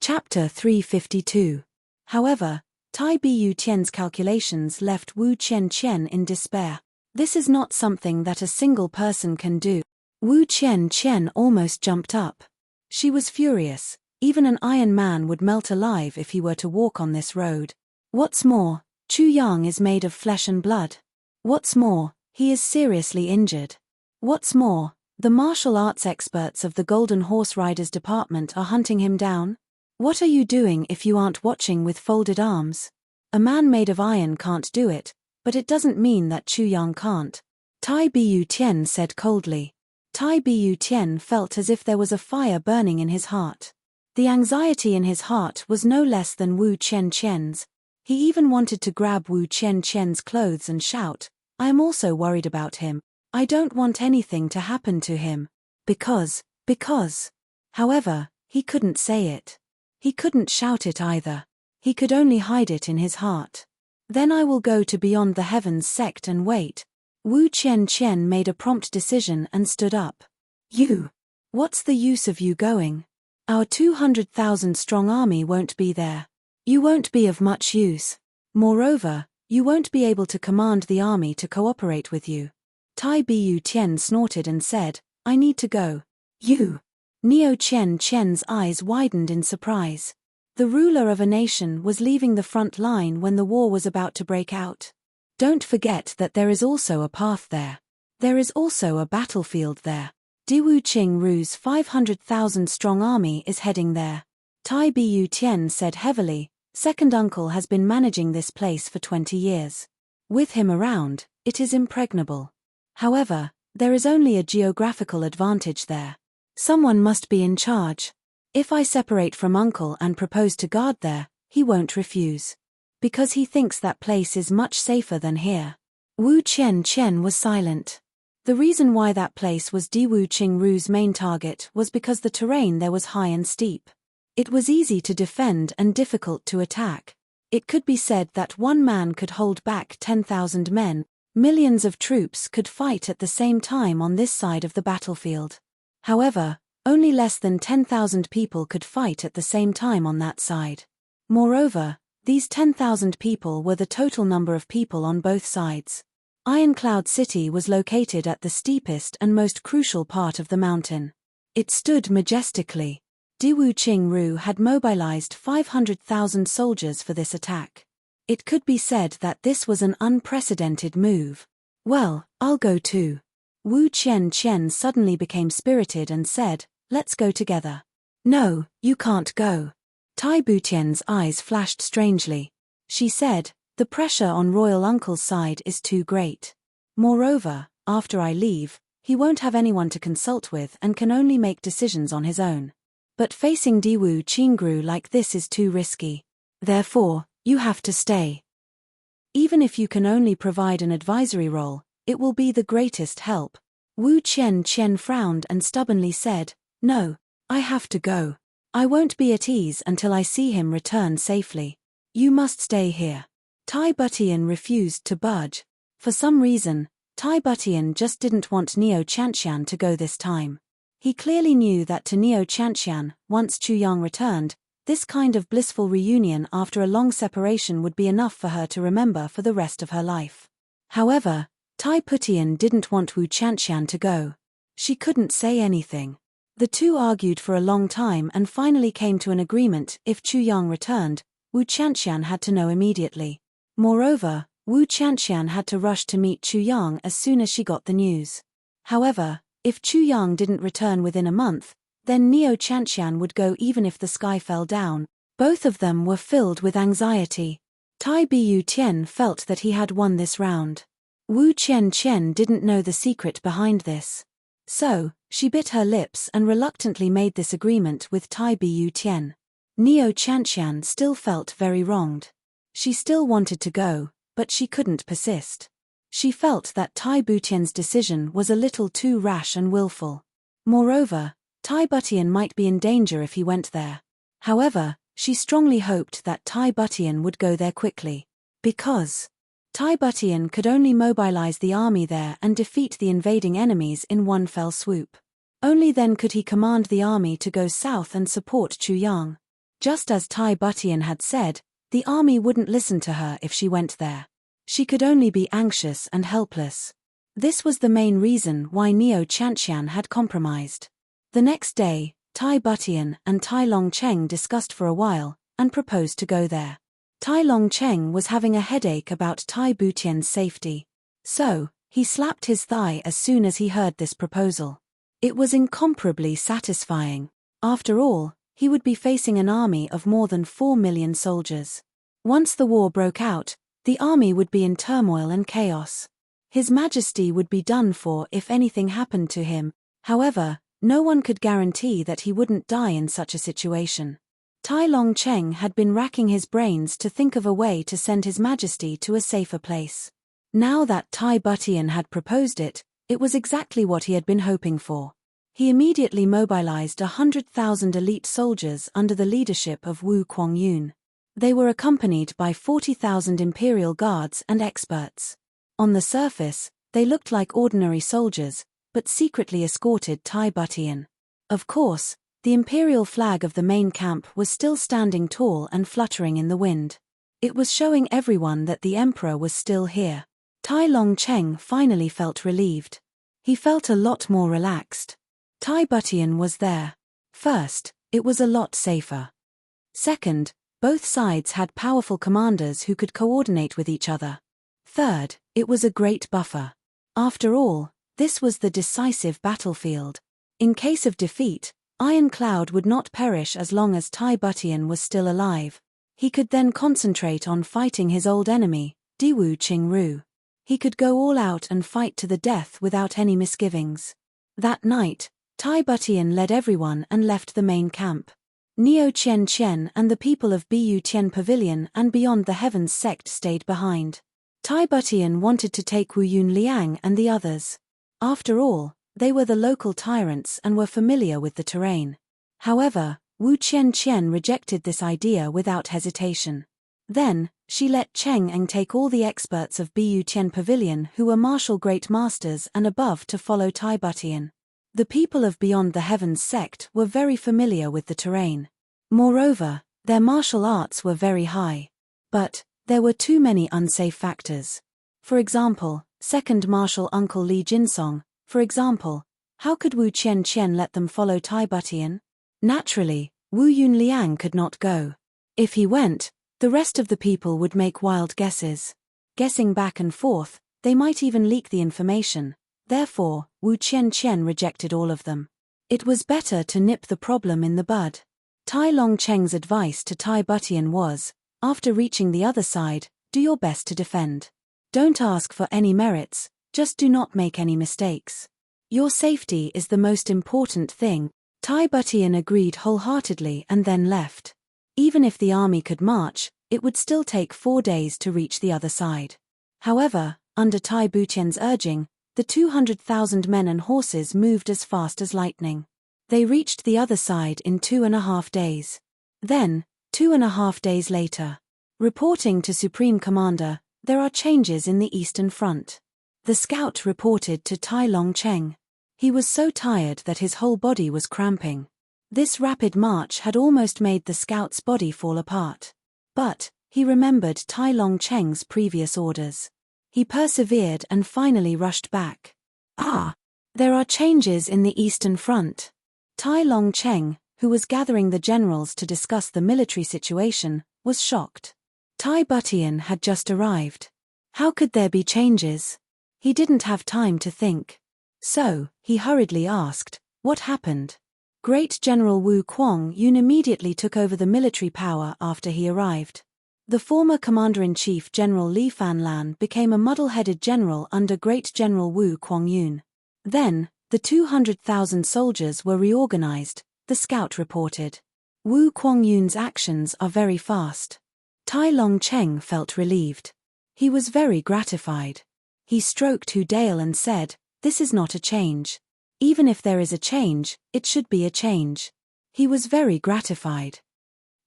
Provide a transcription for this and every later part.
Chapter 352. However, Tai Bu Tian's calculations left Wu Qianqian in despair. This is not something that a single person can do. Wu Qianqian almost jumped up. She was furious. Even an iron man would melt alive if he were to walk on this road. What's more, Chu Yang is made of flesh and blood. What's more, he is seriously injured. What's more, the martial arts experts of the Golden Horse Riders Department are hunting him down. What are you doing if you aren't watching with folded arms? A man made of iron can't do it, but it doesn't mean that Chu Yang can't. Tai Bu Tian said coldly. Tai Bu Tian felt as if there was a fire burning in his heart. The anxiety in his heart was no less than Wu Qianqian's. He even wanted to grab Wu Qianqian's clothes and shout, "I am also worried about him. I don't want anything to happen to him. Because. However, he couldn't say it. He couldn't shout it either. He could only hide it in his heart. Then I will go to Beyond the Heavens sect and wait. Wu Qianqian made a prompt decision and stood up. You. What's the use of you going? Our 200,000 strong army won't be there. You won't be of much use. Moreover, you won't be able to command the army to cooperate with you. Tai Bu Tian snorted and said, I need to go. You. Neo Qianqian's eyes widened in surprise. The ruler of a nation was leaving the front line when the war was about to break out. Don't forget that there is also a path there. There is also a battlefield there. Diwu Qingru's 500,000 strong army is heading there. Tai Bu Tian said heavily, Second uncle has been managing this place for 20 years. With him around, it is impregnable. However, there is only a geographical advantage there. Someone must be in charge. If I separate from uncle and propose to guard there, he won't refuse. Because he thinks that place is much safer than here. Wu Qianqian was silent. The reason why that place was Diwu Qingru's main target was because the terrain there was high and steep. It was easy to defend and difficult to attack. It could be said that one man could hold back 10,000 men, millions of troops could fight at the same time on this side of the battlefield. However, only less than 10,000 people could fight at the same time on that side. Moreover, these 10,000 people were the total number of people on both sides. Ironcloud City was located at the steepest and most crucial part of the mountain. It stood majestically. Diwu Qingru had mobilized 500,000 soldiers for this attack. It could be said that this was an unprecedented move. Well, I'll go too. Wu Qianqian suddenly became spirited and said, let's go together. No, you can't go. Tai Bu Tian's eyes flashed strangely. She said, the pressure on royal uncle's side is too great. Moreover, after I leave, he won't have anyone to consult with and can only make decisions on his own. But facing Diwu Qingru like this is too risky. Therefore, you have to stay. Even if you can only provide an advisory role, it will be the greatest help. Wu Qianqian frowned and stubbornly said, no, I have to go. I won't be at ease until I see him return safely. You must stay here. Tai Bu Tian refused to budge. For some reason, Tai Bu Tian just didn't want Neo Qianqian to go this time. He clearly knew that to Neo Qianqian, once Chu Yang returned, this kind of blissful reunion after a long separation would be enough for her to remember for the rest of her life. However, Tai Bu Tian didn't want Wu Qianqian to go. She couldn't say anything. The two argued for a long time and finally came to an agreement. If Chu Yang returned, Wu Qianqian had to know immediately. Moreover, Wu Qianqian had to rush to meet Chu Yang as soon as she got the news. However, if Chu Yang didn't return within a month, then Neo Qianqian would go even if the sky fell down. Both of them were filled with anxiety. Tai Bu Tian felt that he had won this round. Wu Qianqian didn't know the secret behind this. So, she bit her lips and reluctantly made this agreement with Tai Bu Tian. Neo Qianqian still felt very wronged. She still wanted to go, but she couldn't persist. She felt that Tai Bu Tian's decision was a little too rash and willful. Moreover, Tai Bu Tian might be in danger if he went there. However, she strongly hoped that Tai Bu Tian would go there quickly. Because Tai Bu Tian could only mobilize the army there and defeat the invading enemies in one fell swoop. Only then could he command the army to go south and support Chu Yang. Just as Tai Butian had said, the army wouldn't listen to her if she went there. She could only be anxious and helpless. This was the main reason why Neo Chantian had compromised. The next day, Tai Butian and Tai Longcheng discussed for a while, and proposed to go there. Tai Longcheng was having a headache about Tai Butian's safety. So, he slapped his thigh as soon as he heard this proposal. It was incomparably satisfying. After all, he would be facing an army of more than 4 million soldiers. Once the war broke out, the army would be in turmoil and chaos. His Majesty would be done for if anything happened to him. However, no one could guarantee that he wouldn't die in such a situation. Tai Longcheng had been racking his brains to think of a way to send His Majesty to a safer place. Now that Tai Butian had proposed it, it was exactly what he had been hoping for. He immediately mobilized 100,000 elite soldiers under the leadership of Wu Quangyun. They were accompanied by 40,000 imperial guards and experts. On the surface, they looked like ordinary soldiers, but secretly escorted Tai Butian. Of course, the imperial flag of the main camp was still standing tall and fluttering in the wind. It was showing everyone that the emperor was still here. Tai Longcheng finally felt relieved. He felt a lot more relaxed. Tai Butian was there. First, it was a lot safer. Second, both sides had powerful commanders who could coordinate with each other. Third, it was a great buffer. After all, this was the decisive battlefield. In case of defeat, Iron Cloud would not perish as long as Tai Butian was still alive. He could then concentrate on fighting his old enemy, Diwu Qingru. He could go all out and fight to the death without any misgivings. That night, Tai Butian led everyone and left the main camp. Neo Qian and the people of Bu Tian Pavilion and Beyond the Heavens sect stayed behind. Tai Butian wanted to take Wu Yun Liang and the others. After all, they were the local tyrants and were familiar with the terrain. However, Wu Qian rejected this idea without hesitation. Then, she let Cheng Eng take all the experts of Bu Tian Pavilion who were martial great masters and above to follow Tai Butian. The people of Beyond the Heavens sect were very familiar with the terrain. Moreover, their martial arts were very high. But there were too many unsafe factors. For example, second martial uncle Li Jinsong. For example, how could Wu Qian let them follow Tai Butian? Naturally, Wu Yun Liang could not go. If he went, the rest of the people would make wild guesses. Guessing back and forth, they might even leak the information. Therefore, Wu Qian rejected all of them. It was better to nip the problem in the bud. Tai Longcheng's advice to Tai Butian was, after reaching the other side, do your best to defend. Don't ask for any merits, just do not make any mistakes. Your safety is the most important thing. Tai Butian agreed wholeheartedly and then left. Even if the army could march, it would still take 4 days to reach the other side. However, under Tai Butian's urging, the 200,000 men and horses moved as fast as lightning. They reached the other side in 2.5 days. Then, 2.5 days later. Reporting to Supreme Commander, there are changes in the Eastern Front. The scout reported to Tai Longcheng. He was so tired that his whole body was cramping. This rapid march had almost made the scout's body fall apart. But, he remembered Tai Longcheng's previous orders. He persevered and finally rushed back. There are changes in the Eastern Front. Tai Longcheng, who was gathering the generals to discuss the military situation, was shocked. Tai Butian had just arrived. How could there be changes? He didn't have time to think. So, he hurriedly asked, what happened? Great General Wu Quangyun immediately took over the military power after he arrived. The former Commander-in-Chief General Li Fanlan became a muddle-headed general under Great General Wu Quangyun. Then, the 200,000 soldiers were reorganized, the scout reported. Wu Quangyun's actions are very fast. Tai Longcheng felt relieved. He was very gratified. He stroked Hu Dale and said, this is not a change. Even if there is a change, it should be a change. He was very gratified.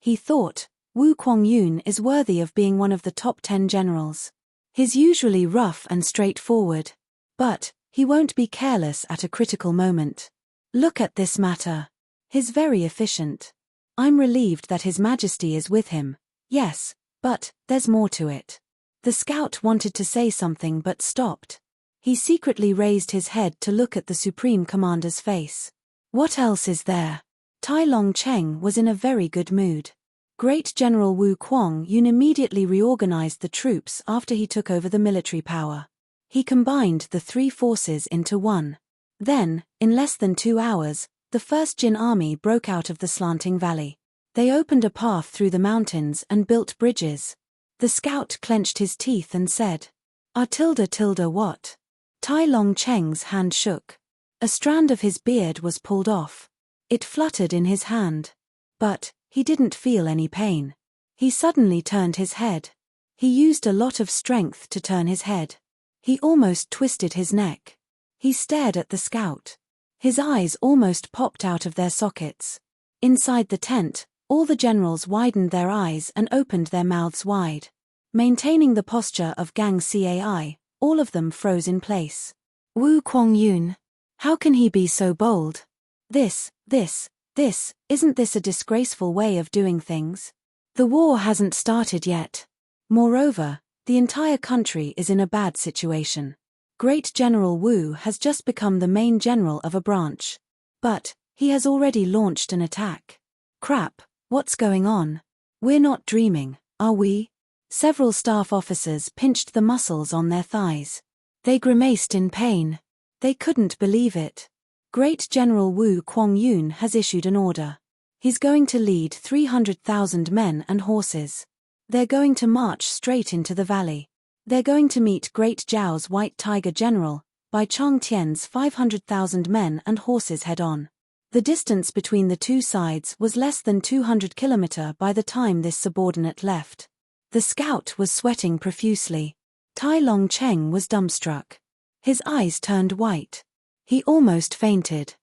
He thought, Wu Quangyun is worthy of being one of the top 10 generals. He's usually rough and straightforward. But, he won't be careless at a critical moment. Look at this matter. He's very efficient. I'm relieved that His Majesty is with him. Yes, but there's more to it. The scout wanted to say something but stopped. He secretly raised his head to look at the Supreme Commander's face. What else is there? Tai Long-cheng was in a very good mood. Great General Wu Kuang-yun immediately reorganized the troops after he took over the military power. He combined the three forces into one. Then, in less than 2 hours, the first Jin army broke out of the slanting valley. They opened a path through the mountains and built bridges. The scout clenched his teeth and said, what? Tai Long-cheng's hand shook. A strand of his beard was pulled off. It fluttered in his hand. But he didn't feel any pain. He suddenly turned his head. He used a lot of strength to turn his head. He almost twisted his neck. He stared at the scout. His eyes almost popped out of their sockets. Inside the tent, all the generals widened their eyes and opened their mouths wide. Maintaining the posture of Gang Cai, all of them froze in place. Wu Kuang-yun. How can he be so bold? Isn't this a disgraceful way of doing things? The war hasn't started yet. Moreover, the entire country is in a bad situation. Great General Wu has just become the main general of a branch. But he has already launched an attack. Crap, what's going on? We're not dreaming, are we? Several staff officers pinched the muscles on their thighs. They grimaced in pain. They couldn't believe it. Great General Wu Kuang-yun has issued an order. He's going to lead 300,000 men and horses. They're going to march straight into the valley. They're going to meet Great Zhao's White Tiger General, Bai Chong-tian's 500,000 men and horses head-on. The distance between the two sides was less than 200 kilometers by the time this subordinate left. The scout was sweating profusely. Tai Long-cheng was dumbstruck. His eyes turned white. He almost fainted.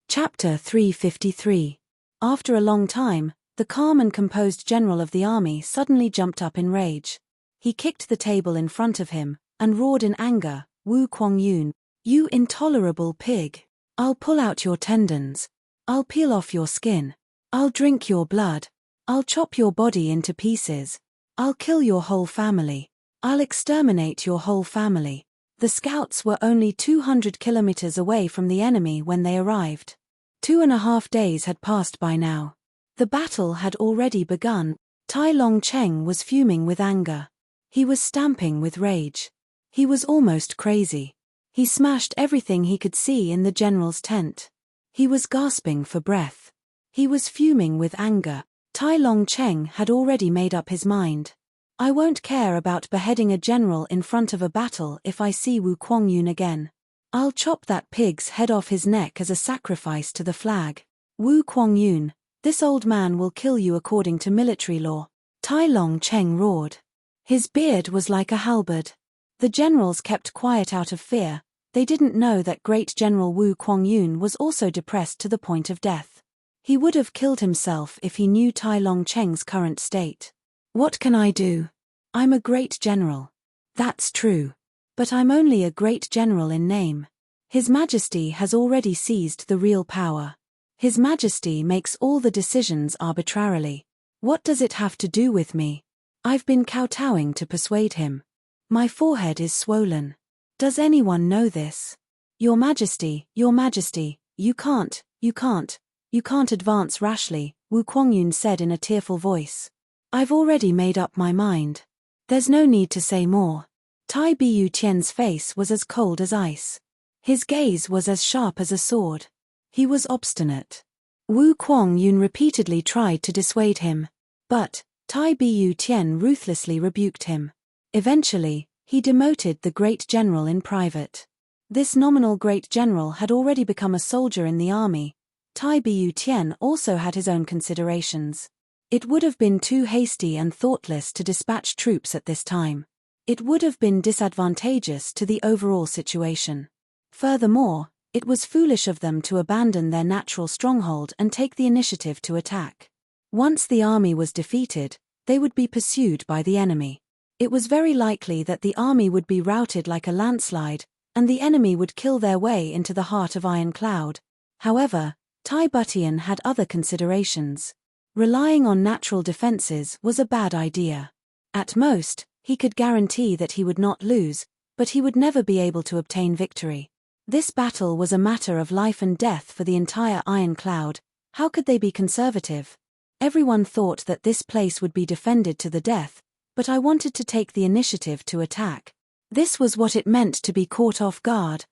Chapter 353. After a long time, the calm and composed general of the army suddenly jumped up in rage. He kicked the table in front of him, and roared in anger, Wu Kuang-yun, you intolerable pig! I'll pull out your tendons. I'll peel off your skin. I'll drink your blood. I'll chop your body into pieces. I'll kill your whole family. I'll exterminate your whole family. The scouts were only 200 kilometers away from the enemy when they arrived. 2.5 days had passed by now. The battle had already begun. Tai Long-cheng was fuming with anger. He was stamping with rage. He was almost crazy. He smashed everything he could see in the general's tent. He was gasping for breath. He was fuming with anger. Tai Long-cheng had already made up his mind. I won't care about beheading a general in front of a battle if I see Wu Kuang-yun again. I'll chop that pig's head off his neck as a sacrifice to the flag. Wu Kuang-yun, this old man will kill you according to military law. Tai Long-cheng roared. His beard was like a halberd. The generals kept quiet out of fear. They didn't know that Great General Wu Kuang-yun was also depressed to the point of death. He would have killed himself if he knew Tai Long-cheng's current state. What can I do? I'm a great general. That's true. But I'm only a great general in name. His Majesty has already seized the real power. His Majesty makes all the decisions arbitrarily. What does it have to do with me? I've been kowtowing to persuade him. My forehead is swollen. Does anyone know this? Your Majesty, you can't advance rashly, Wu Kuang-yun said in a tearful voice. I've already made up my mind. There's no need to say more. Tai Bu-tien's face was as cold as ice. His gaze was as sharp as a sword. He was obstinate. Wu Kuang-yun repeatedly tried to dissuade him. But Tai Bu-tien ruthlessly rebuked him. Eventually, he demoted the great general in private. This nominal great general had already become a soldier in the army. Tai Bu-tien also had his own considerations. It would have been too hasty and thoughtless to dispatch troops at this time. It would have been disadvantageous to the overall situation. Furthermore, it was foolish of them to abandon their natural stronghold and take the initiative to attack. Once the army was defeated, they would be pursued by the enemy. It was very likely that the army would be routed like a landslide, and the enemy would kill their way into the heart of Iron Cloud. However, Tai Butian had other considerations. Relying on natural defenses was a bad idea. At most, he could guarantee that he would not lose, but he would never be able to obtain victory. This battle was a matter of life and death for the entire Iron Cloud. How could they be conservative? Everyone thought that this place would be defended to the death, but I wanted to take the initiative to attack. This was what it meant to be caught off guard.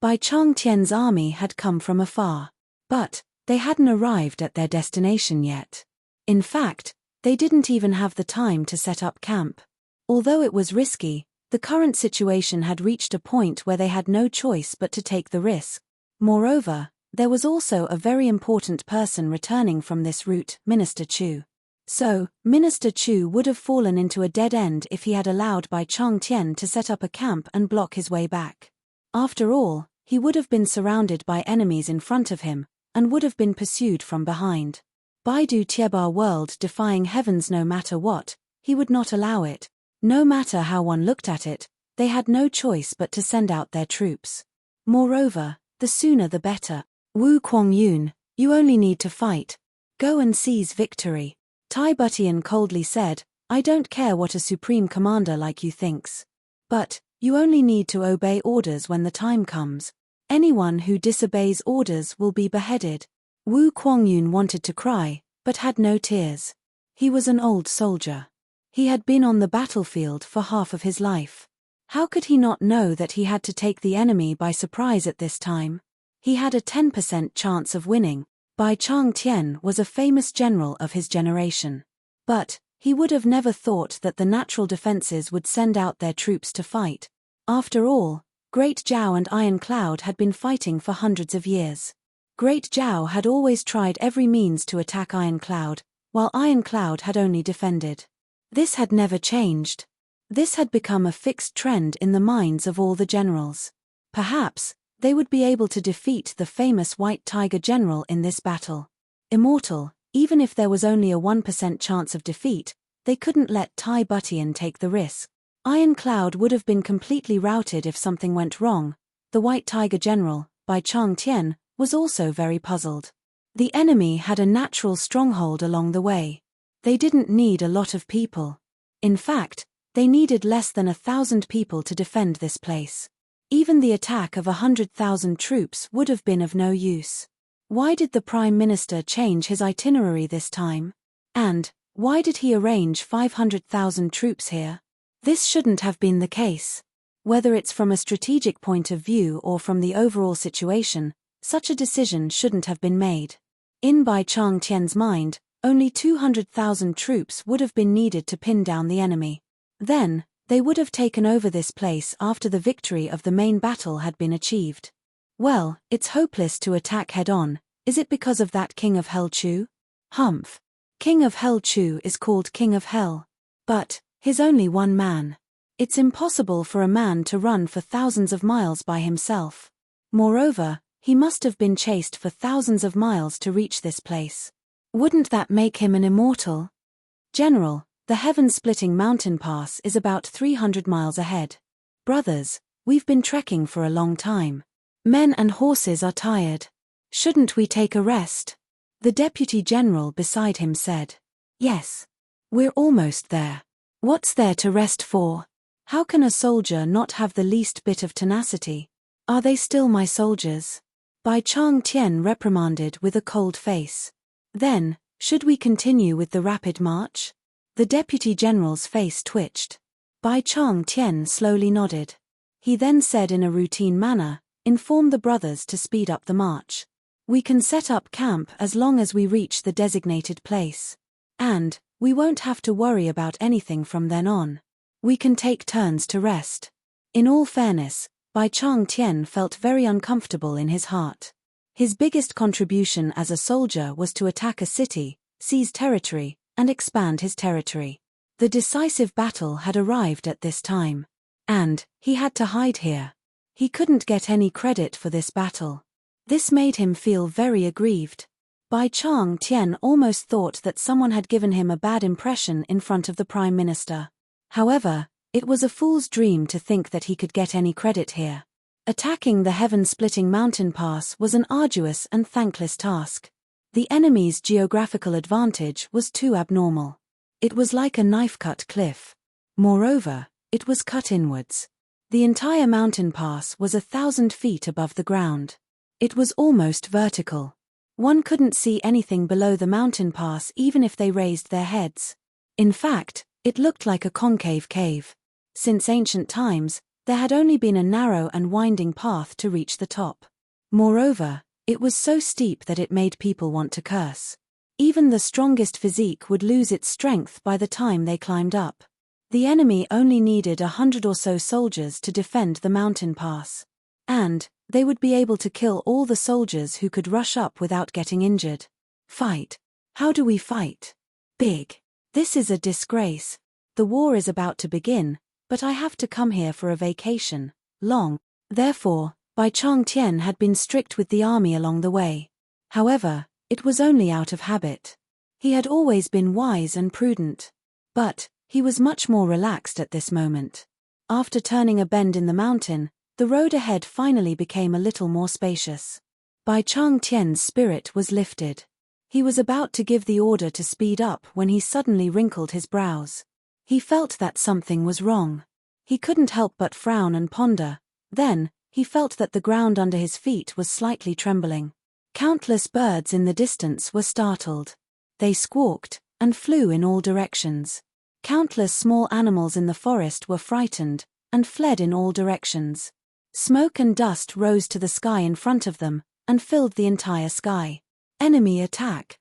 Bai Changtian's army had come from afar. But they hadn't arrived at their destination yet. In fact, they didn't even have the time to set up camp. Although it was risky, the current situation had reached a point where they had no choice but to take the risk. Moreover, there was also a very important person returning from this route, Minister Chu. So, Minister Chu would have fallen into a dead end if he had allowed Bai Changtian to set up a camp and block his way back. After all, he would have been surrounded by enemies in front of him, and would have been pursued from behind. Baidu Tiebar world defying heavens no matter what, he would not allow it. No matter how one looked at it, they had no choice but to send out their troops. Moreover, the sooner the better. Wu Kuangyun, you only need to fight. Go and seize victory. Tai Butian coldly said, I don't care what a supreme commander like you thinks. But, you only need to obey orders when the time comes. Anyone who disobeys orders will be beheaded. Wu Kuangyun wanted to cry, but had no tears. He was an old soldier. He had been on the battlefield for half of his life. How could he not know that he had to take the enemy by surprise at this time? He had a 10% chance of winning. Bai Changtian was a famous general of his generation. But, he would have never thought that the natural defenses would send out their troops to fight. After all, Great Zhao and Iron Cloud had been fighting for hundreds of years. Great Zhao had always tried every means to attack Iron Cloud, while Iron Cloud had only defended. This had never changed. This had become a fixed trend in the minds of all the generals. Perhaps, they would be able to defeat the famous White Tiger general in this battle. Immortal, even if there was only a 1% chance of defeat, they couldn't let Tai Butian take the risk. Iron Cloud would have been completely routed if something went wrong. The White Tiger general, Bai Changtian, was also very puzzled. The enemy had a natural stronghold along the way. They didn't need a lot of people. In fact, they needed less than 1,000 people to defend this place. Even the attack of 100,000 troops would have been of no use. Why did the Prime Minister change his itinerary this time? And, why did he arrange 500,000 troops here? This shouldn't have been the case. Whether it's from a strategic point of view or from the overall situation, such a decision shouldn't have been made. In Bai Changtian's mind, only 200,000 troops would have been needed to pin down the enemy. Then, they would have taken over this place after the victory of the main battle had been achieved. Well, it's hopeless to attack head-on. Is it because of that King of Hell Chu? Humph. King of Hell Chu is called King of Hell. But, he's only one man. It's impossible for a man to run for thousands of miles by himself. Moreover, he must have been chased for thousands of miles to reach this place. Wouldn't that make him an immortal? General, the heaven-splitting mountain pass is about 300 miles ahead. Brothers, we've been trekking for a long time. Men and horses are tired. Shouldn't we take a rest? The deputy general beside him said. Yes. We're almost there. What's there to rest for? How can a soldier not have the least bit of tenacity? Are they still my soldiers? Bai Changtian reprimanded with a cold face. Then, should we continue with the rapid march? The deputy general's face twitched. Bai Changtian slowly nodded. He then said in a routine manner, inform the brothers to speed up the march. We can set up camp as long as we reach the designated place. And, we won't have to worry about anything from then on. We can take turns to rest. In all fairness, Bai Changtian felt very uncomfortable in his heart. His biggest contribution as a soldier was to attack a city, seize territory, and expand his territory. The decisive battle had arrived at this time. And, he had to hide here. He couldn't get any credit for this battle. This made him feel very aggrieved. Bai Changtian almost thought that someone had given him a bad impression in front of the Prime Minister. However, it was a fool's dream to think that he could get any credit here. Attacking the heaven-splitting mountain pass was an arduous and thankless task. The enemy's geographical advantage was too abnormal. It was like a knife-cut cliff. Moreover, it was cut inwards. The entire mountain pass was 1,000 feet above the ground. It was almost vertical. One couldn't see anything below the mountain pass even if they raised their heads. In fact, it looked like a concave cave. Since ancient times, there had only been a narrow and winding path to reach the top. Moreover, it was so steep that it made people want to curse. Even the strongest physique would lose its strength by the time they climbed up. The enemy only needed 100 or so soldiers to defend the mountain pass. And they would be able to kill all the soldiers who could rush up without getting injured. Fight. How do we fight? Big. This is a disgrace. The war is about to begin, but I have to come here for a vacation. Long. Therefore, Bai Changtian had been strict with the army along the way. However, it was only out of habit. He had always been wise and prudent. But he was much more relaxed at this moment. After turning a bend in the mountain, the road ahead finally became a little more spacious. Bai Changtian's spirit was lifted. He was about to give the order to speed up when he suddenly wrinkled his brows. He felt that something was wrong. He couldn't help but frown and ponder. Then, he felt that the ground under his feet was slightly trembling. Countless birds in the distance were startled. They squawked and flew in all directions. Countless small animals in the forest were frightened and fled in all directions. Smoke and dust rose to the sky in front of them and filled the entire sky. Enemy attack.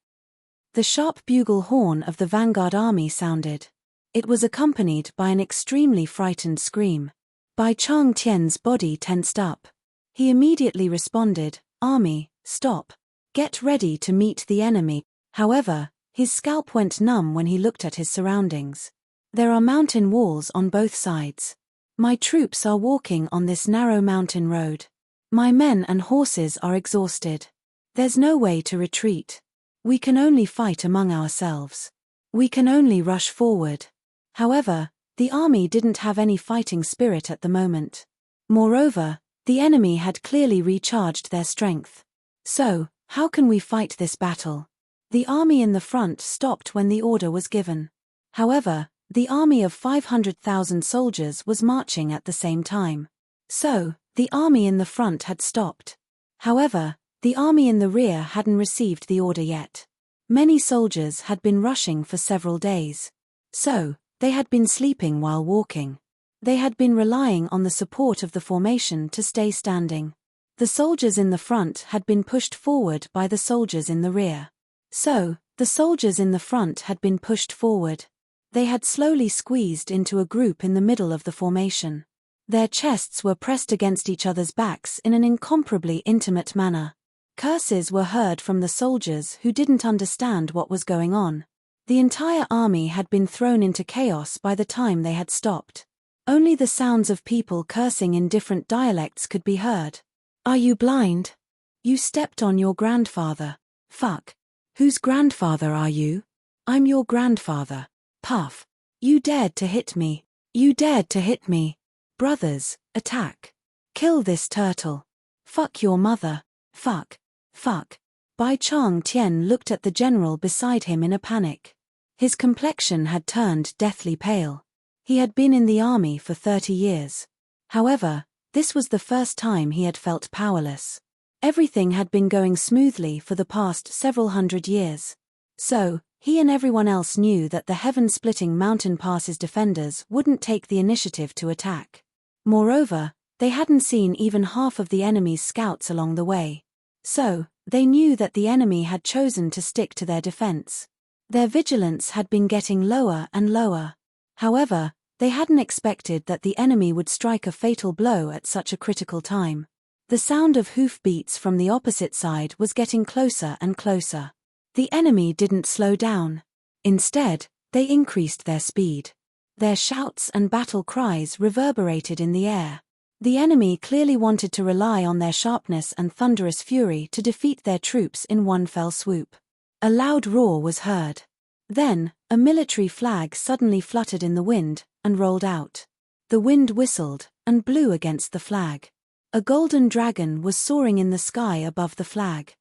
The sharp bugle horn of the vanguard army sounded. It was accompanied by an extremely frightened scream. Bai Changtian's body tensed up. He immediately responded, "Army, stop. Get ready to meet the enemy." However, his scalp went numb when he looked at his surroundings. There are mountain walls on both sides. My troops are walking on this narrow mountain road. My men and horses are exhausted. There's no way to retreat. We can only fight among ourselves. We can only rush forward. However, the army didn't have any fighting spirit at the moment. Moreover, the enemy had clearly recharged their strength. So, how can we fight this battle? The army in the front stopped when the order was given. However, the army of 500,000 soldiers was marching at the same time. So, the army in the front had stopped. However, the army in the rear hadn't received the order yet. Many soldiers had been rushing for several days. So, they had been sleeping while walking. They had been relying on the support of the formation to stay standing. The soldiers in the front had been pushed forward by the soldiers in the rear. So, the soldiers in the front had been pushed forward. They had slowly squeezed into a group in the middle of the formation. Their chests were pressed against each other's backs in an incomparably intimate manner. Curses were heard from the soldiers who didn't understand what was going on. The entire army had been thrown into chaos by the time they had stopped. Only the sounds of people cursing in different dialects could be heard. "Are you blind? You stepped on your grandfather. Fuck. Whose grandfather are you? I'm your grandfather. Puff. You dared to hit me. You dared to hit me. Brothers, attack. Kill this turtle. Fuck your mother. Fuck. Fuck." Bai Changtian looked at the general beside him in a panic. His complexion had turned deathly pale. He had been in the army for 30 years. However, this was the first time he had felt powerless. Everything had been going smoothly for the past several hundred years. So, he and everyone else knew that the heaven-splitting mountain pass's defenders wouldn't take the initiative to attack. Moreover, they hadn't seen even half of the enemy's scouts along the way. So, they knew that the enemy had chosen to stick to their defense. Their vigilance had been getting lower and lower. However, they hadn't expected that the enemy would strike a fatal blow at such a critical time. The sound of hoofbeats from the opposite side was getting closer and closer. The enemy didn't slow down. Instead, they increased their speed. Their shouts and battle cries reverberated in the air. The enemy clearly wanted to rely on their sharpness and thunderous fury to defeat their troops in one fell swoop. A loud roar was heard. Then, a military flag suddenly fluttered in the wind and rolled out. The wind whistled and blew against the flag. A golden dragon was soaring in the sky above the flag.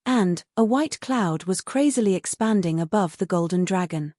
And a white cloud was crazily expanding above the golden dragon.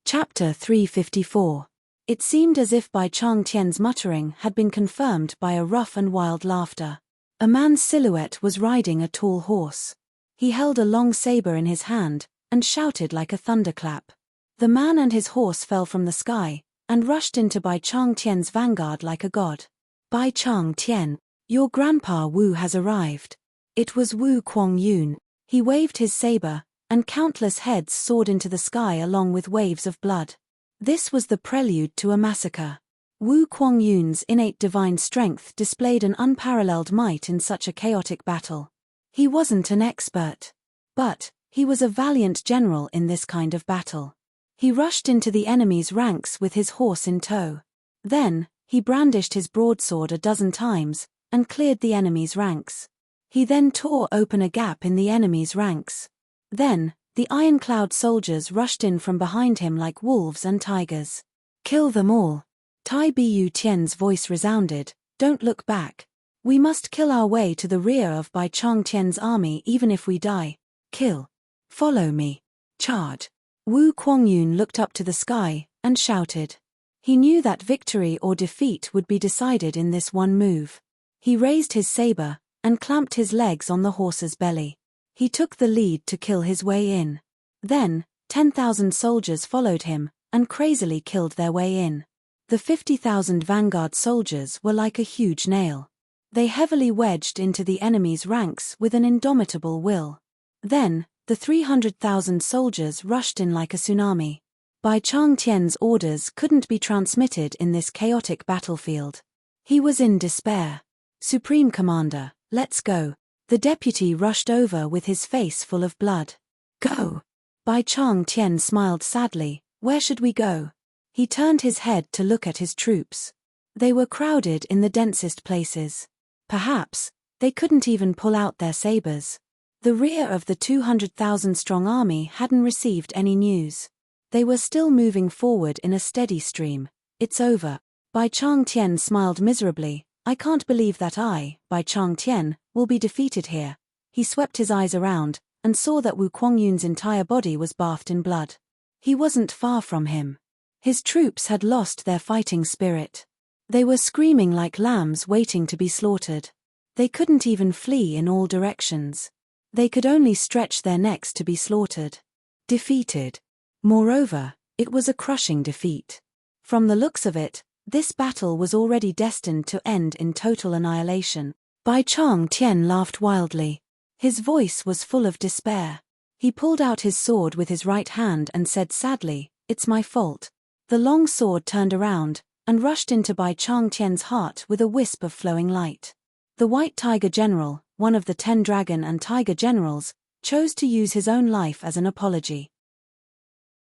Chapter 354. It seemed as if Bai Chang Tian's muttering had been confirmed by a rough and wild laughter. A man's silhouette was riding a tall horse. He held a long saber in his hand, and shouted like a thunderclap. The man and his horse fell from the sky, and rushed into Bai Chang Tian's vanguard like a god. Bai Chang Tian, your grandpa Wu has arrived. It was Wu Kuang-yun. He waved his saber, and countless heads soared into the sky along with waves of blood. This was the prelude to a massacre. Wu Kuang-yun's innate divine strength displayed an unparalleled might in such a chaotic battle. He wasn't an expert. But he was a valiant general in this kind of battle. He rushed into the enemy's ranks with his horse in tow. Then, he brandished his broadsword a dozen times, and cleared the enemy's ranks. He then tore open a gap in the enemy's ranks. Then, the ironclad soldiers rushed in from behind him like wolves and tigers. Kill them all. Tai Bu Tian's voice resounded, don't look back. We must kill our way to the rear of Bai Chang Tian's army even if we die. Kill. Follow me. Charge. Wu Kuang-yun looked up to the sky, and shouted. He knew that victory or defeat would be decided in this one move. He raised his saber, and clamped his legs on the horse's belly. He took the lead to kill his way in. Then, 10,000 soldiers followed him, and crazily killed their way in. The 50,000 vanguard soldiers were like a huge nail. They heavily wedged into the enemy's ranks with an indomitable will. Then, the 300,000 soldiers rushed in like a tsunami. Bai Chang Tian's orders couldn't be transmitted in this chaotic battlefield. He was in despair. Supreme Commander, let's go. The deputy rushed over with his face full of blood. Go. Bai Chang Tian smiled sadly. Where should we go? He turned his head to look at his troops. They were crowded in the densest places. Perhaps, they couldn't even pull out their sabers. The rear of the 200,000-strong army hadn't received any news. They were still moving forward in a steady stream. It's over. Bai Chang Tian smiled miserably. I can't believe that I, Bai Chang Tian, will be defeated here. He swept his eyes around, and saw that Wu Kuang-yun's entire body was bathed in blood. He wasn't far from him. His troops had lost their fighting spirit. They were screaming like lambs waiting to be slaughtered. They couldn't even flee in all directions. They could only stretch their necks to be slaughtered. Defeated. Moreover, it was a crushing defeat. From the looks of it, this battle was already destined to end in total annihilation. Bai Chang Tian laughed wildly. His voice was full of despair. He pulled out his sword with his right hand and said sadly, "It's my fault." The long sword turned around, and rushed into Bai Chang Tian's heart with a wisp of flowing light. The White Tiger General, one of the 10 Dragon and Tiger Generals, chose to use his own life as an apology.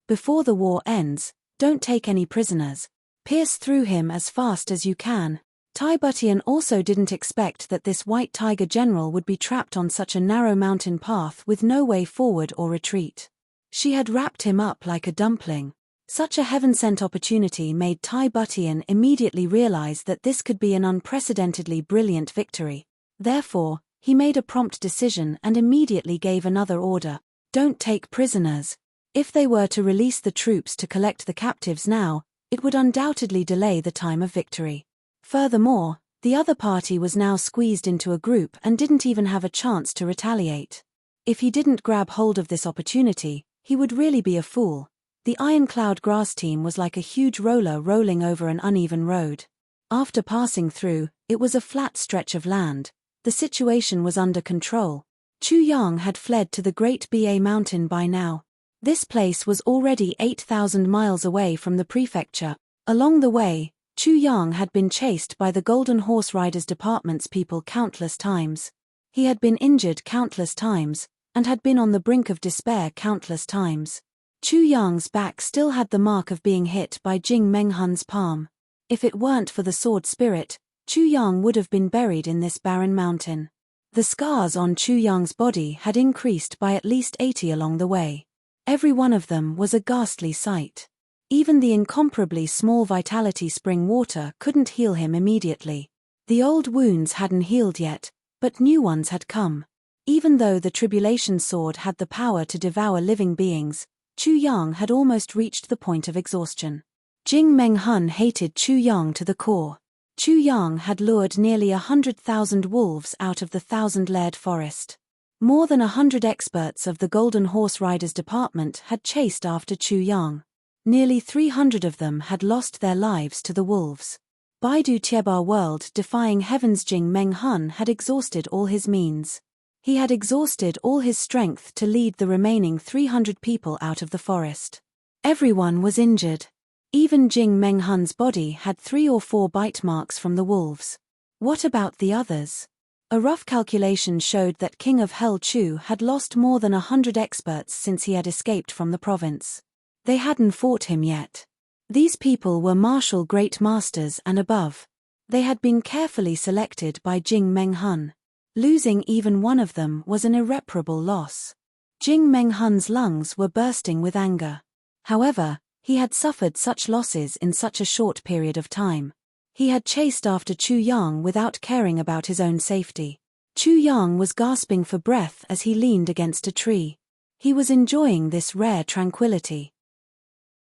Before the war ends, don't take any prisoners. Pierce through him as fast as you can. Tai Butian also didn't expect that this White Tiger General would be trapped on such a narrow mountain path with no way forward or retreat. She had wrapped him up like a dumpling. Such a heaven-sent opportunity made Tai Butian immediately realize that this could be an unprecedentedly brilliant victory. Therefore, he made a prompt decision and immediately gave another order. Don't take prisoners. If they were to release the troops to collect the captives now, it would undoubtedly delay the time of victory. Furthermore, the other party was now squeezed into a group and didn't even have a chance to retaliate. If he didn't grab hold of this opportunity, he would really be a fool. The Ironclad grass team was like a huge roller rolling over an uneven road. After passing through, it was a flat stretch of land. The situation was under control. Chu Yang had fled to the Great Ba Mountain by now. This place was already 8,000 miles away from the prefecture. Along the way, Chu Yang had been chased by the Golden Horse Riders Department's people countless times. He had been injured countless times, and had been on the brink of despair countless times. Chu Yang's back still had the mark of being hit by Jing Menghun's palm. If it weren't for the sword spirit, Chu Yang would have been buried in this barren mountain. The scars on Chu Yang's body had increased by at least 80 along the way. Every one of them was a ghastly sight. Even the incomparably small vitality spring water couldn't heal him immediately. The old wounds hadn't healed yet, but new ones had come. Even though the tribulation sword had the power to devour living beings, Chu Yang had almost reached the point of exhaustion. Jing Meng Hun hated Chu Yang to the core. Chu Yang had lured nearly 100,000 wolves out of the thousand-layered forest. More than 100 experts of the Golden Horse Riders Department had chased after Chu Yang. Nearly 300 of them had lost their lives to the wolves. Baidu Tiebar world defying heaven's Jing Meng Hun had exhausted all his means. He had exhausted all his strength to lead the remaining 300 people out of the forest. Everyone was injured. Even Jing Meng Hun's body had 3 or 4 bite marks from the wolves. What about the others? A rough calculation showed that King of Hell Chu had lost more than 100 experts since he had escaped from the province. They hadn't fought him yet. These people were martial great masters and above. They had been carefully selected by Jing Meng Hun. Losing even one of them was an irreparable loss. Jing Meng Hun's lungs were bursting with anger. However, he had suffered such losses in such a short period of time. He had chased after Chu Yang without caring about his own safety. Chu Yang was gasping for breath as he leaned against a tree. He was enjoying this rare tranquility.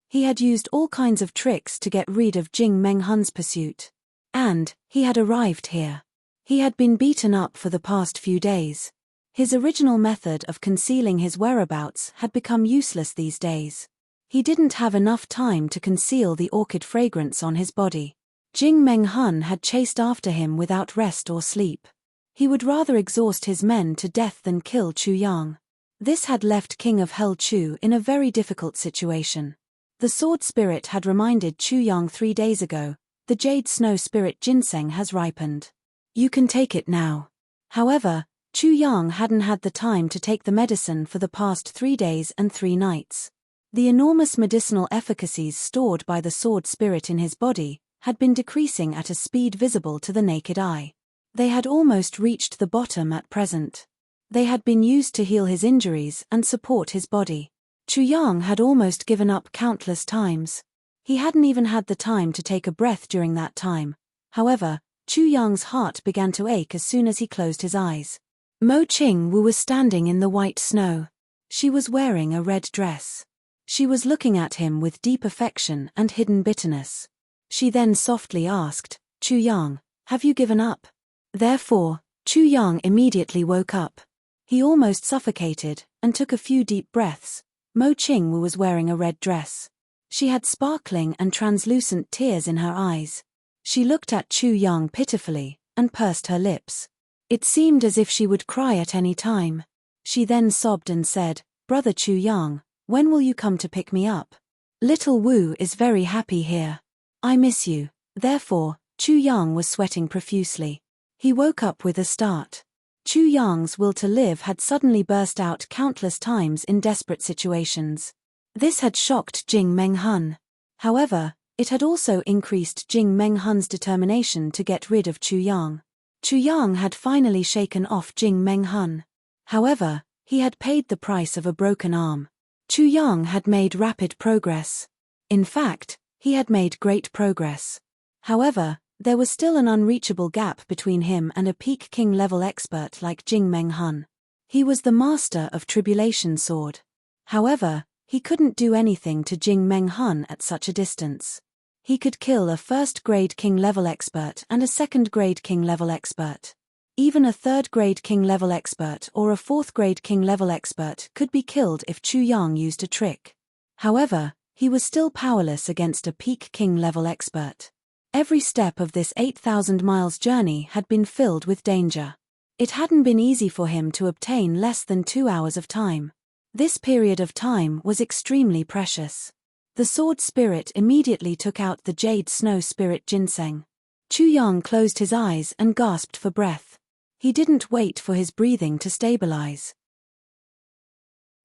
He had used all kinds of tricks to get rid of Jing Meng Hun's pursuit. And he had arrived here. He had been beaten up for the past few days. His original method of concealing his whereabouts had become useless these days. He didn't have enough time to conceal the orchid fragrance on his body. Jing Meng Hun had chased after him without rest or sleep. He would rather exhaust his men to death than kill Chu Yang. This had left King of Hell Chu in a very difficult situation. The sword spirit had reminded Chu Yang 3 days ago, the jade snow spirit ginseng has ripened. You can take it now. However, Chu Yang hadn't had the time to take the medicine for the past 3 days and 3 nights. The enormous medicinal efficacies stored by the sword spirit in his body had been decreasing at a speed visible to the naked eye. They had almost reached the bottom at present. They had been used to heal his injuries and support his body. Chu Yang had almost given up countless times. He hadn't even had the time to take a breath during that time. However, Chu Yang's heart began to ache as soon as he closed his eyes. Mo Qingwu was standing in the white snow. She was wearing a red dress. She was looking at him with deep affection and hidden bitterness. She then softly asked, Chu Yang, have you given up? Therefore, Chu Yang immediately woke up. He almost suffocated and took a few deep breaths. Mo Qingwu was wearing a red dress. She had sparkling and translucent tears in her eyes. She looked at Chu Yang pitifully and pursed her lips. It seemed as if she would cry at any time. She then sobbed and said, Brother Chu Yang, when will you come to pick me up? Little Wu is very happy here. I miss you. Therefore, Chu Yang was sweating profusely. He woke up with a start. Chu Yang's will to live had suddenly burst out countless times in desperate situations. This had shocked Jing Meng Hun. However, it had also increased Jing Meng Hun's determination to get rid of Chu Yang. Chu Yang had finally shaken off Jing Meng Hun. However, he had paid the price of a broken arm. Chu Yang had made rapid progress. In fact, he had made great progress. However, there was still an unreachable gap between him and a peak king level expert like Jing Meng Hun. He was the master of Tribulation Sword. However, he couldn't do anything to Jing Meng Hun at such a distance. He could kill a first-grade king level expert and a second-grade king level expert. Even a third-grade king level expert or a fourth-grade king level expert could be killed if Chu Yang used a trick. However, he was still powerless against a peak king level expert. Every step of this 8,000 miles journey had been filled with danger. It hadn't been easy for him to obtain less than 2 hours of time. This period of time was extremely precious. The sword spirit immediately took out the jade snow spirit ginseng. Chu Yang closed his eyes and gasped for breath. He didn't wait for his breathing to stabilize.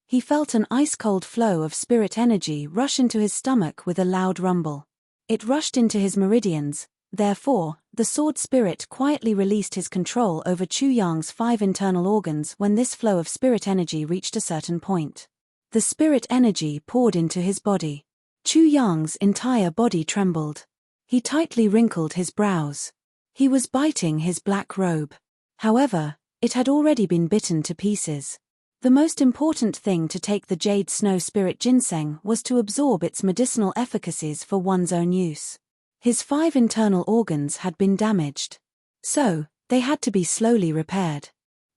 He felt an ice-cold flow of spirit energy rush into his stomach with a loud rumble. It rushed into his meridians. Therefore, the sword spirit quietly released his control over Chu Yang's 5 internal organs when this flow of spirit energy reached a certain point. The spirit energy poured into his body. Chu Yang's entire body trembled. He tightly wrinkled his brows. He was biting his black robe. However, it had already been bitten to pieces. The most important thing to take the Jade Snow Spirit Ginseng was to absorb its medicinal efficacies for one's own use. His 5 internal organs had been damaged. So, they had to be slowly repaired.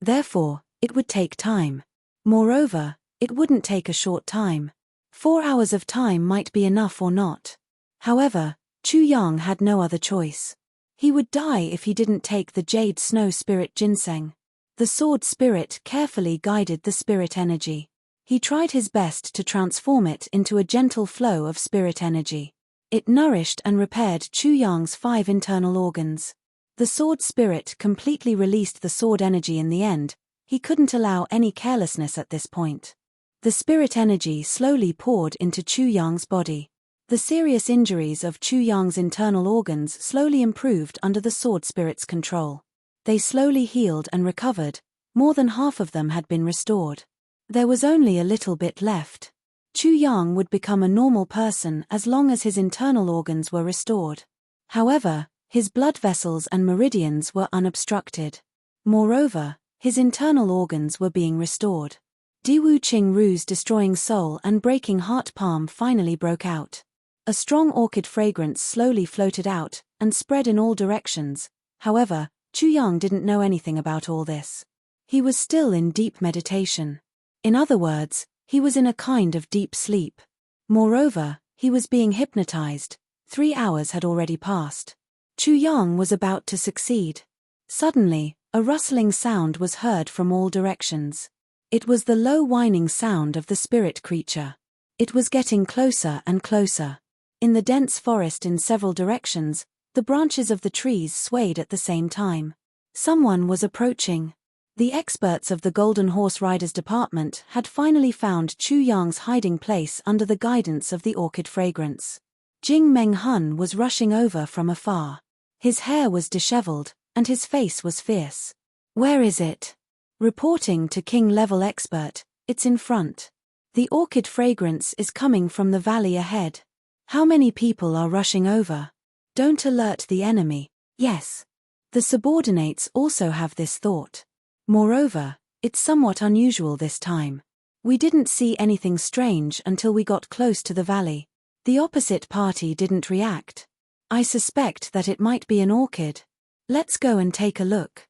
Therefore, it would take time. Moreover, it wouldn't take a short time. 4 hours of time might be enough or not. However, Chu Yang had no other choice. He would die if he didn't take the Jade Snow Spirit Ginseng. The sword spirit carefully guided the spirit energy. He tried his best to transform it into a gentle flow of spirit energy. It nourished and repaired Chu Yang's 5 internal organs. The sword spirit completely released the sword energy in the end. He couldn't allow any carelessness at this point. The spirit energy slowly poured into Chu Yang's body. The serious injuries of Chu Yang's internal organs slowly improved under the sword spirit's control. They slowly healed and recovered. More than half of them had been restored. There was only a little bit left. Chu Yang would become a normal person as long as his internal organs were restored. However, his blood vessels and meridians were unobstructed. Moreover, his internal organs were being restored. Diwu Qingru's destroying soul and breaking heart palm finally broke out. A strong orchid fragrance slowly floated out and spread in all directions. However, Chu Yang didn't know anything about all this. He was still in deep meditation. In other words, he was in a kind of deep sleep. Moreover, he was being hypnotized. 3 hours had already passed. Chu Yang was about to succeed. Suddenly, a rustling sound was heard from all directions. It was the low whining sound of the spirit creature. It was getting closer and closer. In the dense forest in several directions, the branches of the trees swayed at the same time. Someone was approaching. The experts of the Golden Horse Riders Department had finally found Chu Yang's hiding place under the guidance of the orchid fragrance. Jing Meng Hun was rushing over from afar. His hair was disheveled, and his face was fierce. "Where is it?" Reporting to King-level expert, "It's in front. The orchid fragrance is coming from the valley ahead. How many people are rushing over? Don't alert the enemy." Yes. The subordinates also have this thought. Moreover, it's somewhat unusual this time. We didn't see anything strange until we got close to the valley. The opposite party didn't react. I suspect that it might be an orchid. Let's go and take a look.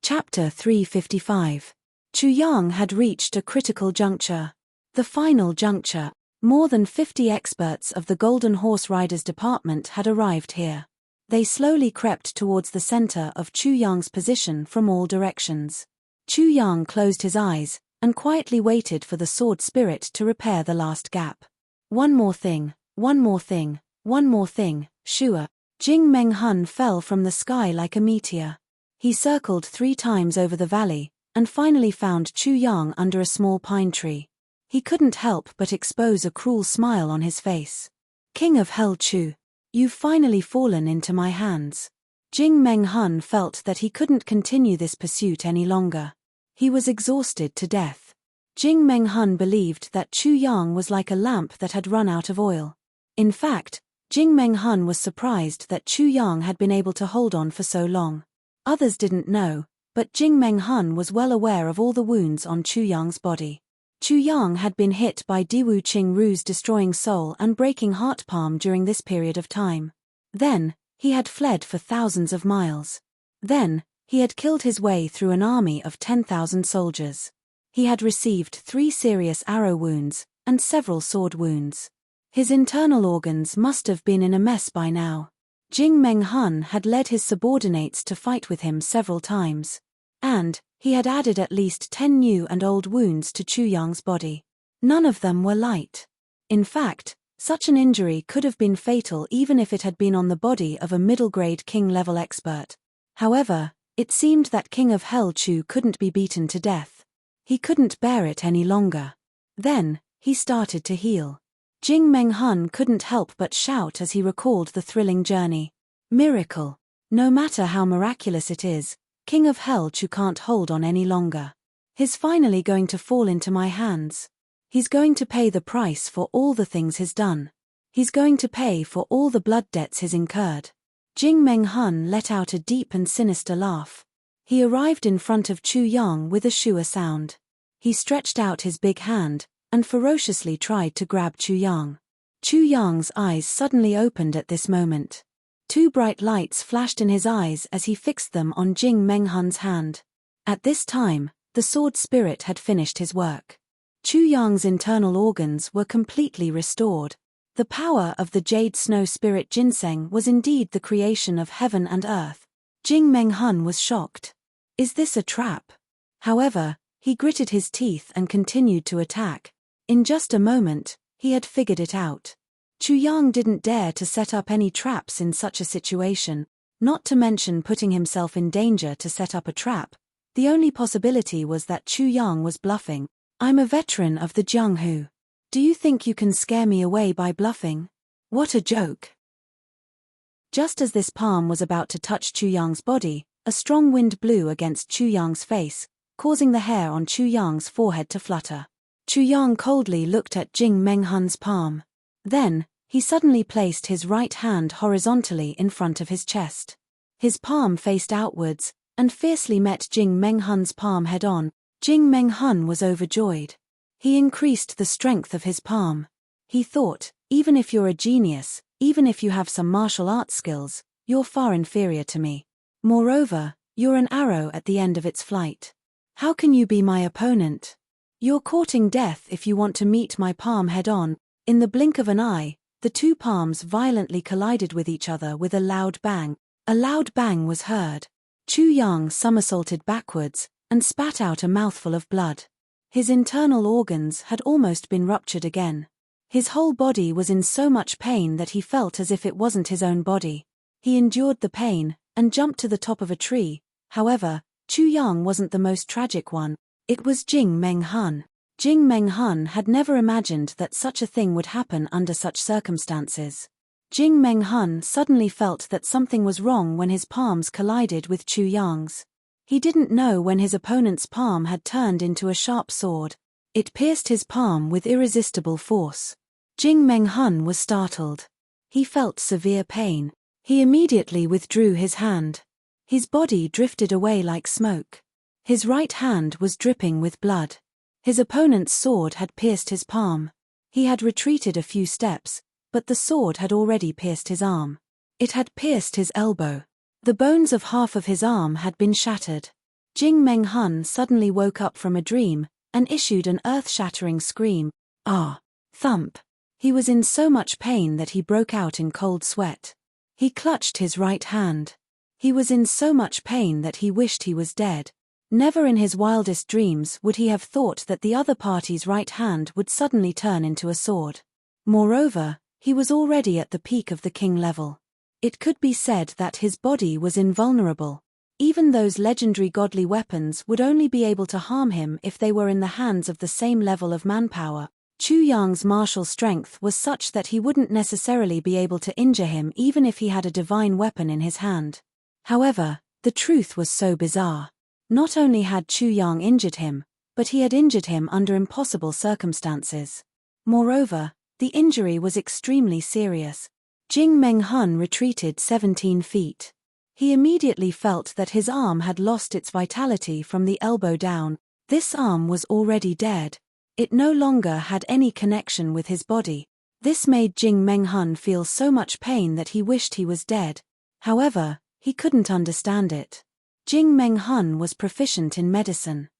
Chapter 355. Chu Yang had reached a critical juncture. The final juncture. More than 50 experts of the Golden Horse Riders Department had arrived here. They slowly crept towards the center of Chu Yang's position from all directions. Chu Yang closed his eyes and quietly waited for the sword spirit to repair the last gap. One more thing, one more thing, one more thing, sure. Jing Meng Hun fell from the sky like a meteor. He circled 3 times over the valley and finally found Chu Yang under a small pine tree. He couldn't help but expose a cruel smile on his face. "King of Hell Chu, you've finally fallen into my hands." Jing Meng Hun felt that he couldn't continue this pursuit any longer. He was exhausted to death. Jing Meng Hun believed that Chu Yang was like a lamp that had run out of oil. In fact, Jing Meng Hun was surprised that Chu Yang had been able to hold on for so long. Others didn't know, but Jing Meng Hun was well aware of all the wounds on Chu Yang's body. Chu Yang had been hit by Diwu Qingru's destroying soul and breaking heart palm during this period of time. Then, he had fled for thousands of miles. Then, he had killed his way through an army of 10,000 soldiers. He had received 3 serious arrow wounds and several sword wounds. His internal organs must have been in a mess by now. Jing Meng Hun had led his subordinates to fight with him several times. And, he had added at least 10 new and old wounds to Chu Yang's body. None of them were light. In fact, such an injury could have been fatal even if it had been on the body of a middle-grade king-level expert. However, it seemed that King of Hell Chu couldn't be beaten to death. He couldn't bear it any longer. Then, he started to heal. Jing Meng Hun couldn't help but shout as he recalled the thrilling journey. Miracle! No matter how miraculous it is, King of Hell Chu can't hold on any longer. He's finally going to fall into my hands. He's going to pay the price for all the things he's done. He's going to pay for all the blood debts he's incurred. Jing Menghun let out a deep and sinister laugh. He arrived in front of Chu Yang with a shua sound. He stretched out his big hand, and ferociously tried to grab Chu Yang. Chu Yang's eyes suddenly opened at this moment. Two bright lights flashed in his eyes as he fixed them on Jing Menghun's hand. At this time, the sword spirit had finished his work. Chu Yang's internal organs were completely restored. The power of the Jade Snow Spirit Ginseng was indeed the creation of heaven and earth. Jing Menghun was shocked. Is this a trap? However, he gritted his teeth and continued to attack. In just a moment, he had figured it out. Chu Yang didn't dare to set up any traps in such a situation, not to mention putting himself in danger to set up a trap. The only possibility was that Chu Yang was bluffing. I'm a veteran of the Jianghu. Do you think you can scare me away by bluffing? What a joke. Just as this palm was about to touch Chu Yang's body, a strong wind blew against Chu Yang's face, causing the hair on Chu Yang's forehead to flutter. Chu Yang coldly looked at Jing Menghun's palm. Then, he suddenly placed his right hand horizontally in front of his chest. His palm faced outwards, and fiercely met Jing Menghun's palm head-on. Jing Menghun was overjoyed. He increased the strength of his palm. He thought, even if you're a genius, even if you have some martial arts skills, you're far inferior to me. Moreover, you're an arrow at the end of its flight. How can you be my opponent? You're courting death if you want to meet my palm head-on. In the blink of an eye, the two palms violently collided with each other with a loud bang. A loud bang was heard. Chu Yang somersaulted backwards, and spat out a mouthful of blood. His internal organs had almost been ruptured again. His whole body was in so much pain that he felt as if it wasn't his own body. He endured the pain, and jumped to the top of a tree. However, Chu Yang wasn't the most tragic one. It was Jing Menghun. Jing Menghun had never imagined that such a thing would happen under such circumstances. Jing Menghun suddenly felt that something was wrong when his palms collided with Chu Yang's. He didn't know when his opponent's palm had turned into a sharp sword. It pierced his palm with irresistible force. Jing Menghun was startled. He felt severe pain. He immediately withdrew his hand. His body drifted away like smoke. His right hand was dripping with blood. His opponent's sword had pierced his palm. He had retreated a few steps, but the sword had already pierced his arm. It had pierced his elbow. The bones of half of his arm had been shattered. Jing Menghun suddenly woke up from a dream, and issued an earth-shattering scream. Ah! Thump! He was in so much pain that he broke out in cold sweat. He clutched his right hand. He was in so much pain that he wished he was dead. Never in his wildest dreams would he have thought that the other party's right hand would suddenly turn into a sword. Moreover, he was already at the peak of the king level. It could be said that his body was invulnerable. Even those legendary godly weapons would only be able to harm him if they were in the hands of the same level of manpower. Chu Yang's martial strength was such that he wouldn't necessarily be able to injure him even if he had a divine weapon in his hand. However, the truth was so bizarre. Not only had Chu Yang injured him, but he had injured him under impossible circumstances. Moreover, the injury was extremely serious. Jing Menghun retreated 17 feet. He immediately felt that his arm had lost its vitality from the elbow down. This arm was already dead. It no longer had any connection with his body. This made Jing Menghun feel so much pain that he wished he was dead. However, he couldn't understand it. Jing Menghun was proficient in medicine.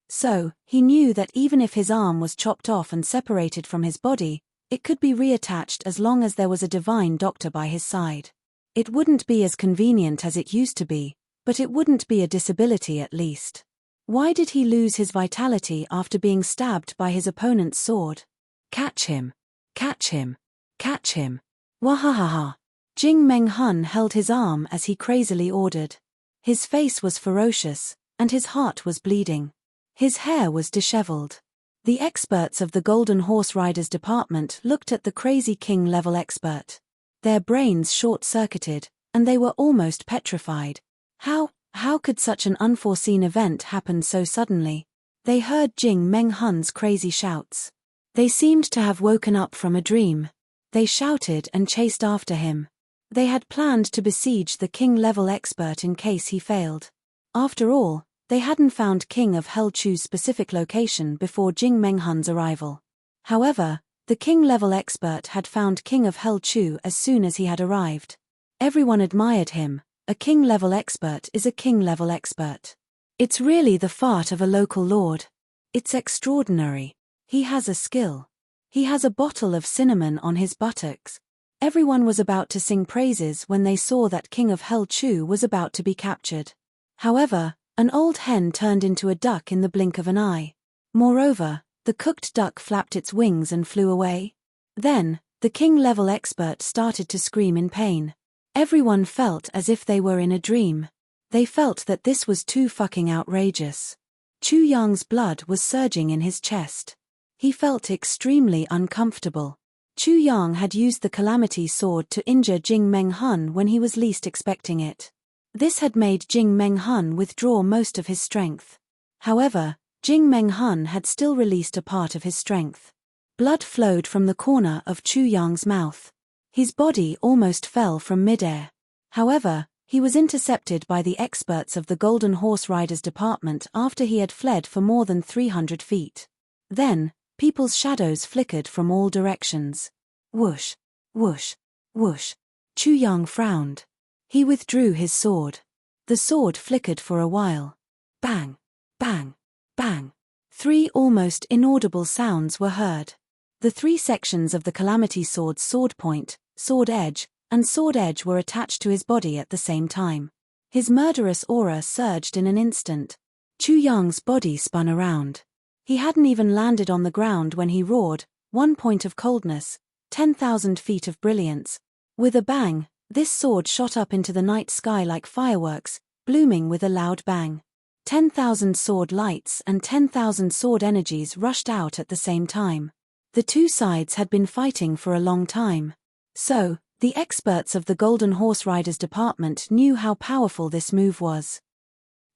So, he knew that even if his arm was chopped off and separated from his body, it could be reattached as long as there was a divine doctor by his side. It wouldn't be as convenient as it used to be, but it wouldn't be a disability at least. Why did he lose his vitality after being stabbed by his opponent's sword? Catch him! Catch him! Catch him! Wahahaha! Jing Menghun held his arm as he crazily ordered. His face was ferocious, and his heart was bleeding. His hair was disheveled. The experts of the Golden Horse Riders department looked at the crazy king-level expert. Their brains short-circuited, and they were almost petrified. How could such an unforeseen event happen so suddenly? They heard Jing Meng Hun's crazy shouts. They seemed to have woken up from a dream. They shouted and chased after him. They had planned to besiege the king-level expert in case he failed. After all, they hadn't found King of Hell Chu's specific location before Jing Meng Hun's arrival. However, the king-level expert had found King of Hell Chu as soon as he had arrived. Everyone admired him. A king-level expert is a king-level expert. It's really the fart of a local lord. It's extraordinary. He has a skill. He has a bottle of cinnamon on his buttocks. Everyone was about to sing praises when they saw that King of Hell Chu was about to be captured. However, an old hen turned into a duck in the blink of an eye. Moreover, the cooked duck flapped its wings and flew away. Then, the king-level expert started to scream in pain. Everyone felt as if they were in a dream. They felt that this was too fucking outrageous. Chu Yang's blood was surging in his chest. He felt extremely uncomfortable. Chu Yang had used the Calamity Sword to injure Jing Meng Hun when he was least expecting it. This had made Jing Meng Hun withdraw most of his strength. However, Jing Meng Hun had still released a part of his strength. Blood flowed from the corner of Chu Yang's mouth. His body almost fell from midair. However, he was intercepted by the experts of the Golden Horse Riders Department after he had fled for more than 300 feet. Then, people's shadows flickered from all directions. Whoosh, whoosh, whoosh. Chu Yang frowned. He withdrew his sword. The sword flickered for a while. Bang, bang, bang. 3 almost inaudible sounds were heard. The 3 sections of the Calamity Sword's sword point, sword edge, and sword edge were attached to his body at the same time. His murderous aura surged in an instant. Chu Yang's body spun around. He hadn't even landed on the ground when he roared, 1 point of coldness, 10,000 feet of brilliance. With a bang, this sword shot up into the night sky like fireworks, blooming with a loud bang. 10,000 sword lights and 10,000 sword energies rushed out at the same time. The 2 sides had been fighting for a long time. So, the experts of the Golden Horse Riders Department knew how powerful this move was.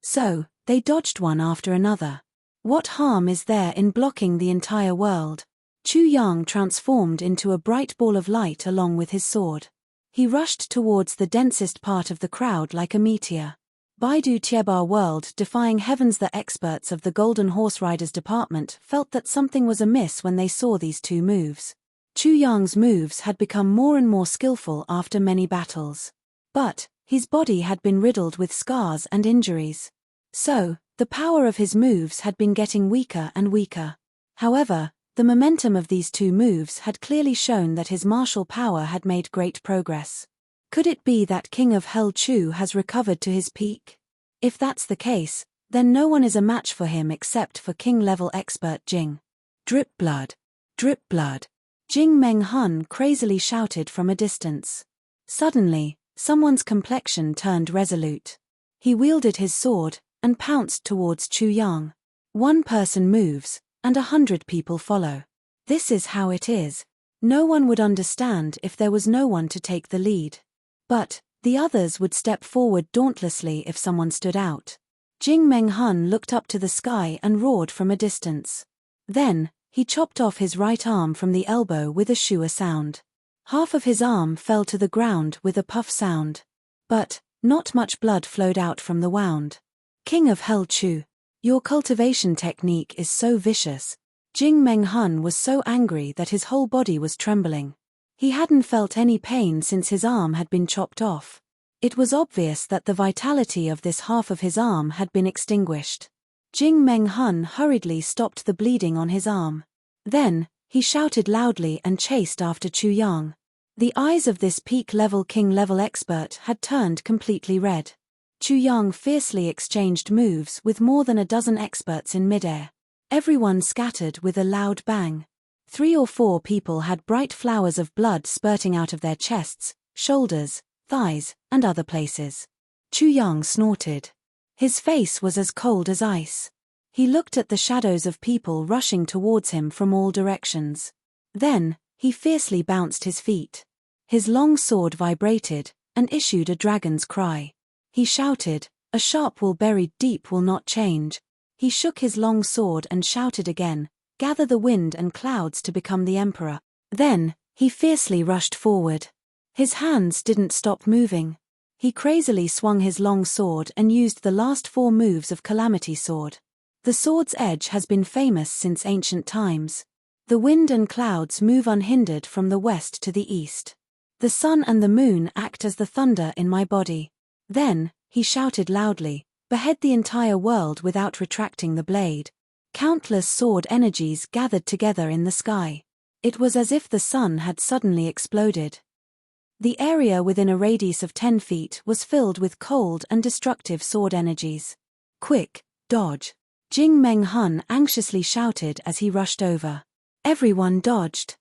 So, they dodged one after another. What harm is there in blocking the entire world? Chu Yang transformed into a bright ball of light along with his sword. He rushed towards the densest part of the crowd like a meteor. Baidu Tiebar World Defying Heavens. The experts of the Golden Horse Riders Department felt that something was amiss when they saw these 2 moves. Chu Yang's moves had become more and more skillful after many battles. But, his body had been riddled with scars and injuries. So, the power of his moves had been getting weaker and weaker. However, the momentum of these 2 moves had clearly shown that his martial power had made great progress. Could it be that King of Hell Chu has recovered to his peak? If that's the case, then no one is a match for him except for king-level expert Jing. Drip blood. Drip blood. Jing Meng Hun crazily shouted from a distance. Suddenly, someone's complexion turned resolute. He wielded his sword and pounced towards Chu Yang. 1 person moves, and 100 people follow. This is how it is. No one would understand if there was no one to take the lead. But, the others would step forward dauntlessly if someone stood out. Jing Meng Hun looked up to the sky and roared from a distance. Then, he chopped off his right arm from the elbow with a shua sound. Half of his arm fell to the ground with a puff sound. But, not much blood flowed out from the wound. King of Hell Chu, your cultivation technique is so vicious. Jing Meng Hun was so angry that his whole body was trembling. He hadn't felt any pain since his arm had been chopped off. It was obvious that the vitality of this half of his arm had been extinguished. Jing Meng Hun hurriedly stopped the bleeding on his arm. Then, he shouted loudly and chased after Chu Yang. The eyes of this peak-level king-level expert had turned completely red. Chu Yang fiercely exchanged moves with more than a dozen experts in midair. Everyone scattered with a loud bang. 3 or 4 people had bright flowers of blood spurting out of their chests, shoulders, thighs, and other places. Chu Yang snorted. His face was as cold as ice. He looked at the shadows of people rushing towards him from all directions. Then, he fiercely bounced his feet. His long sword vibrated, and issued a dragon's cry. He shouted, "A sharp wool buried deep will not change." He shook his long sword and shouted again, "Gather the wind and clouds to become the emperor." Then, he fiercely rushed forward. His hands didn't stop moving. He crazily swung his long sword and used the last 4 moves of Calamity Sword. The sword's edge has been famous since ancient times. The wind and clouds move unhindered from the west to the east. The sun and the moon act as the thunder in my body. Then, he shouted loudly, "Behead the entire world without retracting the blade." Countless sword energies gathered together in the sky. It was as if the sun had suddenly exploded. The area within a radius of 10 feet was filled with cold and destructive sword energies. "Quick, dodge!" Jing Meng Hun anxiously shouted as he rushed over. Everyone dodged.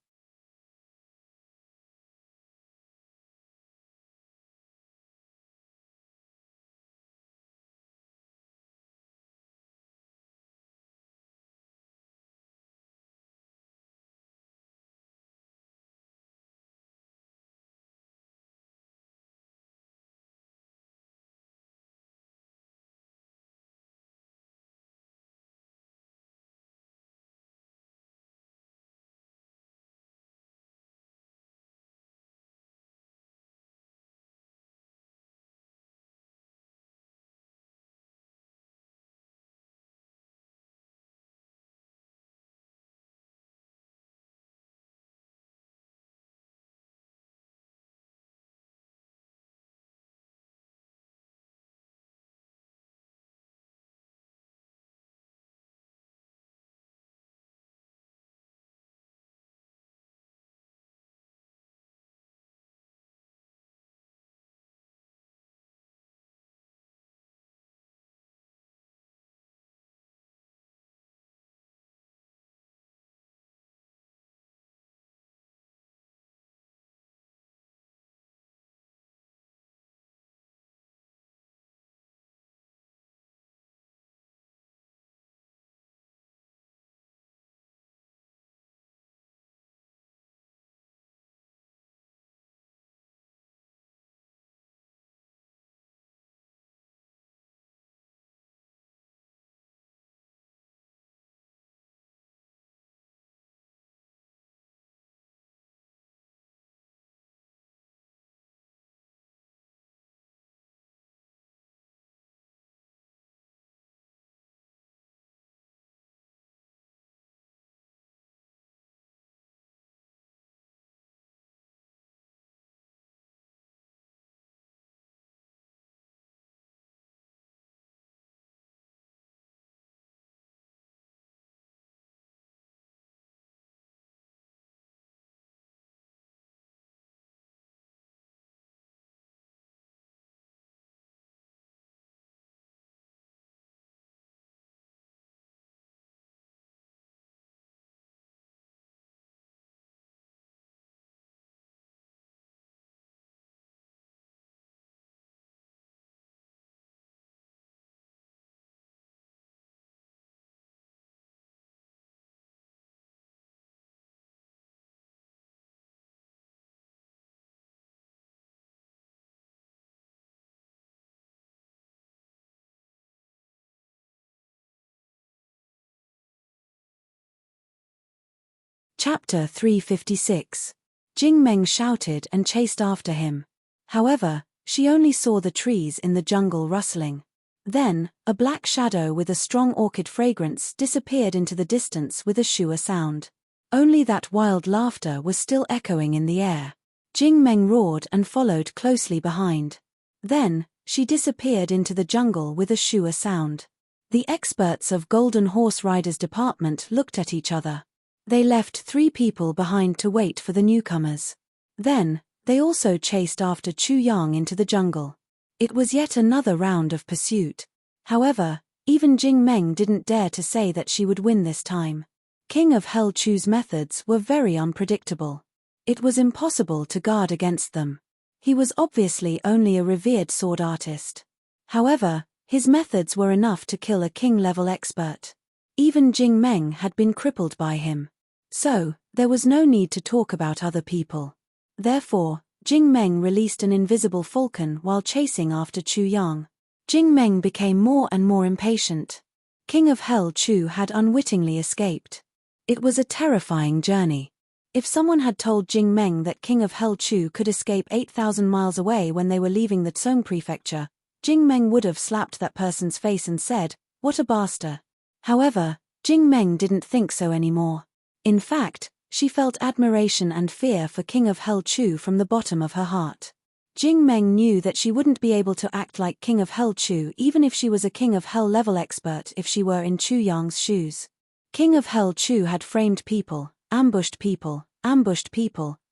Chapter 356. Jing Meng shouted and chased after him. However, she only saw the trees in the jungle rustling. Then, a black shadow with a strong orchid fragrance disappeared into the distance with a shua sound. Only that wild laughter was still echoing in the air. Jing Meng roared and followed closely behind. Then, she disappeared into the jungle with a shua sound. The experts of Golden Horse Riders Department looked at each other. They left 3 people behind to wait for the newcomers. Then, they also chased after Chu Yang into the jungle. It was yet another round of pursuit. However, even Jing Meng didn't dare to say that she would win this time. King of Hell Chu's methods were very unpredictable. It was impossible to guard against them. He was obviously only a revered sword artist. However, his methods were enough to kill a king-level expert. Even Jing Meng had been crippled by him. So, there was no need to talk about other people. Therefore, Jing Meng released an invisible falcon while chasing after Chu Yang. Jing Meng became more and more impatient. King of Hell Chu had unwittingly escaped. It was a terrifying journey. If someone had told Jing Meng that King of Hell Chu could escape 8,000 miles away when they were leaving the Tsong prefecture, Jing Meng would have slapped that person's face and said, "What a bastard." However, Jing Meng didn't think so anymore. In fact, she felt admiration and fear for King of Hell Chu from the bottom of her heart. Jing Meng knew that she wouldn't be able to act like King of Hell Chu even if she was a King of Hell level expert if she were in Chu Yang's shoes. King of Hell Chu had framed people, ambushed people,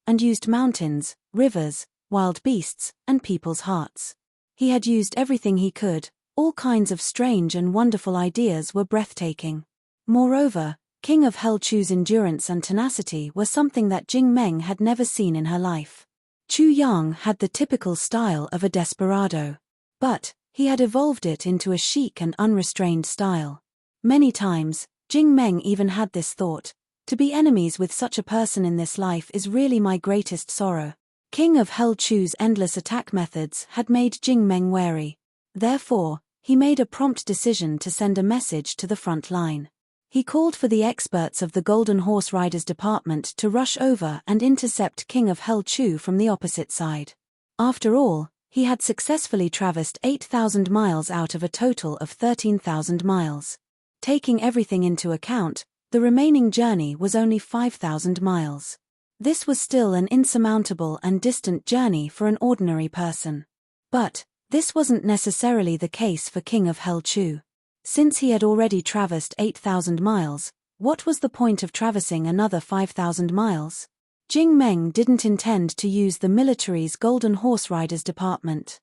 and used mountains, rivers, wild beasts, and people's hearts. He had used everything he could. All kinds of strange and wonderful ideas were breathtaking. Moreover, King of Hell Chu's endurance and tenacity were something that Jing Meng had never seen in her life. Chu Yang had the typical style of a desperado. But, he had evolved it into a chic and unrestrained style. Many times, Jing Meng even had this thought: to be enemies with such a person in this life is really my greatest sorrow. King of Hell Chu's endless attack methods had made Jing Meng wary. Therefore, he made a prompt decision to send a message to the front line. He called for the experts of the Golden Horse Riders Department to rush over and intercept King of Hell Chu from the opposite side. After all, he had successfully traversed 8,000 miles out of a total of 13,000 miles. Taking everything into account, the remaining journey was only 5,000 miles. This was still an insurmountable and distant journey for an ordinary person. But, this wasn't necessarily the case for King of Hell Chu. Since he had already traversed 8,000 miles, what was the point of traversing another 5,000 miles? Jing Meng didn't intend to use the military's Golden Horse Riders Department.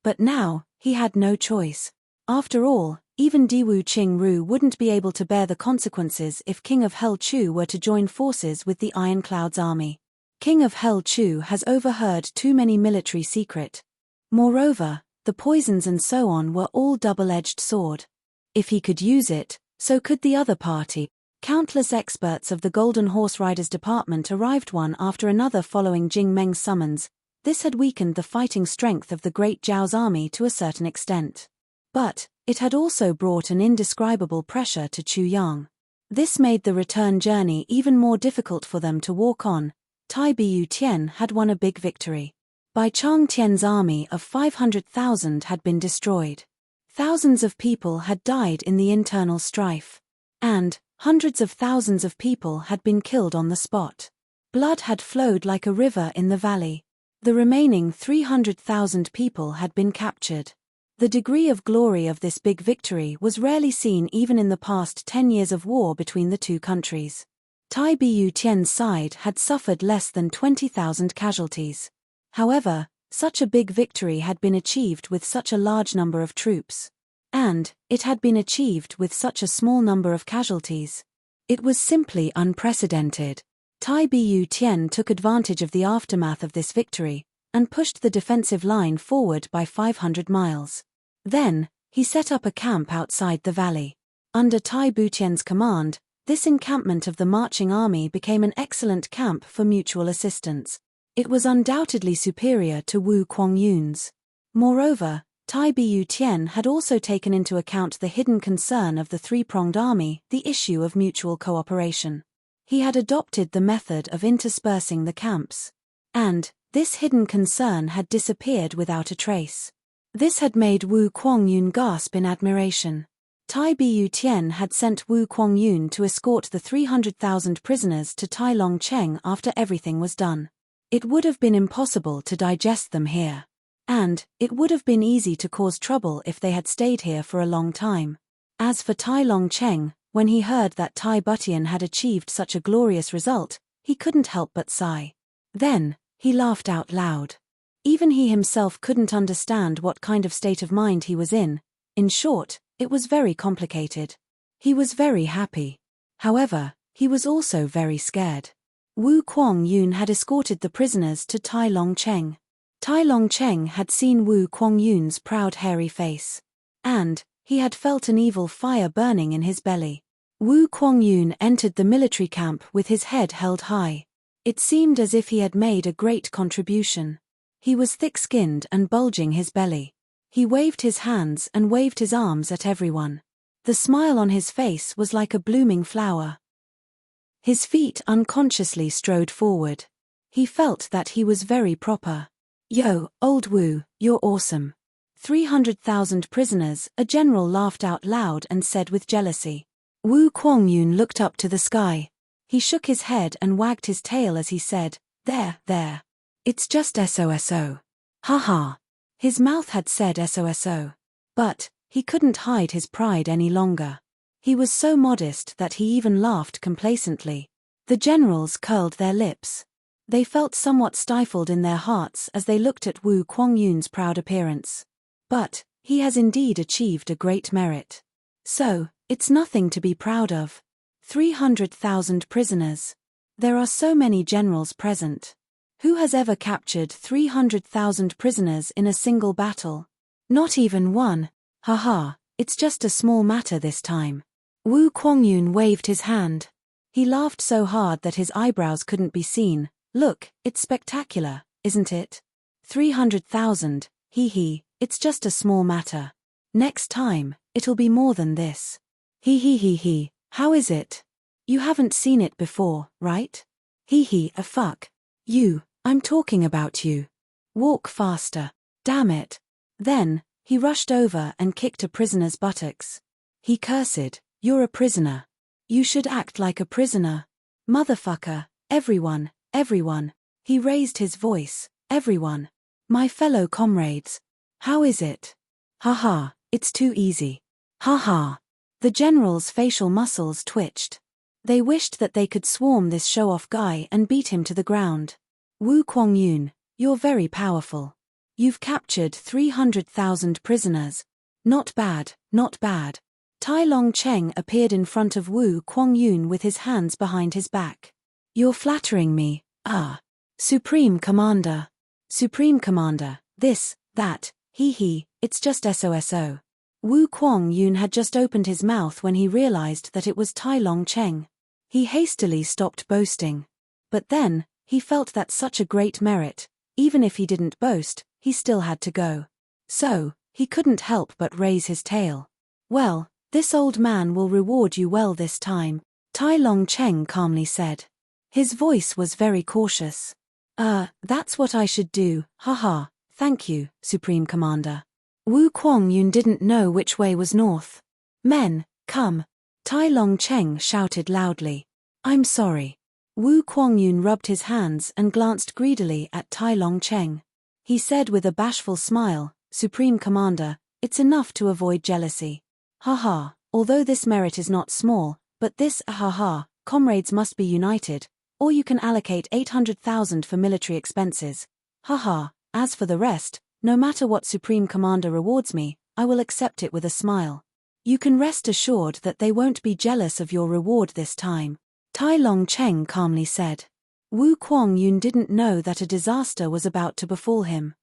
But now, he had no choice. After all, even Diwu Qingru wouldn't be able to bear the consequences if King of Hell Chu were to join forces with the Iron Cloud's army. King of Hell Chu has overheard too many military secrets. Moreover, the poisons and so on were all double-edged sword. If he could use it, so could the other party. Countless experts of the Golden Horse Riders Department arrived one after another following Jing Meng's summons. This had weakened the fighting strength of the Great Zhao's army to a certain extent. But, it had also brought an indescribable pressure to Chu Yang. This made the return journey even more difficult for them to walk on. Tai Bu Tian had won a big victory. Bai Chang Tian's army of 500,000 had been destroyed. Thousands of people had died in the internal strife. And, hundreds of thousands of people had been killed on the spot. Blood had flowed like a river in the valley. The remaining 300,000 people had been captured. The degree of glory of this big victory was rarely seen even in the past 10 years of war between the two countries. Tai Bu Tian's side had suffered less than 20,000 casualties. However, such a big victory had been achieved with such a large number of troops. And, it had been achieved with such a small number of casualties. It was simply unprecedented. Tai Bu Tian took advantage of the aftermath of this victory, and pushed the defensive line forward by 500 miles. Then, he set up a camp outside the valley. Under Tai Bu Tian's command, this encampment of the marching army became an excellent camp for mutual assistance. It was undoubtedly superior to Wu Kuangyun's. Moreover, Tai Bu Tian had also taken into account the hidden concern of the three-pronged army, the issue of mutual cooperation. He had adopted the method of interspersing the camps. And, this hidden concern had disappeared without a trace. This had made Wu Kuangyun gasp in admiration. Tai Bu Tian had sent Wu Kuangyun to escort the 300,000 prisoners to Tai Long Cheng after everything was done. It would have been impossible to digest them here. And, it would have been easy to cause trouble if they had stayed here for a long time. As for Tai Long Cheng, when he heard that Tai Butian had achieved such a glorious result, he couldn't help but sigh. Then, he laughed out loud. Even he himself couldn't understand what kind of state of mind he was in. In short, it was very complicated. He was very happy. However, he was also very scared. Wu Kuangyun had escorted the prisoners to Tai Long Cheng. Tai Long Cheng had seen Wu Kuangyun's proud hairy face. And, he had felt an evil fire burning in his belly. Wu Kuangyun entered the military camp with his head held high. It seemed as if he had made a great contribution. He was thick-skinned and bulging his belly. He waved his hands and waved his arms at everyone. The smile on his face was like a blooming flower. His feet unconsciously strode forward. He felt that he was very proper. "Yo, old Wu, you're awesome." 300,000 prisoners, a general laughed out loud and said with jealousy. Wu Kuangyun looked up to the sky. He shook his head and wagged his tail as he said, There. It's just SOSO. Ha ha. His mouth had said SOSO. But he couldn't hide his pride any longer. He was so modest that he even laughed complacently. The generals curled their lips. They felt somewhat stifled in their hearts as they looked at Wu Kuangyun's proud appearance. But he has indeed achieved a great merit. So, it's nothing to be proud of. 300,000 prisoners. There are so many generals present. Who has ever captured 300,000 prisoners in a single battle? Not even one. Haha, it's just a small matter this time. Wu Kuangyun waved his hand. He laughed so hard that his eyebrows couldn't be seen. Look, it's spectacular, isn't it? 300,000, hee, it's just a small matter. Next time, it'll be more than this. Hee, how is it? You haven't seen it before, right? Hee, a fuck. You, I'm talking about you. Walk faster. Damn it. Then, he rushed over and kicked a prisoner's buttocks. He cursed, "You're a prisoner. You should act like a prisoner. Motherfucker, everyone. He raised his voice, everyone. My fellow comrades. How is it? Haha, it's too easy. Haha. The general's facial muscles twitched. They wished that they could swarm this show-off guy and beat him to the ground. Wu Kuangyun, you're very powerful. You've captured 300,000 prisoners. Not bad. Tai Longcheng appeared in front of Wu Kuangyun with his hands behind his back. You're flattering me, Supreme Commander. This, that, hee, it's just SOSO. Wu Kuangyun had just opened his mouth when he realized that it was Tai Longcheng. He hastily stopped boasting. But then, he felt that such a great merit, even if he didn't boast, he still had to go. So, he couldn't help but raise his tail. Well, this old man will reward you well this time, Tai Longcheng calmly said. His voice was very cautious. That's what I should do, haha, thank you, Supreme Commander. Wu Kuangyun didn't know which way was north. Men, come. Tai Longcheng shouted loudly. I'm sorry. Wu Kuangyun rubbed his hands and glanced greedily at Tai Longcheng. He said with a bashful smile, Supreme Commander, it's enough to avoid jealousy. Haha, although this merit is not small, but this, comrades must be united, or you can allocate 800,000 for military expenses. Haha, as for the rest, no matter what Supreme Commander rewards me, I will accept it with a smile. You can rest assured that they won't be jealous of your reward this time, Tai Longcheng calmly said. Wu Kuangyun didn't know that a disaster was about to befall him.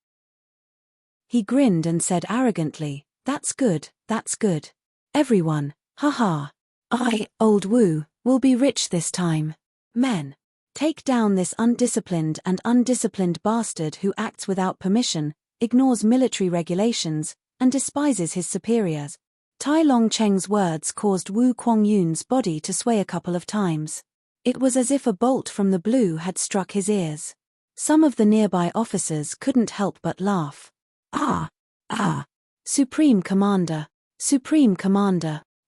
He grinned and said arrogantly, That's good. Everyone, haha. I, old Wu, will be rich this time. Men, take down this undisciplined bastard who acts without permission, ignores military regulations, and despises his superiors. Tai Longcheng's words caused Wu Kuangyun's body to sway a couple of times. It was as if a bolt from the blue had struck his ears. Some of the nearby officers couldn't help but laugh. Supreme Commander.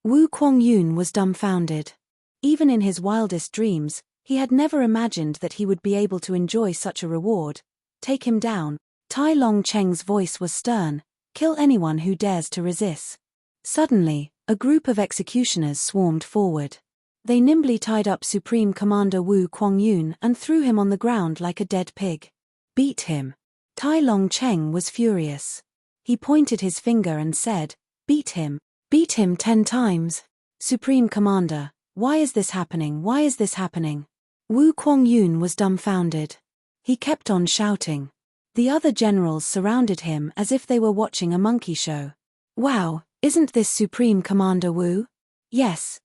Wu Kuangyun was dumbfounded. Even in his wildest dreams, he had never imagined that he would be able to enjoy such a reward. Take him down. Tai Longcheng's voice was stern. Kill anyone who dares to resist. Suddenly, a group of executioners swarmed forward. They nimbly tied up Supreme Commander Wu Kuangyun and threw him on the ground like a dead pig. Beat him. Tai Longcheng was furious. He pointed his finger and said, Beat him 10 times. Supreme Commander, why is this happening? Wu Kuangyun was dumbfounded. He kept on shouting. The other generals surrounded him as if they were watching a monkey show. Wow, isn't this Supreme Commander Wu? Yes,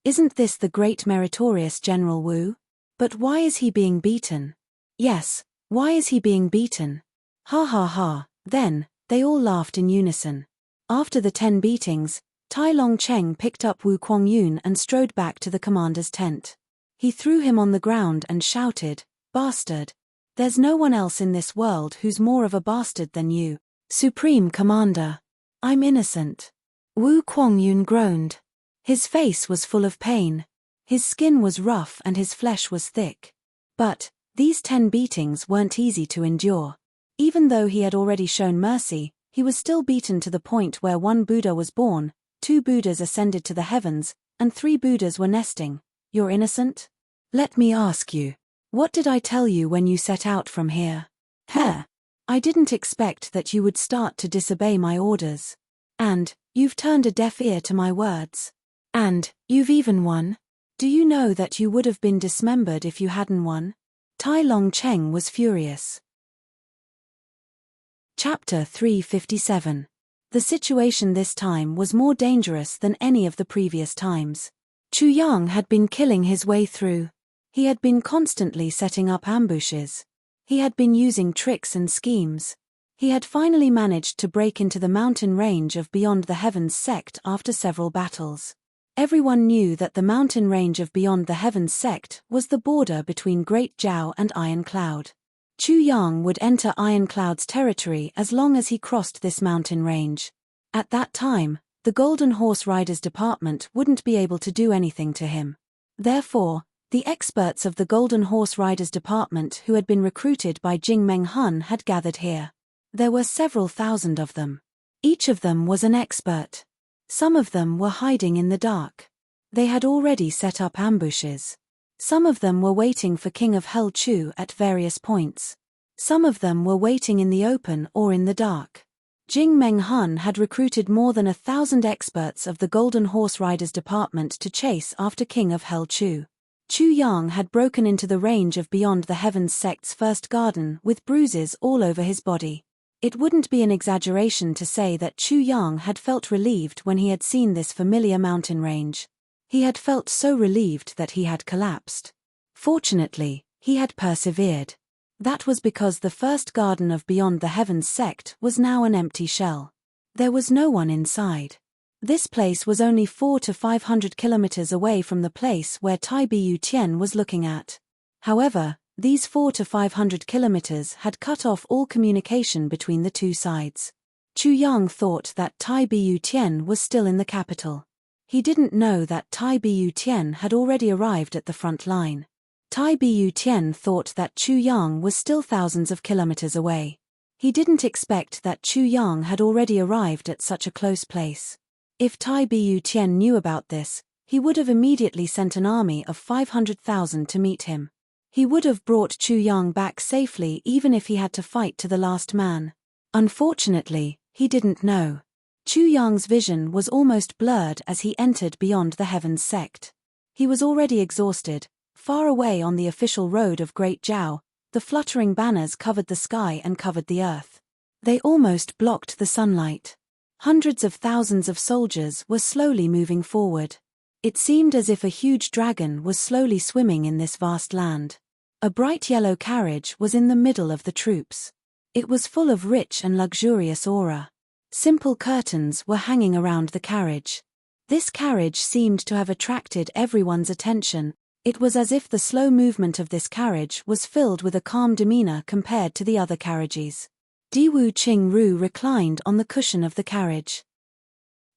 isn't this the great meritorious General Wu? But why is he being beaten? Yes, why is he being beaten? Ha. Then, they all laughed in unison. After the 10 beatings, Tai Longcheng picked up Wu Kuangyun and strode back to the commander's tent. He threw him on the ground and shouted, "Bastard! There's no one else in this world who's more of a bastard than you, Supreme Commander. I'm innocent." Wu Kuangyun groaned. His face was full of pain. His skin was rough and his flesh was thick. But these 10 beatings weren't easy to endure. Even though he had already shown mercy, he was still beaten to the point where 1 Buddha was born, 2 Buddhas ascended to the heavens, and 3 Buddhas were nesting. "You're innocent? Let me ask you. What did I tell you when you set out from here? Heh. I didn't expect that you would start to disobey my orders. And you've turned a deaf ear to my words. And you've even won. Do you know that you would have been dismembered if you hadn't won?" Tai Longcheng was furious. Chapter 357. The situation this time was more dangerous than any of the previous times. Chu Yang had been killing his way through. He had been constantly setting up ambushes. He had been using tricks and schemes. He had finally managed to break into the mountain range of Beyond the Heavens sect after several battles. Everyone knew that the mountain range of Beyond the Heavens sect was the border between Great Jiao and Iron Cloud. Chu Yang would enter Iron Cloud's territory as long as he crossed this mountain range. At that time, the Golden Horse Riders Department wouldn't be able to do anything to him. Therefore, the experts of the Golden Horse Riders Department who had been recruited by Jing Menghun had gathered here. There were several thousand of them. Each of them was an expert. Some of them were hiding in the dark. They had already set up ambushes. Some of them were waiting for King of Hell Chu at various points. Some of them were waiting in the open or in the dark. Jing Menghun had recruited more than 1,000 experts of the Golden Horse Riders Department to chase after King of Hell Chu. Chu Yang had broken into the range of Beyond the Heavens sect's first garden with bruises all over his body. It wouldn't be an exaggeration to say that Chu Yang had felt relieved when he had seen this familiar mountain range. He had felt so relieved that he had collapsed. Fortunately, he had persevered. That was because the first garden of Beyond the Heavens sect was now an empty shell. There was no one inside. This place was only 400 to 500 kilometers away from the place where Tai Bu Tian was looking at. However, these 400 to 500 kilometers had cut off all communication between the two sides. Chu Yang thought that Tai Bu Tian was still in the capital. He didn't know that Tai Bu Tian had already arrived at the front line. Tai Bu Tian thought that Chu Yang was still thousands of kilometers away. He didn't expect that Chu Yang had already arrived at such a close place. If Tai Bu Tian knew about this, he would have immediately sent an army of 500,000 to meet him. He would have brought Chu Yang back safely even if he had to fight to the last man. Unfortunately, he didn't know. Chu Yang's vision was almost blurred as he entered Beyond the Heavens sect. He was already exhausted. Far away on the official road of Great Jiao, the fluttering banners covered the sky and covered the earth. They almost blocked the sunlight. Hundreds of thousands of soldiers were slowly moving forward. It seemed as if a huge dragon was slowly swimming in this vast land. A bright yellow carriage was in the middle of the troops. It was full of rich and luxurious aura. Simple curtains were hanging around the carriage. This carriage seemed to have attracted everyone's attention. It was as if the slow movement of this carriage was filled with a calm demeanor compared to the other carriages. Diwu Qingru reclined on the cushion of the carriage.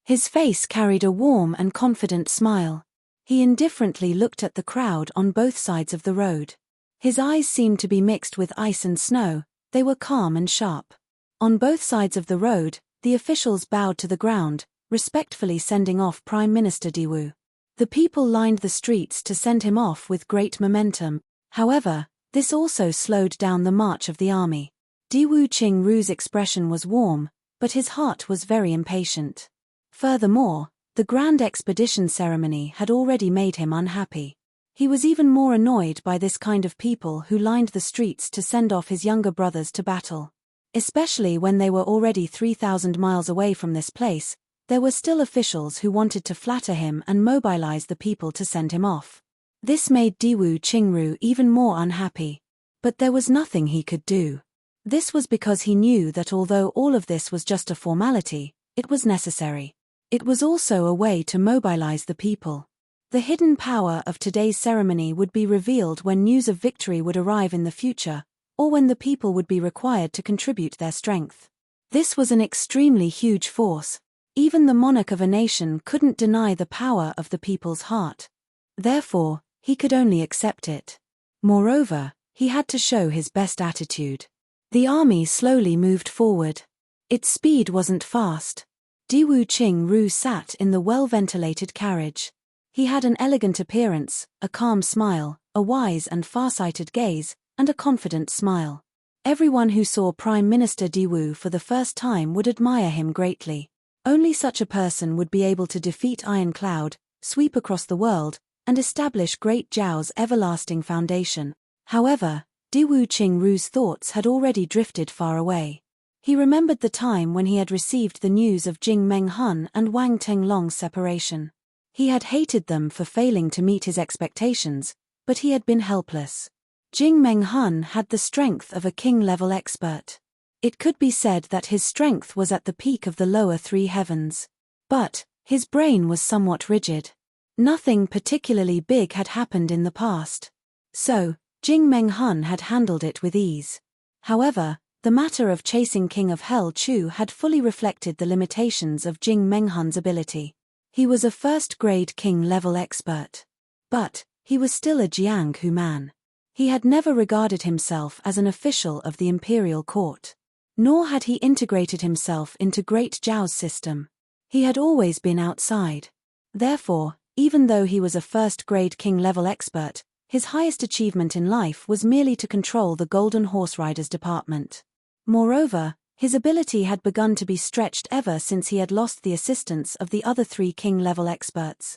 His face carried a warm and confident smile. He indifferently looked at the crowd on both sides of the road. His eyes seemed to be mixed with ice and snow. They were calm and sharp. On both sides of the road, the officials bowed to the ground, respectfully sending off Prime Minister Diwu. The people lined the streets to send him off with great momentum. However, this also slowed down the march of the army. Diwu Qingru's expression was warm, but his heart was very impatient. Furthermore, the grand expedition ceremony had already made him unhappy. He was even more annoyed by this kind of people who lined the streets to send off his younger brothers to battle. Especially when they were already 3,000 miles away from this place, there were still officials who wanted to flatter him and mobilize the people to send him off. This made Diwu Qingru even more unhappy. But there was nothing he could do. This was because he knew that although all of this was just a formality, it was necessary. It was also a way to mobilize the people. The hidden power of today's ceremony would be revealed when news of victory would arrive in the future, or when the people would be required to contribute their strength. This was an extremely huge force. Even the monarch of a nation couldn't deny the power of the people's heart. Therefore, he could only accept it. Moreover, he had to show his best attitude. The army slowly moved forward. Its speed wasn't fast. Diwu Qingru sat in the well-ventilated carriage. He had an elegant appearance, a calm smile, a wise and far-sighted gaze, and a confident smile. Everyone who saw Prime Minister Diwu for the first time would admire him greatly. Only such a person would be able to defeat Iron Cloud, sweep across the world, and establish Great Zhao's everlasting foundation. However, Diwu Qingru's thoughts had already drifted far away. He remembered the time when he had received the news of Jing Menghun and Wang Tenglong's separation. He had hated them for failing to meet his expectations, but he had been helpless. Jing Menghun had the strength of a king-level expert. It could be said that his strength was at the peak of the lower three heavens. But his brain was somewhat rigid. Nothing particularly big had happened in the past. So, Jing Menghun had handled it with ease. However, the matter of chasing King of Hell Chu had fully reflected the limitations of Jing Menghun's ability. He was a first-grade king-level expert. But he was still a Jianghu man. He had never regarded himself as an official of the imperial court. Nor had he integrated himself into Great Zhao's system. He had always been outside. Therefore, even though he was a first-grade king-level expert, his highest achievement in life was merely to control the Golden Horse Riders department. Moreover, his ability had begun to be stretched ever since he had lost the assistance of the other three king-level experts.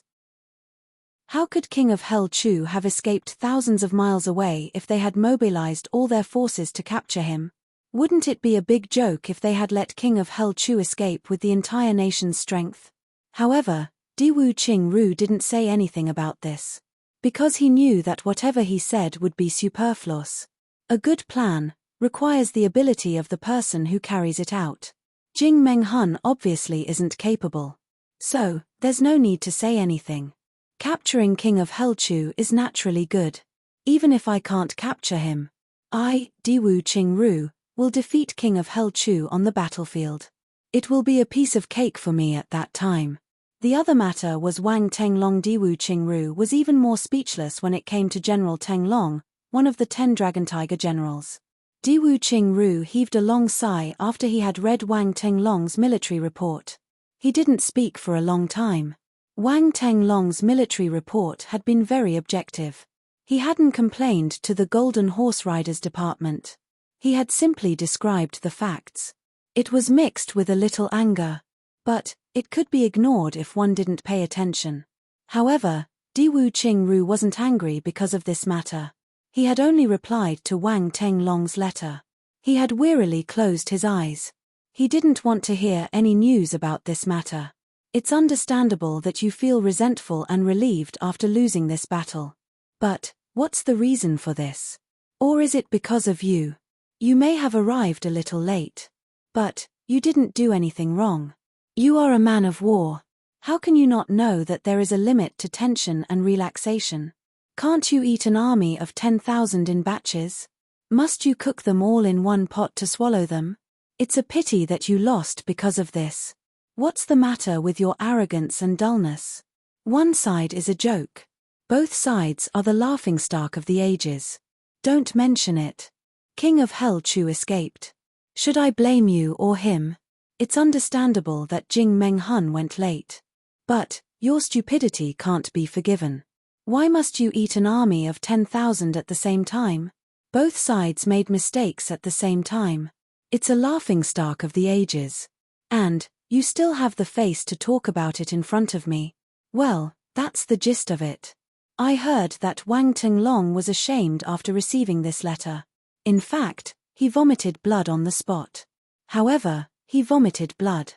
How could King of Hell Chu have escaped thousands of miles away if they had mobilized all their forces to capture him? Wouldn't it be a big joke if they had let King of Hell Chu escape with the entire nation's strength? However, Diwu Qingru didn't say anything about this. Because he knew that whatever he said would be superfluous. A good plan requires the ability of the person who carries it out. Jing Menghun obviously isn't capable. So, there's no need to say anything. Capturing King of Hell Chu is naturally good. Even if I can't capture him, I, Diwu Qingru, will defeat King of Hell Chu on the battlefield. It will be a piece of cake for me at that time. The other matter was Wang Tenglong. Diwu Qingru was even more speechless when it came to General Tenglong, one of the 10 Dragon Tiger generals. Diwu Qingru heaved a long sigh after he had read Wang Tenglong's military report. He didn't speak for a long time. Wang Tenglong's military report had been very objective. He hadn't complained to the Golden Horse Riders department. He had simply described the facts. It was mixed with a little anger. But it could be ignored if one didn't pay attention. However, Diwu Qingru wasn't angry because of this matter. He had only replied to Wang Tenglong's letter. He had wearily closed his eyes. He didn't want to hear any news about this matter. It's understandable that you feel resentful and relieved after losing this battle. But what's the reason for this? Or is it because of you? You may have arrived a little late. But you didn't do anything wrong. You are a man of war. How can you not know that there is a limit to tension and relaxation? Can't you eat an army of 10,000 in batches? Must you cook them all in one pot to swallow them? It's a pity that you lost because of this. What's the matter with your arrogance and dullness? One side is a joke. Both sides are the laughingstock of the ages. Don't mention it. King of Hell Chu escaped. Should I blame you or him? It's understandable that Jing Menghun went late. But your stupidity can't be forgiven. Why must you eat an army of 10,000 at the same time? Both sides made mistakes at the same time. It's a laughingstock of the ages. And you still have the face to talk about it in front of me. Well, that's the gist of it. I heard that Wang Tenglong was ashamed after receiving this letter. In fact, he vomited blood on the spot. However, he vomited blood.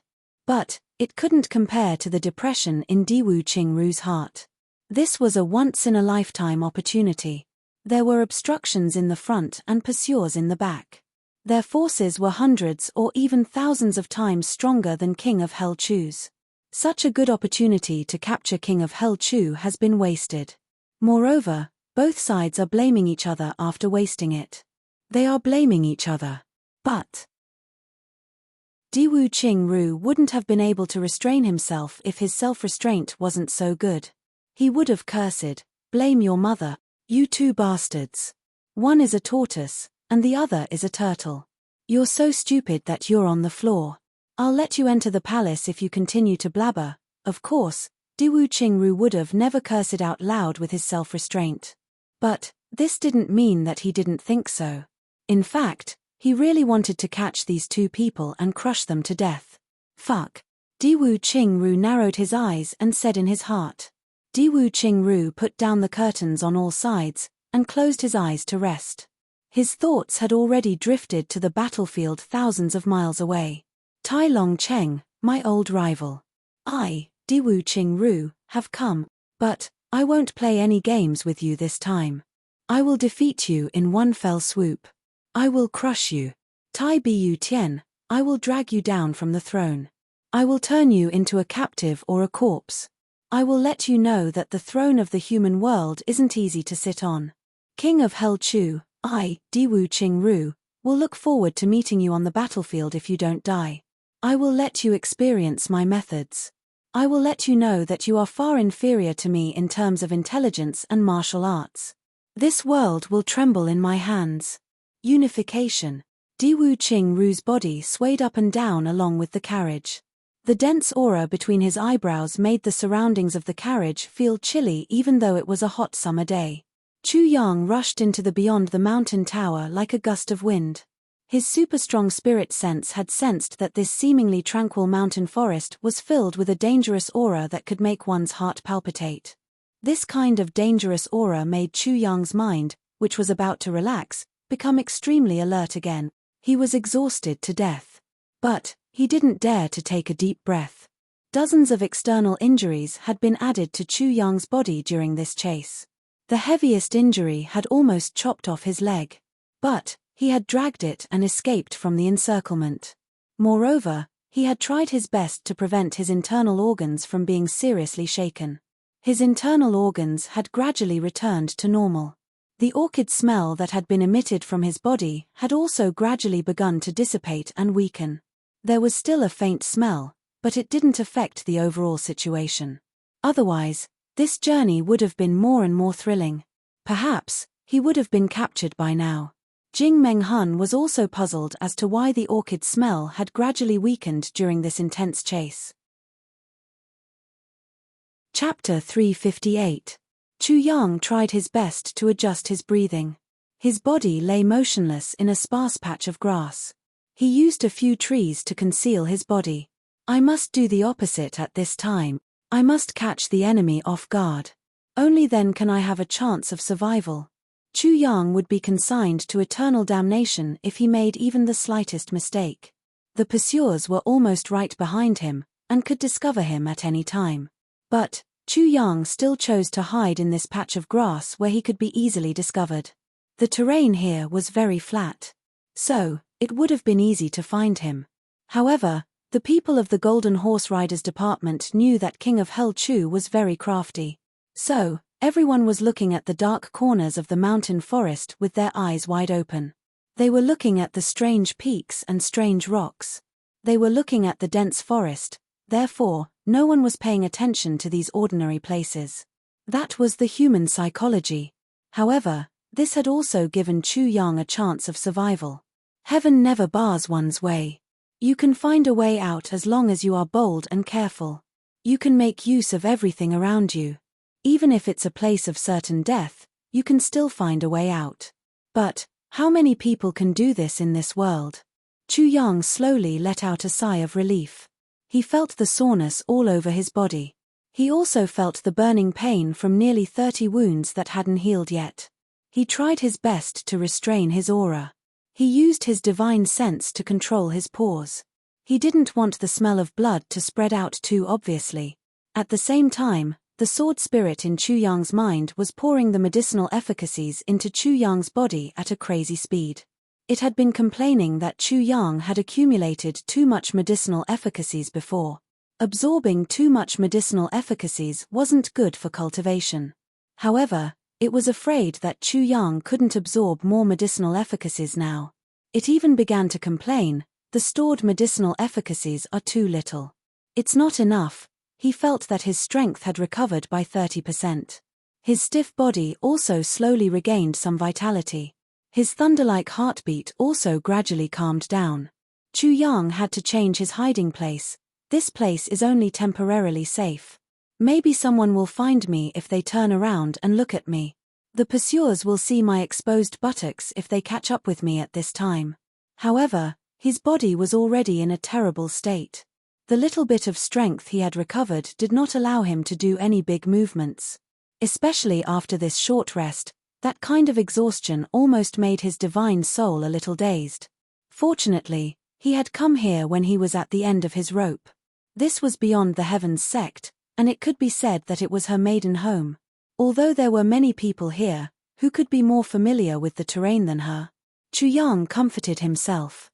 But it couldn't compare to the depression in Diwu Qingru's heart. This was a once-in-a-lifetime opportunity. There were obstructions in the front and pursuers in the back. Their forces were hundreds or even thousands of times stronger than King of Hell Chu's. Such a good opportunity to capture King of Hell Chu has been wasted. Moreover, both sides are blaming each other after wasting it. They are blaming each other. But Diwu Qingru wouldn't have been able to restrain himself if his self-restraint wasn't so good. He would have cursed, "Blame your mother, you two bastards. One is a tortoise, and the other is a turtle. You're so stupid that you're on the floor. I'll let you enter the palace if you continue to blabber." Of course, Diwu Qingru would have never cursed out loud with his self-restraint. But this didn't mean that he didn't think so. In fact, he really wanted to catch these two people and crush them to death. Fuck. Diwu Qingru narrowed his eyes and said in his heart. Diwu Qingru put down the curtains on all sides and closed his eyes to rest. His thoughts had already drifted to the battlefield thousands of miles away. Tai Long Cheng, my old rival. I, Diwu Qingru, have come, but I won't play any games with you this time. I will defeat you in one fell swoop. I will crush you. Tai Bu Tian, I will drag you down from the throne. I will turn you into a captive or a corpse. I will let you know that the throne of the human world isn't easy to sit on. King of Hell Chu, I, Diwu Qingru, will look forward to meeting you on the battlefield if you don't die. I will let you experience my methods. I will let you know that you are far inferior to me in terms of intelligence and martial arts. This world will tremble in my hands. Unification. Diwu Qingru's body swayed up and down along with the carriage. The dense aura between his eyebrows made the surroundings of the carriage feel chilly even though it was a hot summer day. Chu Yang rushed into the beyond the mountain tower like a gust of wind. His super-strong spirit sense had sensed that this seemingly tranquil mountain forest was filled with a dangerous aura that could make one's heart palpitate. This kind of dangerous aura made Chu Yang's mind, which was about to relax, become extremely alert again. He was exhausted to death. But he didn't dare to take a deep breath. Dozens of external injuries had been added to Chu Yang's body during this chase. The heaviest injury had almost chopped off his leg. But he had dragged it and escaped from the encirclement. Moreover, he had tried his best to prevent his internal organs from being seriously shaken. His internal organs had gradually returned to normal. The orchid smell that had been emitted from his body had also gradually begun to dissipate and weaken. There was still a faint smell, but it didn't affect the overall situation. Otherwise, this journey would have been more and more thrilling. Perhaps he would have been captured by now. Jing Menghun was also puzzled as to why the orchid smell had gradually weakened during this intense chase. Chapter 358. Chu Yang tried his best to adjust his breathing. His body lay motionless in a sparse patch of grass. He used a few trees to conceal his body. I must do the opposite at this time. I must catch the enemy off guard. Only then can I have a chance of survival. Chu Yang would be consigned to eternal damnation if he made even the slightest mistake. The pursuers were almost right behind him, and could discover him at any time. But Chu Yang still chose to hide in this patch of grass where he could be easily discovered. The terrain here was very flat. So, it would have been easy to find him. However, the people of the Golden Horse Riders Department knew that King of Hell Chu was very crafty. So, everyone was looking at the dark corners of the mountain forest with their eyes wide open. They were looking at the strange peaks and strange rocks. They were looking at the dense forest, therefore, no one was paying attention to these ordinary places. That was the human psychology. However, this had also given Chu Yang a chance of survival. Heaven never bars one's way. You can find a way out as long as you are bold and careful. You can make use of everything around you. Even if it's a place of certain death, you can still find a way out. But how many people can do this in this world? Chu Yang slowly let out a sigh of relief. He felt the soreness all over his body. He also felt the burning pain from nearly 30 wounds that hadn't healed yet. He tried his best to restrain his aura. He used his divine sense to control his pores. He didn't want the smell of blood to spread out too obviously. At the same time, the sword spirit in Chu Yang's mind was pouring the medicinal efficacies into Chu Yang's body at a crazy speed. It had been complaining that Chu Yang had accumulated too much medicinal efficacies before. Absorbing too much medicinal efficacies wasn't good for cultivation. However, it was afraid that Chu Yang couldn't absorb more medicinal efficacies now. It even began to complain, the stored medicinal efficacies are too little. It's not enough. He felt that his strength had recovered by 30%. His stiff body also slowly regained some vitality. His thunder-like heartbeat also gradually calmed down. Chu Yang had to change his hiding place. This place is only temporarily safe. Maybe someone will find me if they turn around and look at me. The pursuers will see my exposed buttocks if they catch up with me at this time. However, his body was already in a terrible state. The little bit of strength he had recovered did not allow him to do any big movements. Especially after this short rest, that kind of exhaustion almost made his divine soul a little dazed. Fortunately, he had come here when he was at the end of his rope. This was beyond the Heavens sect, and it could be said that it was her maiden home. Although there were many people here, who could be more familiar with the terrain than her, Chu Yang comforted himself.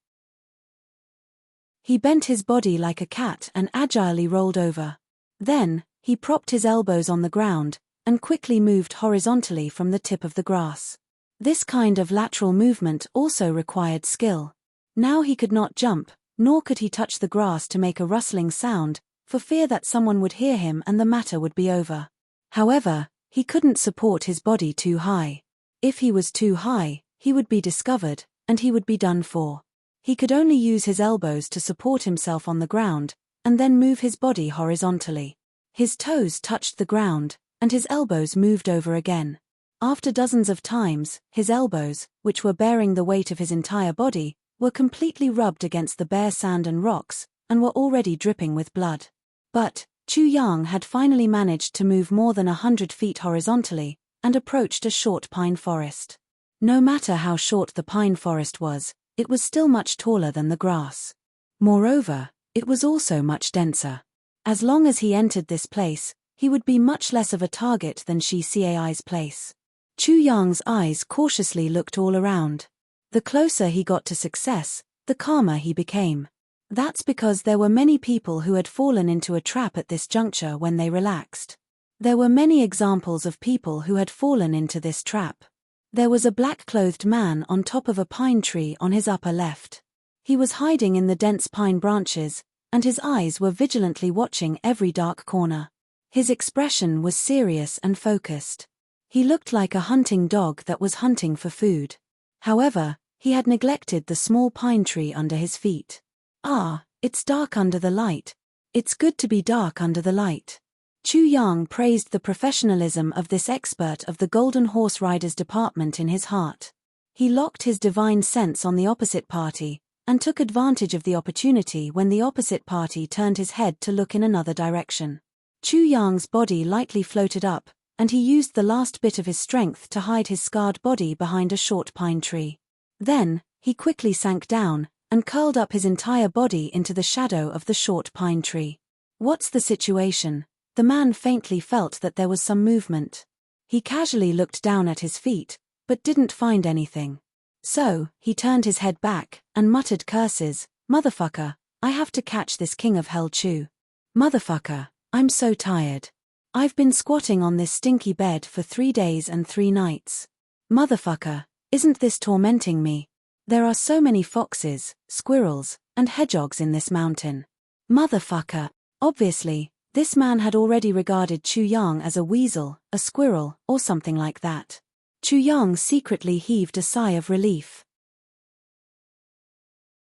He bent his body like a cat and agilely rolled over. Then, he propped his elbows on the ground, and quickly moved horizontally from the tip of the grass. This kind of lateral movement also required skill. Now he could not jump, nor could he touch the grass to make a rustling sound, for fear that someone would hear him and the matter would be over. However, he couldn't support his body too high. If he was too high, he would be discovered, and he would be done for. He could only use his elbows to support himself on the ground, and then move his body horizontally. His toes touched the ground, and his elbows moved over again. After dozens of times, his elbows, which were bearing the weight of his entire body, were completely rubbed against the bare sand and rocks, and were already dripping with blood. But, Chu Yang had finally managed to move more than 100 feet horizontally, and approached a short pine forest. No matter how short the pine forest was, it was still much taller than the grass. Moreover, it was also much denser. As long as he entered this place, he would be much less of a target than Shi Cai's place. Chu Yang's eyes cautiously looked all around. The closer he got to success, the calmer he became. That's because there were many people who had fallen into a trap at this juncture when they relaxed. There were many examples of people who had fallen into this trap. There was a black-clothed man on top of a pine tree on his upper left. He was hiding in the dense pine branches, and his eyes were vigilantly watching every dark corner. His expression was serious and focused. He looked like a hunting dog that was hunting for food. However, he had neglected the small pine tree under his feet. Ah, it's dark under the light. It's good to be dark under the light. Chu Yang praised the professionalism of this expert of the Golden Horse Riders department in his heart. He locked his divine sense on the opposite party, and took advantage of the opportunity when the opposite party turned his head to look in another direction. Chu Yang's body lightly floated up, and he used the last bit of his strength to hide his scarred body behind a short pine tree. Then, he quickly sank down, and curled up his entire body into the shadow of the short pine tree. What's the situation? The man faintly felt that there was some movement. He casually looked down at his feet, but didn't find anything. So, he turned his head back, and muttered curses. Motherfucker, I have to catch this king of hell Chu. Motherfucker, I'm so tired. I've been squatting on this stinky bed for 3 days and 3 nights. Motherfucker, isn't this tormenting me? There are so many foxes, squirrels, and hedgehogs in this mountain. Motherfucker. Obviously, this man had already regarded Chu Yang as a weasel, a squirrel, or something like that. Chu Yang secretly heaved a sigh of relief.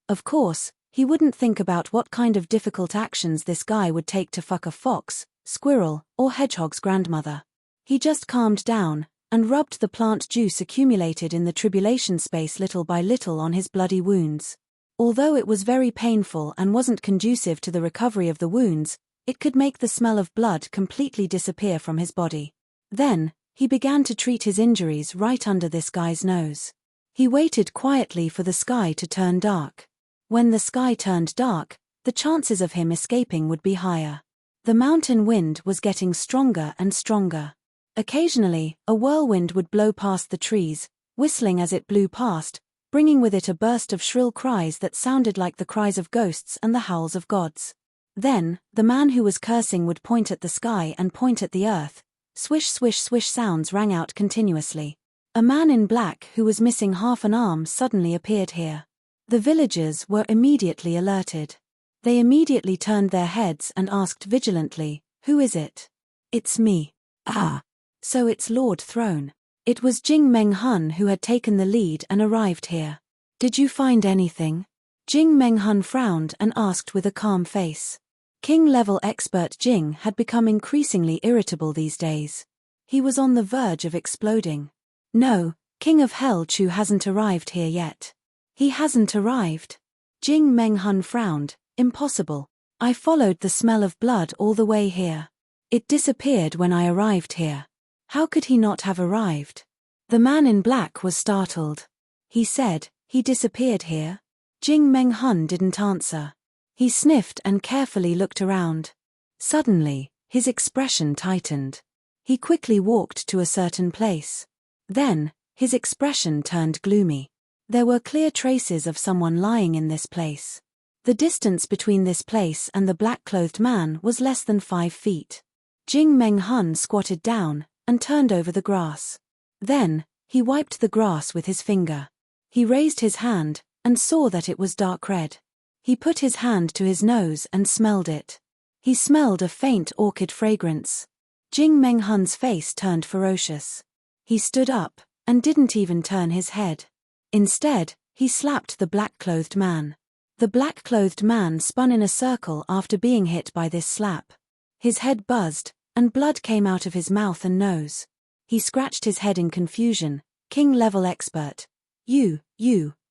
Of course, he wouldn't think about what kind of difficult actions this guy would take to fuck a fox, squirrel, or hedgehog's grandmother. He just calmed down, and rubbed the plant juice accumulated in the tribulation space little by little on his bloody wounds. Although it was very painful and wasn't conducive to the recovery of the wounds, it could make the smell of blood completely disappear from his body. Then, he began to treat his injuries right under this guy's nose. He waited quietly for the sky to turn dark. When the sky turned dark, the chances of him escaping would be higher. The mountain wind was getting stronger and stronger. Occasionally, a whirlwind would blow past the trees, whistling as it blew past, bringing with it a burst of shrill cries that sounded like the cries of ghosts and the howls of gods. Then, the man who was cursing would point at the sky and point at the earth. Swish swish swish sounds rang out continuously. A man in black who was missing half an arm suddenly appeared here. The villagers were immediately alerted. They immediately turned their heads and asked vigilantly, "Who is it?" "It's me." "Ah. So it's Lord Throne." It was Jing Meng Hun who had taken the lead and arrived here. "Did you find anything?" Jing Meng Hun frowned and asked with a calm face. King-level expert Jing had become increasingly irritable these days. He was on the verge of exploding. "No, King of Hell Chu hasn't arrived here yet." "He hasn't arrived?" Jing Meng Hun frowned. "Impossible. I followed the smell of blood all the way here. It disappeared when I arrived here. How could he not have arrived?" The man in black was startled. He said, "He disappeared here?" Jing Meng Hun didn't answer. He sniffed and carefully looked around. Suddenly, his expression tightened. He quickly walked to a certain place. Then, his expression turned gloomy. There were clear traces of someone lying in this place. The distance between this place and the black-clothed man was less than 5 feet. Jing Meng Hun squatted down and turned over the grass. Then, he wiped the grass with his finger. He raised his hand and saw that it was dark red. He put his hand to his nose and smelled it. He smelled a faint orchid fragrance. Jing Meng Hun's face turned ferocious. He stood up and didn't even turn his head. Instead, he slapped the black-clothed man. The black-clothed man spun in a circle after being hit by this slap. His head buzzed, and blood came out of his mouth and nose. He scratched his head in confusion. "King-level expert. You,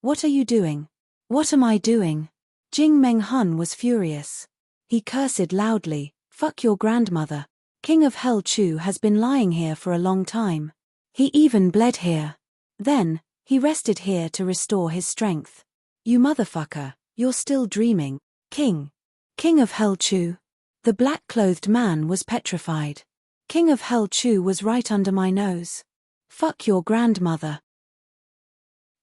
what are you doing?" "What am I doing?" Jing Meng Hun was furious. He cursed loudly, "Fuck your grandmother. King of Hell Chu has been lying here for a long time. He even bled here. Then, he rested here to restore his strength. You motherfucker, you're still dreaming. King of Hell Chu." The black-clothed man was petrified. "King of Hell Chu was right under my nose. Fuck your grandmother."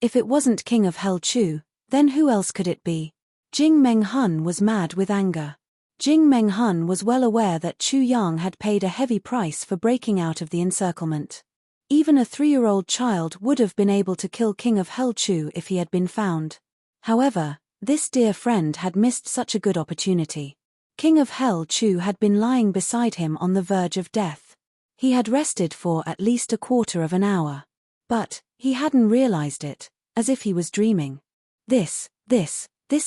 If it wasn't King of Hell Chu, then who else could it be? Jing Meng Hun was mad with anger. Jing Meng Hun was well aware that Chu Yang had paid a heavy price for breaking out of the encirclement. Even a 3-year-old child would have been able to kill King of Hell Chu if he had been found. However, this dear friend had missed such a good opportunity. King of Hell Chu had been lying beside him on the verge of death. He had rested for at least a quarter of an hour. But, he hadn't realized it, as if he was dreaming. This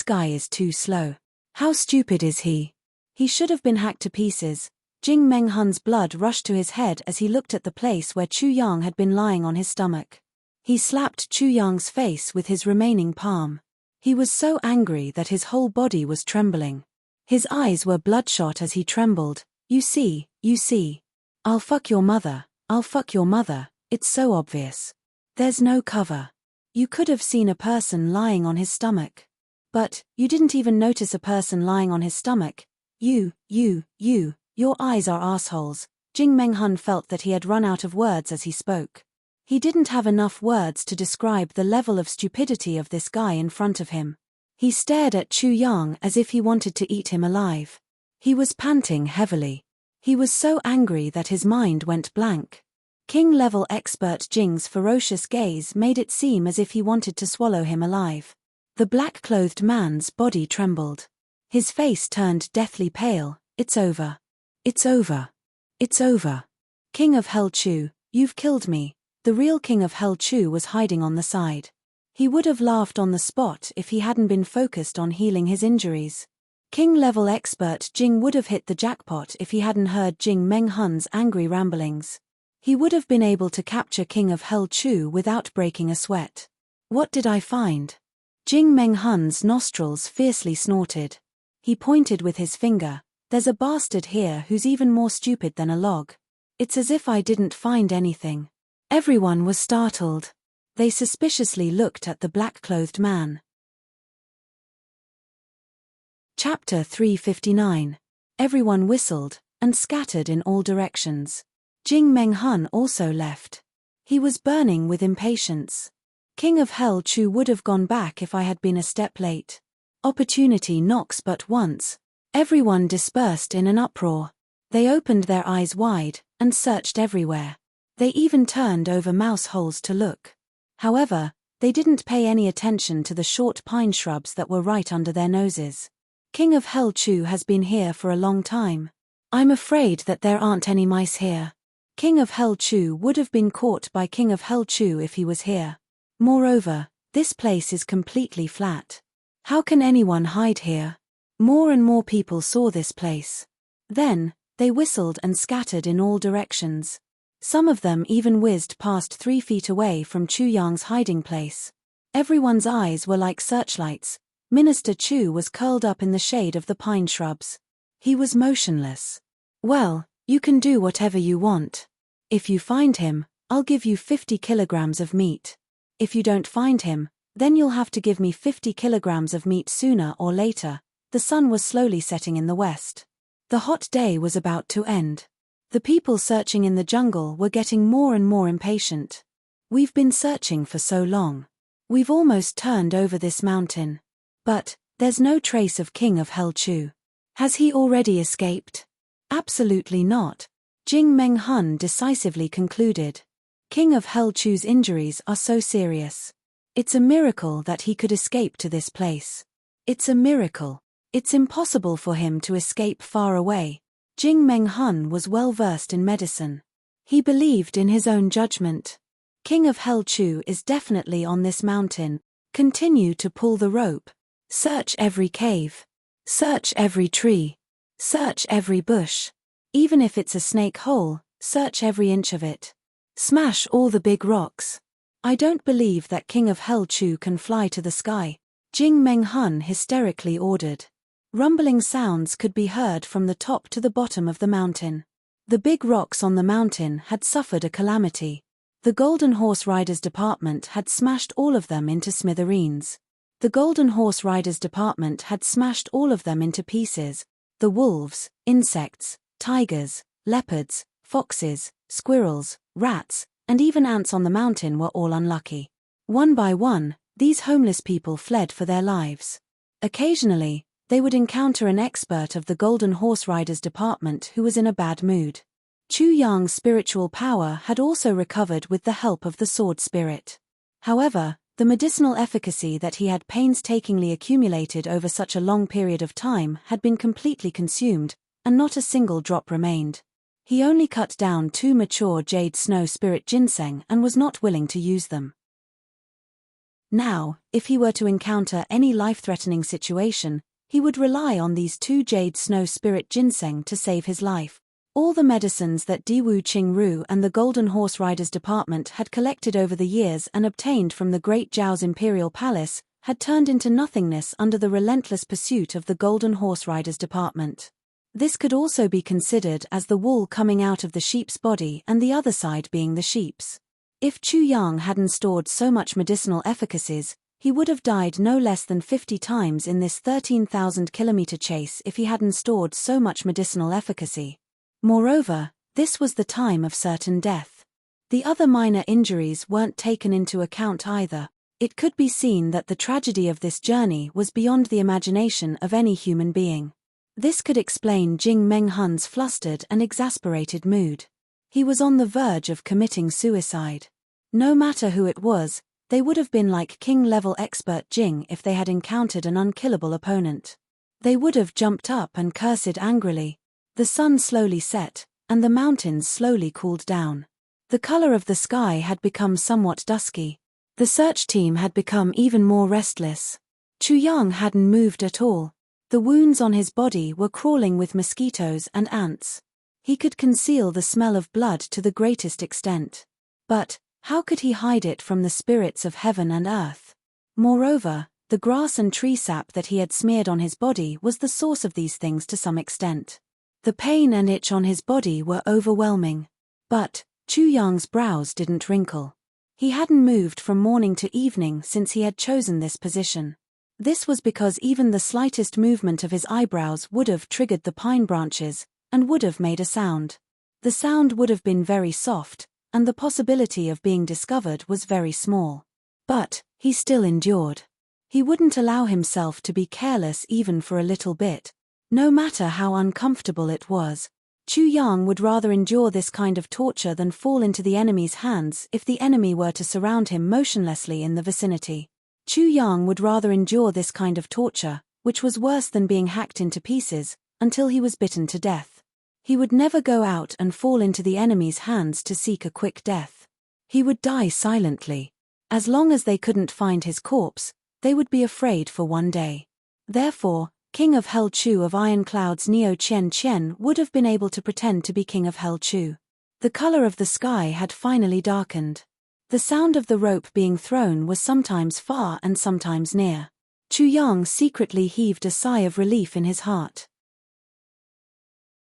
guy is too slow. How stupid is he? He should have been hacked to pieces. Jing Meng Hun's blood rushed to his head as he looked at the place where Chu Yang had been lying on his stomach. He slapped Chu Yang's face with his remaining palm. He was so angry that his whole body was trembling. His eyes were bloodshot as he trembled. You see. I'll fuck your mother, it's so obvious. There's no cover. You could have seen a person lying on his stomach. But, you didn't even notice a person lying on his stomach. Your eyes are assholes." Jing Meng Hun felt that he had run out of words as he spoke. He didn't have enough words to describe the level of stupidity of this guy in front of him. He stared at Chu Yang as if he wanted to eat him alive. He was panting heavily. He was so angry that his mind went blank. King-level expert Jing's ferocious gaze made it seem as if he wanted to swallow him alive. The black-clothed man's body trembled. His face turned deathly pale. It's over. King of Hell Chu, you've killed me." The real King of Hell Chu was hiding on the side. He would have laughed on the spot if he hadn't been focused on healing his injuries. King-level expert Jing would have hit the jackpot if he hadn't heard Jing Meng Hun's angry ramblings. He would have been able to capture King of Hell Chu without breaking a sweat. "What did I find?" Jing Meng Hun's nostrils fiercely snorted. He pointed with his finger. "There's a bastard here who's even more stupid than a log. It's as if I didn't find anything." Everyone was startled. They suspiciously looked at the black-clothed man. Chapter 359. Everyone whistled and scattered in all directions. Jing Meng Hun also left. He was burning with impatience. King of Hell Chu would have gone back if I had been a step late. Opportunity knocks but once. Everyone dispersed in an uproar. They opened their eyes wide, and searched everywhere. They even turned over mouse holes to look. However, they didn't pay any attention to the short pine shrubs that were right under their noses. King of Hell Chu has been here for a long time. I'm afraid that there aren't any mice here. King of Hell Chu would have been caught by King of Hell Chu if he was here. Moreover, this place is completely flat. How can anyone hide here? More and more people saw this place. Then, they whistled and scattered in all directions. Some of them even whizzed past 3 feet away from Chu Yang's hiding place. Everyone's eyes were like searchlights. Minister Chu was curled up in the shade of the pine shrubs. He was motionless. Well, you can do whatever you want. If you find him, I'll give you 50 kilograms of meat. If you don't find him, then you'll have to give me 50 kilograms of meat sooner or later. The sun was slowly setting in the west. The hot day was about to end. The people searching in the jungle were getting more and more impatient. We've been searching for so long. We've almost turned over this mountain. But, there's no trace of King of Hell Chu. Has he already escaped? Absolutely not. Jing Meng Hun decisively concluded. King of Hell Chu's injuries are so serious. It's a miracle that he could escape to this place. It's a miracle. It's impossible for him to escape far away. Jing Meng Hun was well versed in medicine. He believed in his own judgment. King of Hell Chu is definitely on this mountain. Continue to pull the rope. Search every cave. Search every tree. Search every bush. Even if it's a snake hole, search every inch of it. Smash all the big rocks. I don't believe that King of Hell Chu can fly to the sky, Jing Meng Hun hysterically ordered. Rumbling sounds could be heard from the top to the bottom of the mountain. The big rocks on the mountain had suffered a calamity. The Golden Horse Riders Department had smashed all of them into smithereens. The Golden Horse Riders Department had smashed all of them into pieces. The wolves, insects, tigers, leopards, foxes, squirrels, rats, and even ants on the mountain were all unlucky. One by one, these homeless people fled for their lives. Occasionally, they would encounter an expert of the Golden Horse Riders Department who was in a bad mood. Chu Yang's spiritual power had also recovered with the help of the sword spirit. However, the medicinal efficacy that he had painstakingly accumulated over such a long period of time had been completely consumed, and not a single drop remained. He only cut down 2 mature Jade Snow Spirit ginseng and was not willing to use them. Now, if he were to encounter any life-threatening situation, he would rely on these 2 Jade Snow Spirit ginseng to save his life. All the medicines that Diwu Qingru and the Golden Horse Riders Department had collected over the years and obtained from the Great Zhao's Imperial Palace had turned into nothingness under the relentless pursuit of the Golden Horse Riders Department. This could also be considered as the wool coming out of the sheep's body and the other side being the sheep's. If Chu Yang hadn't stored so much medicinal efficacies, he would have died no less than 50 times in this 13,000-kilometer chase if he hadn't stored so much medicinal efficacy. Moreover, this was the time of certain death. The other minor injuries weren't taken into account either. It could be seen that the tragedy of this journey was beyond the imagination of any human being. This could explain Jing Meng Hun's flustered and exasperated mood. He was on the verge of committing suicide. No matter who it was, they would have been like king-level expert Jing if they had encountered an unkillable opponent. They would have jumped up and cursed angrily. The sun slowly set, and the mountains slowly cooled down. The color of the sky had become somewhat dusky. The search team had become even more restless. Chu Yang hadn't moved at all. The wounds on his body were crawling with mosquitoes and ants. He could conceal the smell of blood to the greatest extent. But, how could he hide it from the spirits of heaven and earth? Moreover, the grass and tree sap that he had smeared on his body was the source of these things to some extent. The pain and itch on his body were overwhelming. But, Chu Yang's brows didn't wrinkle. He hadn't moved from morning to evening since he had chosen this position. This was because even the slightest movement of his eyebrows would have triggered the pine branches, and would have made a sound. The sound would have been very soft, and the possibility of being discovered was very small. But, he still endured. He wouldn't allow himself to be careless even for a little bit. No matter how uncomfortable it was, Chu Yang would rather endure this kind of torture than fall into the enemy's hands if the enemy were to surround him motionlessly in the vicinity. Chu Yang would rather endure this kind of torture, which was worse than being hacked into pieces, until he was bitten to death. He would never go out and fall into the enemy's hands to seek a quick death. He would die silently. As long as they couldn't find his corpse, they would be afraid for one day. Therefore, King of Hell Chu of Iron Cloud's Neo Chen Chen would have been able to pretend to be King of Hell Chu. The color of the sky had finally darkened. The sound of the rope being thrown was sometimes far and sometimes near. Chu Yang secretly heaved a sigh of relief in his heart.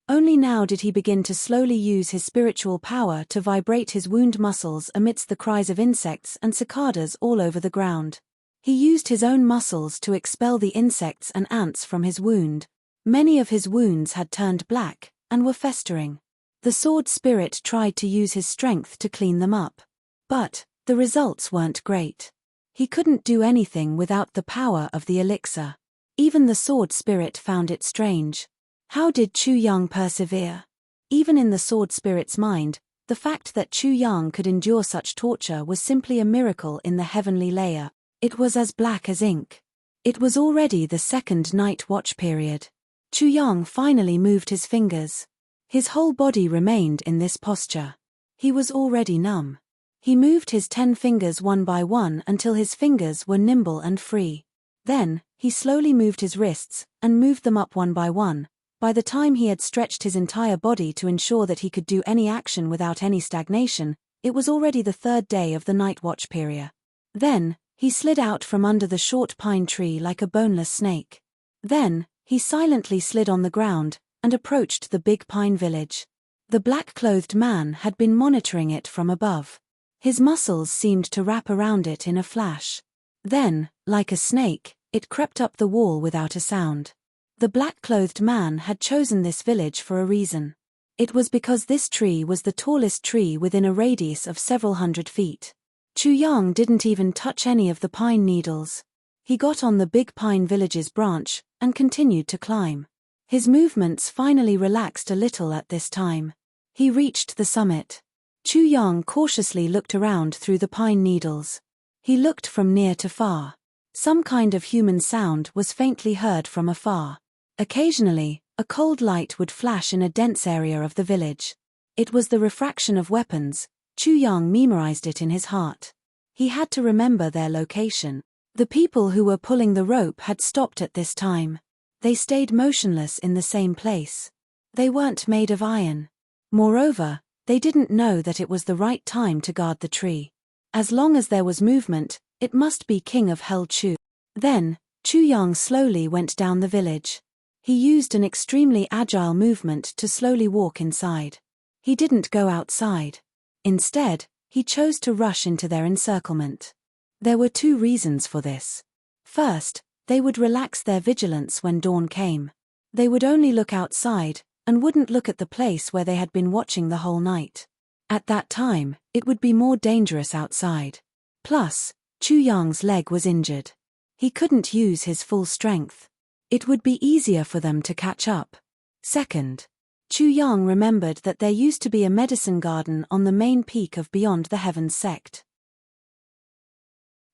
Only now did he begin to slowly use his spiritual power to vibrate his wound muscles amidst the cries of insects and cicadas all over the ground. He used his own muscles to expel the insects and ants from his wound. Many of his wounds had turned black, and were festering. The sword spirit tried to use his strength to clean them up. But, the results weren't great. He couldn't do anything without the power of the elixir. Even the sword spirit found it strange. How did Chu Yang persevere? Even in the sword spirit's mind, the fact that Chu Yang could endure such torture was simply a miracle in the heavenly layer. It was as black as ink. It was already the second night watch period. Chu Yang finally moved his fingers. His whole body remained in this posture. He was already numb. He moved his 10 fingers one by one until his fingers were nimble and free. Then, he slowly moved his wrists, and moved them up one by one. By the time he had stretched his entire body to ensure that he could do any action without any stagnation, it was already the third day of the night watch period. Then, he slid out from under the short pine tree like a boneless snake. Then, he silently slid on the ground, and approached the big pine village. The black-clothed man had been monitoring it from above. His muscles seemed to wrap around it in a flash. Then, like a snake, it crept up the wall without a sound. The black-clothed man had chosen this village for a reason. It was because this tree was the tallest tree within a radius of several hundred feet. Chu Yang didn't even touch any of the pine needles. He got on the big pine village's branch, and continued to climb. His movements finally relaxed a little at this time. He reached the summit. Chu Yang cautiously looked around through the pine needles. He looked from near to far. Some kind of human sound was faintly heard from afar. Occasionally, a cold light would flash in a dense area of the village. It was the refraction of weapons. Chu Yang memorized it in his heart. He had to remember their location. The people who were pulling the rope had stopped at this time. They stayed motionless in the same place. They weren't made of iron. Moreover, they didn't know that it was the right time to guard the tree. As long as there was movement, it must be King of Hell Chu. Then, Chu Yang slowly went down the village. He used an extremely agile movement to slowly walk inside. He didn't go outside. Instead, he chose to rush into their encirclement. There were 2 reasons for this. First, they would relax their vigilance when dawn came. They would only look outside, and wouldn't look at the place where they had been watching the whole night. At that time, it would be more dangerous outside. Plus, Chu Yang's leg was injured. He couldn't use his full strength. It would be easier for them to catch up. Second, Chu Yang remembered that there used to be a medicine garden on the main peak of Beyond the Heavens sect.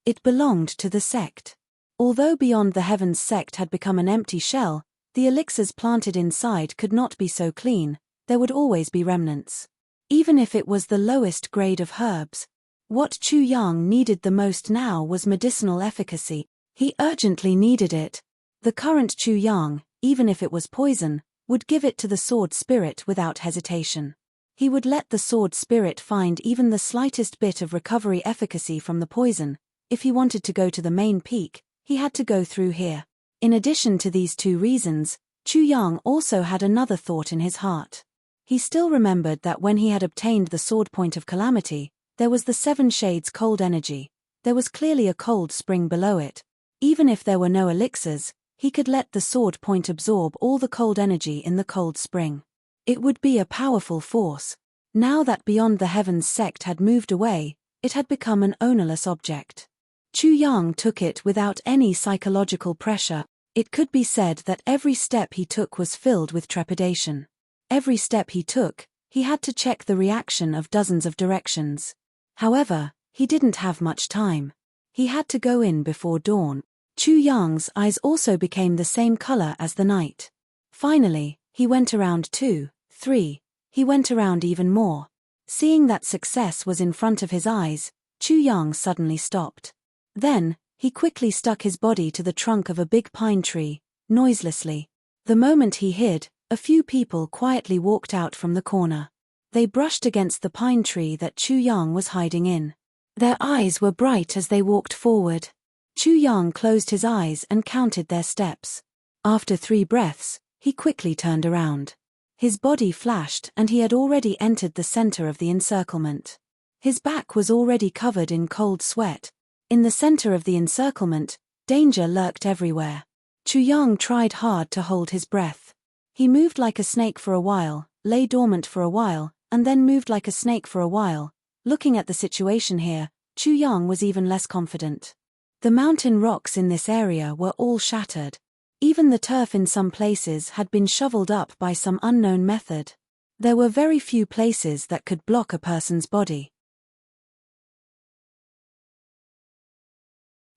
It belonged to the sect. Although Beyond the Heavens sect had become an empty shell, the elixirs planted inside could not be so clean. There would always be remnants. Even if it was the lowest grade of herbs. What Chu Yang needed the most now was medicinal efficacy. He urgently needed it. The current Chu Yang, even if it was poison, would give it to the sword spirit without hesitation. He would let the sword spirit find even the slightest bit of recovery efficacy from the poison. If he wanted to go to the main peak, he had to go through here. In addition to these 2 reasons, Chu Yang also had another thought in his heart. He still remembered that when he had obtained the sword point of calamity, there was the 7 shades cold energy. There was clearly a cold spring below it. Even if there were no elixirs, he could let the sword point absorb all the cold energy in the cold spring. It would be a powerful force. Now that Beyond the Heavens sect had moved away, it had become an ownerless object. Chu Yang took it without any psychological pressure. It could be said that every step he took was filled with trepidation. Every step he took, he had to check the reaction of dozens of directions. However, he didn't have much time. He had to go in before dawn. Chu Yang's eyes also became the same color as the night. Finally, he went around 2, 3, he went around even more. Seeing that success was in front of his eyes, Chu Yang suddenly stopped. Then, he quickly stuck his body to the trunk of a big pine tree, noiselessly. The moment he hid, a few people quietly walked out from the corner. They brushed against the pine tree that Chu Yang was hiding in. Their eyes were bright as they walked forward. Chu Yang closed his eyes and counted their steps. After 3 breaths, he quickly turned around. His body flashed and he had already entered the center of the encirclement. His back was already covered in cold sweat. In the center of the encirclement, danger lurked everywhere. Chu Yang tried hard to hold his breath. He moved like a snake for a while, lay dormant for a while, and then moved like a snake for a while. Looking at the situation here, Chu Yang was even less confident. The mountain rocks in this area were all shattered. Even the turf in some places had been shoveled up by some unknown method. There were very few places that could block a person's body.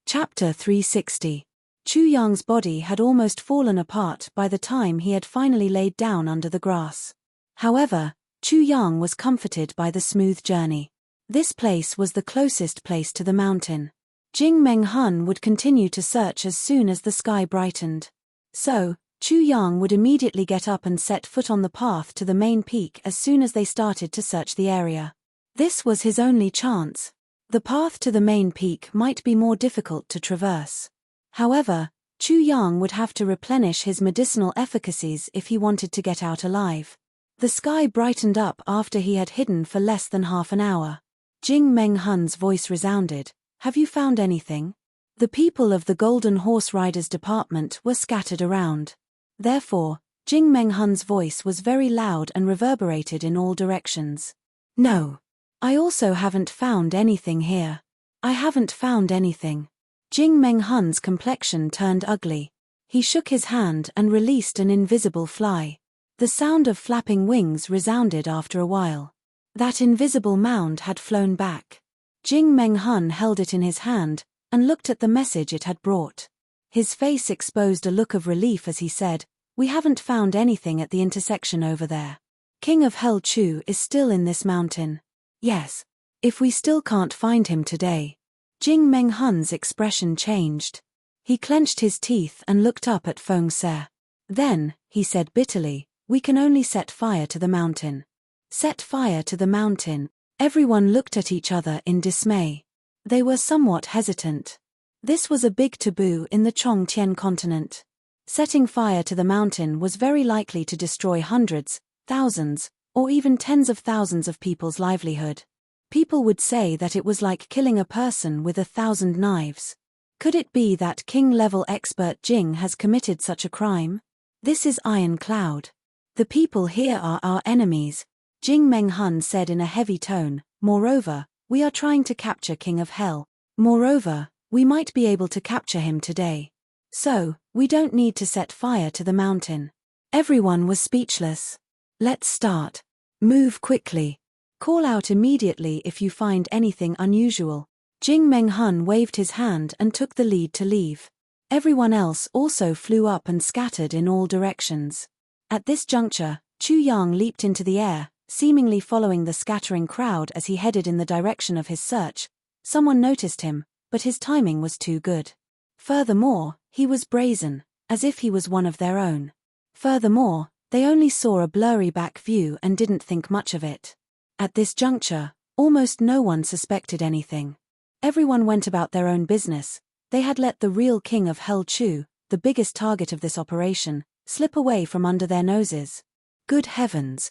Chapter 360. Chu Yang's body had almost fallen apart by the time he had finally laid down under the grass. However, Chu Yang was comforted by the smooth journey. This place was the closest place to the mountain. Jing Meng Hun would continue to search as soon as the sky brightened. So, Chu Yang would immediately get up and set foot on the path to the main peak as soon as they started to search the area. This was his only chance. The path to the main peak might be more difficult to traverse. However, Chu Yang would have to replenish his medicinal efficacies if he wanted to get out alive. The sky brightened up after he had hidden for less than half an hour. Jing Meng Hun's voice resounded. "Have you found anything?" The people of the Golden Horse Riders department were scattered around. Therefore, Jing Meng Hun's voice was very loud and reverberated in all directions. "No. I also haven't found anything here. I haven't found anything." Jing Meng Hun's complexion turned ugly. He shook his hand and released an invisible fly. The sound of flapping wings resounded after a while. That invisible mound had flown back. Jing Meng Hun held it in his hand and looked at the message it had brought. His face exposed a look of relief as he said, "We haven't found anything at the intersection over there. King of Hell Chu is still in this mountain." "Yes. If we still can't find him today." Jing Meng Hun's expression changed. He clenched his teeth and looked up at Feng Se. Then, he said bitterly, "We can only set fire to the mountain." Set fire to the mountain. Everyone looked at each other in dismay. They were somewhat hesitant. This was a big taboo in the Chongtian continent. Setting fire to the mountain was very likely to destroy hundreds, thousands, or even tens of thousands of people's livelihood. People would say that it was like killing a person with 1,000 knives. Could it be that king-level expert Jing has committed such a crime? This is Iron Cloud. The people here are our enemies, Jing Meng Hun said in a heavy tone. Moreover, we are trying to capture King of Hell. Moreover, we might be able to capture him today. So, we don't need to set fire to the mountain. Everyone was speechless. Let's start. Move quickly. Call out immediately if you find anything unusual. Jing Meng Hun waved his hand and took the lead to leave. Everyone else also flew up and scattered in all directions. At this juncture, Chu Yang leaped into the air, seemingly following the scattering crowd as he headed in the direction of his search. Someone noticed him, but his timing was too good. Furthermore, he was brazen, as if he was one of their own. Furthermore, they only saw a blurry back view and didn't think much of it. At this juncture, almost no one suspected anything. Everyone went about their own business. They had let the real King of Hell Chu, the biggest target of this operation, slip away from under their noses. Good heavens!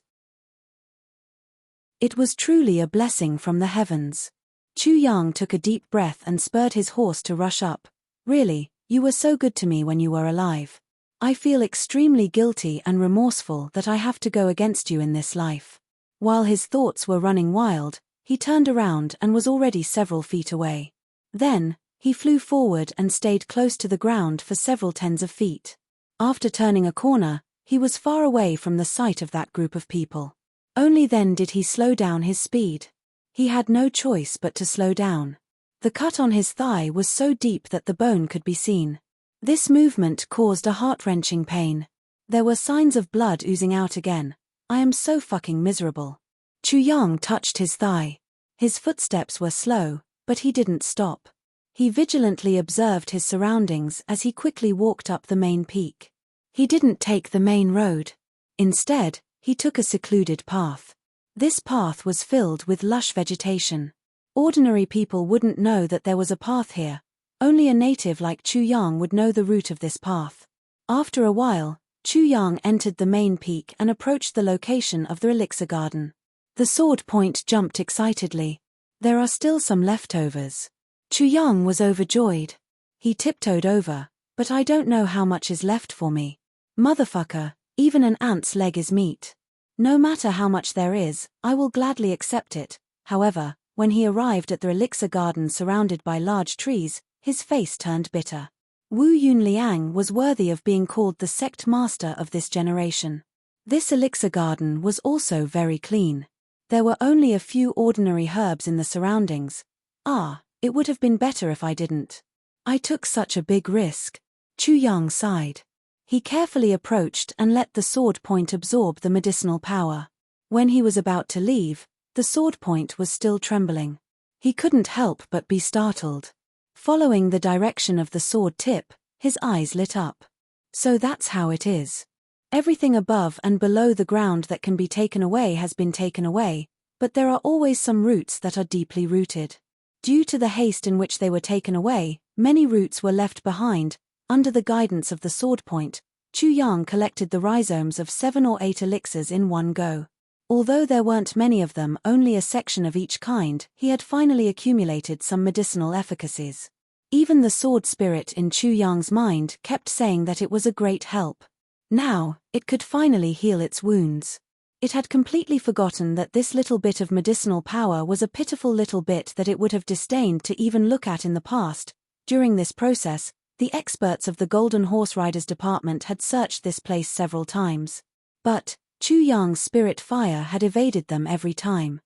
It was truly a blessing from the heavens. Chu Yang took a deep breath and spurred his horse to rush up. "Really, you were so good to me when you were alive. I feel extremely guilty and remorseful that I have to go against you in this life." While his thoughts were running wild, he turned around and was already several feet away. Then, He flew forward and stayed close to the ground for several tens of feet. After turning a corner, he was far away from the sight of that group of people. Only then did he slow down his speed. He had no choice but to slow down. The cut on his thigh was so deep that the bone could be seen. This movement caused a heart-wrenching pain. There were signs of blood oozing out again. I am so fucking miserable. Chu Yang touched his thigh. His footsteps were slow, but he didn't stop. He vigilantly observed his surroundings as he quickly walked up the main peak. He didn't take the main road. Instead, he took a secluded path. This path was filled with lush vegetation. Ordinary people wouldn't know that there was a path here. Only a native like Chu Yang would know the route of this path. After a while, Chu Yang entered the main peak and approached the location of the elixir garden. The sword point jumped excitedly. There are still some leftovers. Chu Yang was overjoyed. He tiptoed over, but I don't know how much is left for me. Motherfucker, even an ant's leg is meat. No matter how much there is, I will gladly accept it. However, when he arrived at the elixir garden surrounded by large trees, his face turned bitter. Wu Yunliang was worthy of being called the sect master of this generation. This elixir garden was also very clean. There were only a few ordinary herbs in the surroundings. It would have been better if I didn't. I took such a big risk. Chu Yang sighed. He carefully approached and let the sword point absorb the medicinal power. When he was about to leave, the sword point was still trembling. He couldn't help but be startled. Following the direction of the sword tip, his eyes lit up. So that's how it is. Everything above and below the ground that can be taken away has been taken away, but there are always some roots that are deeply rooted. Due to the haste in which they were taken away, many roots were left behind. Under the guidance of the sword point, Chu Yang collected the rhizomes of 7 or 8 elixirs in one go. Although there weren't many of them, only a section of each kind, he had finally accumulated some medicinal efficacies. Even the sword spirit in Chu Yang's mind kept saying that it was a great help. Now, it could finally heal its wounds. It had completely forgotten that this little bit of medicinal power was a pitiful little bit that it would have disdained to even look at in the past. During this process, the experts of the Golden Horse Riders Department had searched this place several times. But Chu Yang's spirit fire had evaded them every time.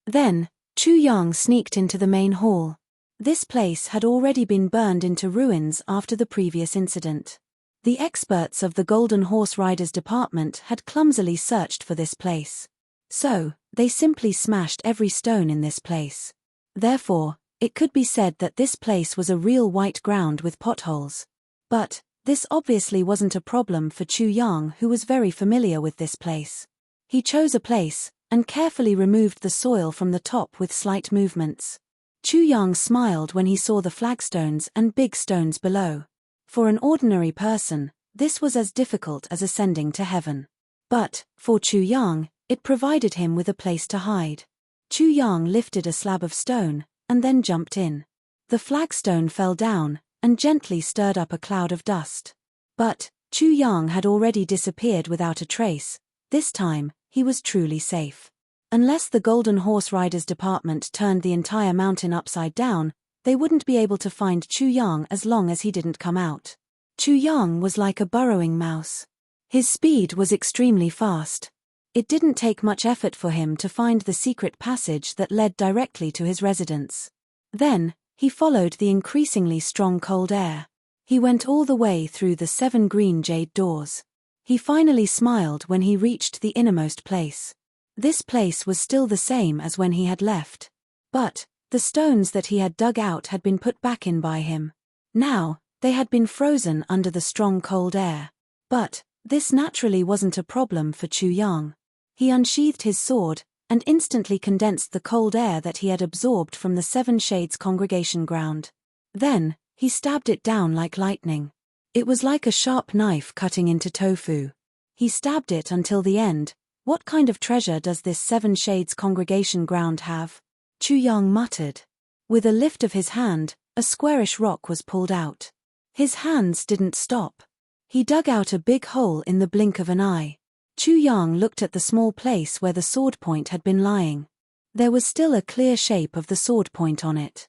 Then, Chu Yang sneaked into the main hall. This place had already been burned into ruins after the previous incident. The experts of the Golden Horse Riders Department had clumsily searched for this place. So, they simply smashed every stone in this place. Therefore, it could be said that this place was a real white ground with potholes. But this obviously wasn't a problem for Chu Yang, who was very familiar with this place. He chose a place, and carefully removed the soil from the top with slight movements. Chu Yang smiled when he saw the flagstones and big stones below. For an ordinary person, this was as difficult as ascending to heaven. But, for Chu Yang, it provided him with a place to hide. Chu Yang lifted a slab of stone, and then jumped in. The flagstone fell down, and gently stirred up a cloud of dust. But Chu Yang had already disappeared without a trace. This time, he was truly safe. Unless the Golden Horse Riders Department turned the entire mountain upside down, they wouldn't be able to find Chu Yang as long as he didn't come out. Chu Yang was like a burrowing mouse. His speed was extremely fast. It didn't take much effort for him to find the secret passage that led directly to his residence. Then, he followed the increasingly strong cold air. He went all the way through the 7 green jade doors. He finally smiled when he reached the innermost place. This place was still the same as when he had left. But the stones that he had dug out had been put back in by him. Now, they had been frozen under the strong cold air. But this naturally wasn't a problem for Chu Yang. He unsheathed his sword, and instantly condensed the cold air that he had absorbed from the 7 Shades congregation ground. Then, he stabbed it down like lightning. It was like a sharp knife cutting into tofu. He stabbed it until the end. What kind of treasure does this 7 Shades congregation ground have? Chu Yang muttered. With a lift of his hand, a squarish rock was pulled out. His hands didn't stop. He dug out a big hole in the blink of an eye. Chu Yang looked at the small place where the sword point had been lying. There was still a clear shape of the sword point on it.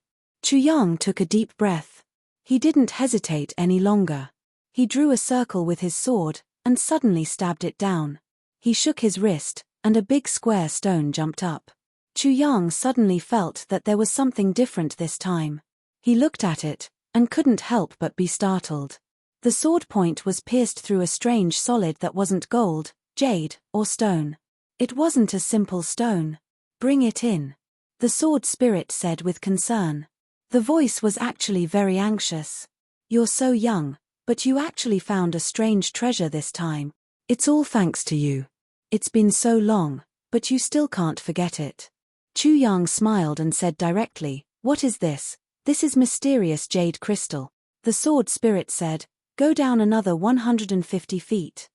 Chuyang took a deep breath. He didn't hesitate any longer. He drew a circle with his sword, and suddenly stabbed it down. He shook his wrist, and a big square stone jumped up. Chuyang suddenly felt that there was something different this time. He looked at it, and couldn't help but be startled. The sword point was pierced through a strange solid that wasn't gold, jade, or stone. It wasn't a simple stone. "Bring it in," the sword spirit said with concern. The voice was actually very anxious. "You're so young, but you actually found a strange treasure this time. It's all thanks to you. It's been so long, but you still can't forget it." Chuyang smiled and said directly, "What is this?" "This is mysterious jade crystal," the sword spirit said. "Go down another 150 feet.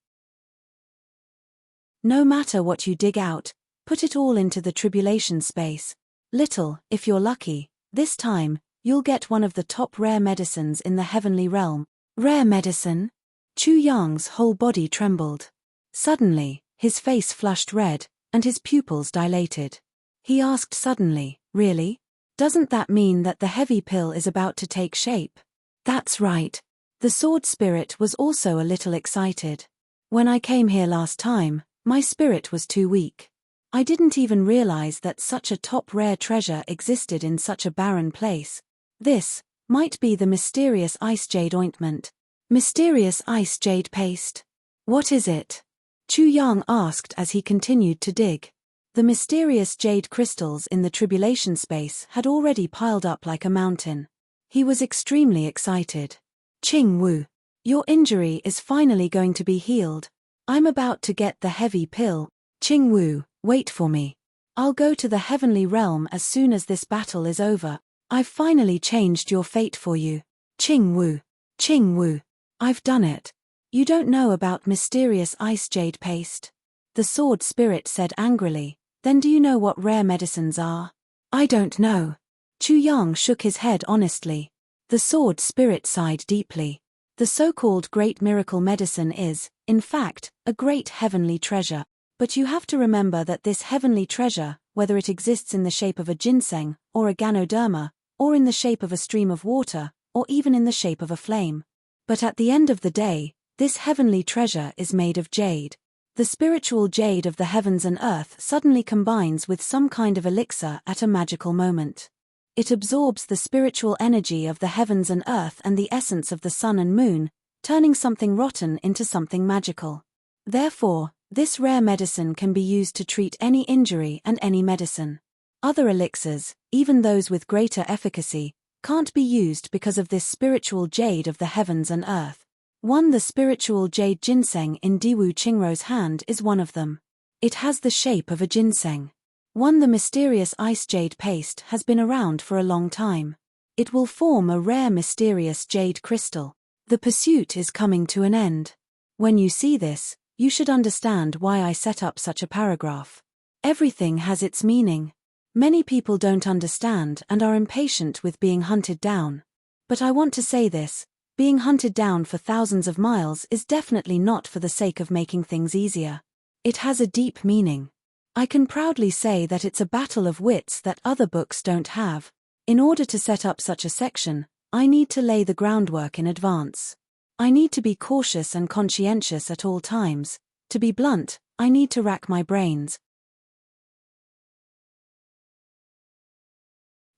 No matter what you dig out, put it all into the tribulation space. Little, if you're lucky, this time, you'll get one of the top rare medicines in the heavenly realm." "Rare medicine?" Chuyang's whole body trembled. Suddenly, his face flushed red, and his pupils dilated. He asked suddenly, "Really? Doesn't that mean that the heavy pill is about to take shape?" "That's right." The sword spirit was also a little excited. "When I came here last time, my spirit was too weak. I didn't even realize that such a top rare treasure existed in such a barren place. This might be the mysterious ice jade ointment." "Mysterious ice jade paste? What is it?" Chuyang asked as he continued to dig. The mysterious jade crystals in the tribulation space had already piled up like a mountain. He was extremely excited. "Qing Wu, your injury is finally going to be healed. I'm about to get the heavy pill. Qing Wu, wait for me. I'll go to the heavenly realm as soon as this battle is over. I've finally changed your fate for you. Qing Wu. Qing Wu. I've done it. You don't know about mysterious ice jade paste?" the sword spirit said angrily. "Then do you know what rare medicines are?" "I don't know." Chuyang shook his head honestly. The sword spirit sighed deeply. "The so-called great miracle medicine is, in fact, a great heavenly treasure. But you have to remember that this heavenly treasure, whether it exists in the shape of a ginseng, or a ganoderma, or in the shape of a stream of water, or even in the shape of a flame. But at the end of the day, this heavenly treasure is made of jade. The spiritual jade of the heavens and earth suddenly combines with some kind of elixir at a magical moment. It absorbs the spiritual energy of the heavens and earth and the essence of the sun and moon, turning something rotten into something magical. Therefore, this rare medicine can be used to treat any injury and any medicine. Other elixirs, even those with greater efficacy, can't be used because of this spiritual jade of the heavens and earth. The spiritual jade ginseng in Diwu Qingrou's hand is one of them. It has the shape of a ginseng. The mysterious ice jade paste has been around for a long time. It will form a rare mysterious jade crystal. The pursuit is coming to an end. When you see this, you should understand why I set up such a paragraph. Everything has its meaning. Many people don't understand and are impatient with being hunted down. But I want to say this. Being hunted down for thousands of miles is definitely not for the sake of making things easier. It has a deep meaning. I can proudly say that it's a battle of wits that other books don't have. In order to set up such a section, I need to lay the groundwork in advance. I need to be cautious and conscientious at all times. To be blunt, I need to rack my brains.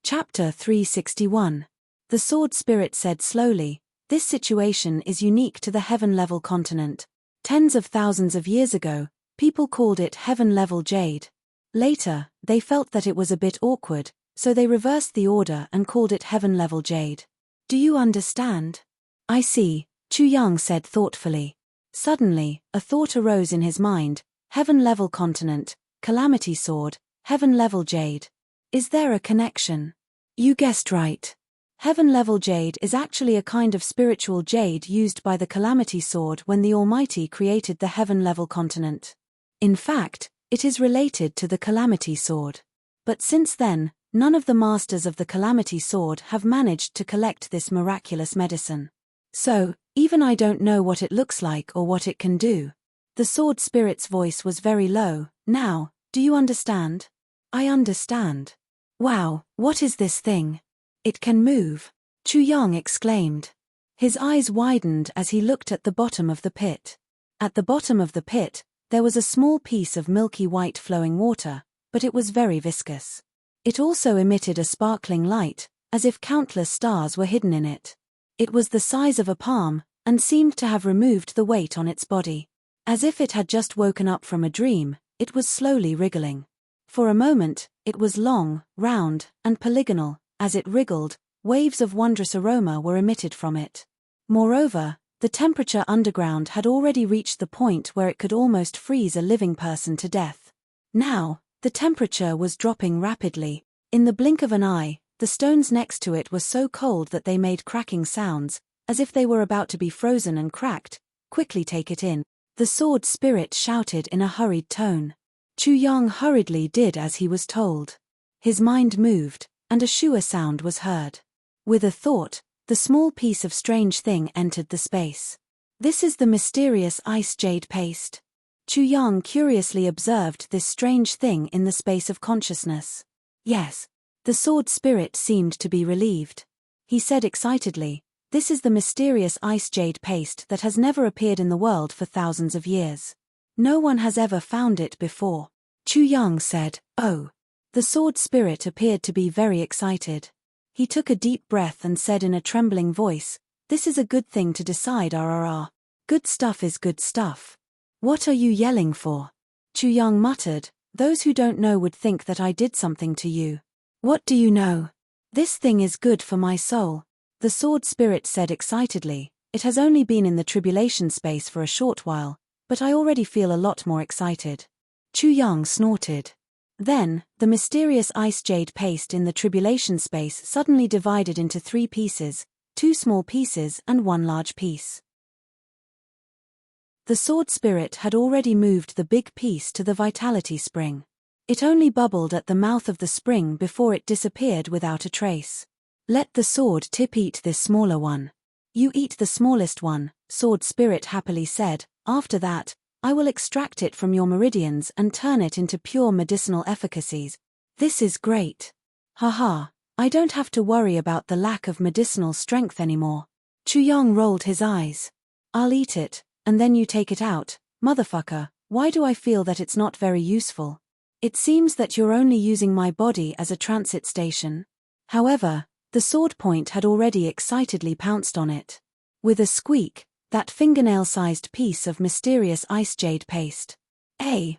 Chapter 361. The sword spirit said slowly, "This situation is unique to the heaven-level continent. Tens of thousands of years ago, people called it heaven-level jade. Later, they felt that it was a bit awkward, so they reversed the order and called it heaven-level jade. Do you understand?" "I see," Chuyang said thoughtfully. Suddenly, a thought arose in his mind: heaven-level continent, calamity sword, heaven-level jade. Is there a connection? You guessed right. Heaven-level jade is actually a kind of spiritual jade used by the Calamity Sword when the Almighty created the heaven-level continent. In fact, it is related to the Calamity Sword. But since then, none of the masters of the Calamity Sword have managed to collect this miraculous medicine. So, even I don't know what it looks like or what it can do. The sword spirit's voice was very low. Now, do you understand? I understand. Wow, what is this thing? It can move, Chu Yang exclaimed. His eyes widened as he looked at the bottom of the pit. At the bottom of the pit, there was a small piece of milky white flowing water, but it was very viscous. It also emitted a sparkling light, as if countless stars were hidden in it. It was the size of a palm, and seemed to have removed the weight on its body. As if it had just woken up from a dream, it was slowly wriggling. For a moment, it was long, round, and polygonal. As it wriggled, waves of wondrous aroma were emitted from it. Moreover, the temperature underground had already reached the point where it could almost freeze a living person to death. Now, the temperature was dropping rapidly. In the blink of an eye, the stones next to it were so cold that they made cracking sounds, as if they were about to be frozen and cracked. Quickly take it in, the sword spirit shouted in a hurried tone. Chu Yang hurriedly did as he was told. His mind moved, and a shua sound was heard. With a thought, the small piece of strange thing entered the space. This is the mysterious ice jade paste. Chu Yang curiously observed this strange thing in the space of consciousness. Yes. The sword spirit seemed to be relieved. He said excitedly, "This is the mysterious ice jade paste that has never appeared in the world for thousands of years. No one has ever found it before." Chu Yang said, "Oh." The sword spirit appeared to be very excited. He took a deep breath and said in a trembling voice, "This is a good thing to decide, RRR. Good stuff is good stuff." "What are you yelling for?" Chu Yang muttered, "Those who don't know would think that I did something to you." "What do you know? This thing is good for my soul," the sword spirit said excitedly. "It has only been in the tribulation space for a short while, but I already feel a lot more excited." Chu Yang snorted. Then, the mysterious ice jade paste in the tribulation space suddenly divided into 3 pieces, 2 small pieces and 1 large piece. The sword spirit had already moved the big piece to the vitality spring. It only bubbled at the mouth of the spring before it disappeared without a trace. "Let the sword tip eat this smaller one." "You eat the smallest one," sword spirit happily said. "After that, I will extract it from your meridians and turn it into pure medicinal efficacies." "This is great. Haha, I don't have to worry about the lack of medicinal strength anymore." Chu Yang rolled his eyes. "I'll eat it, and then you take it out, motherfucker. Why do I feel that it's not very useful? It seems that you're only using my body as a transit station." However, the sword point had already excitedly pounced on it. With a squeak, that fingernail-sized piece of mysterious ice jade paste.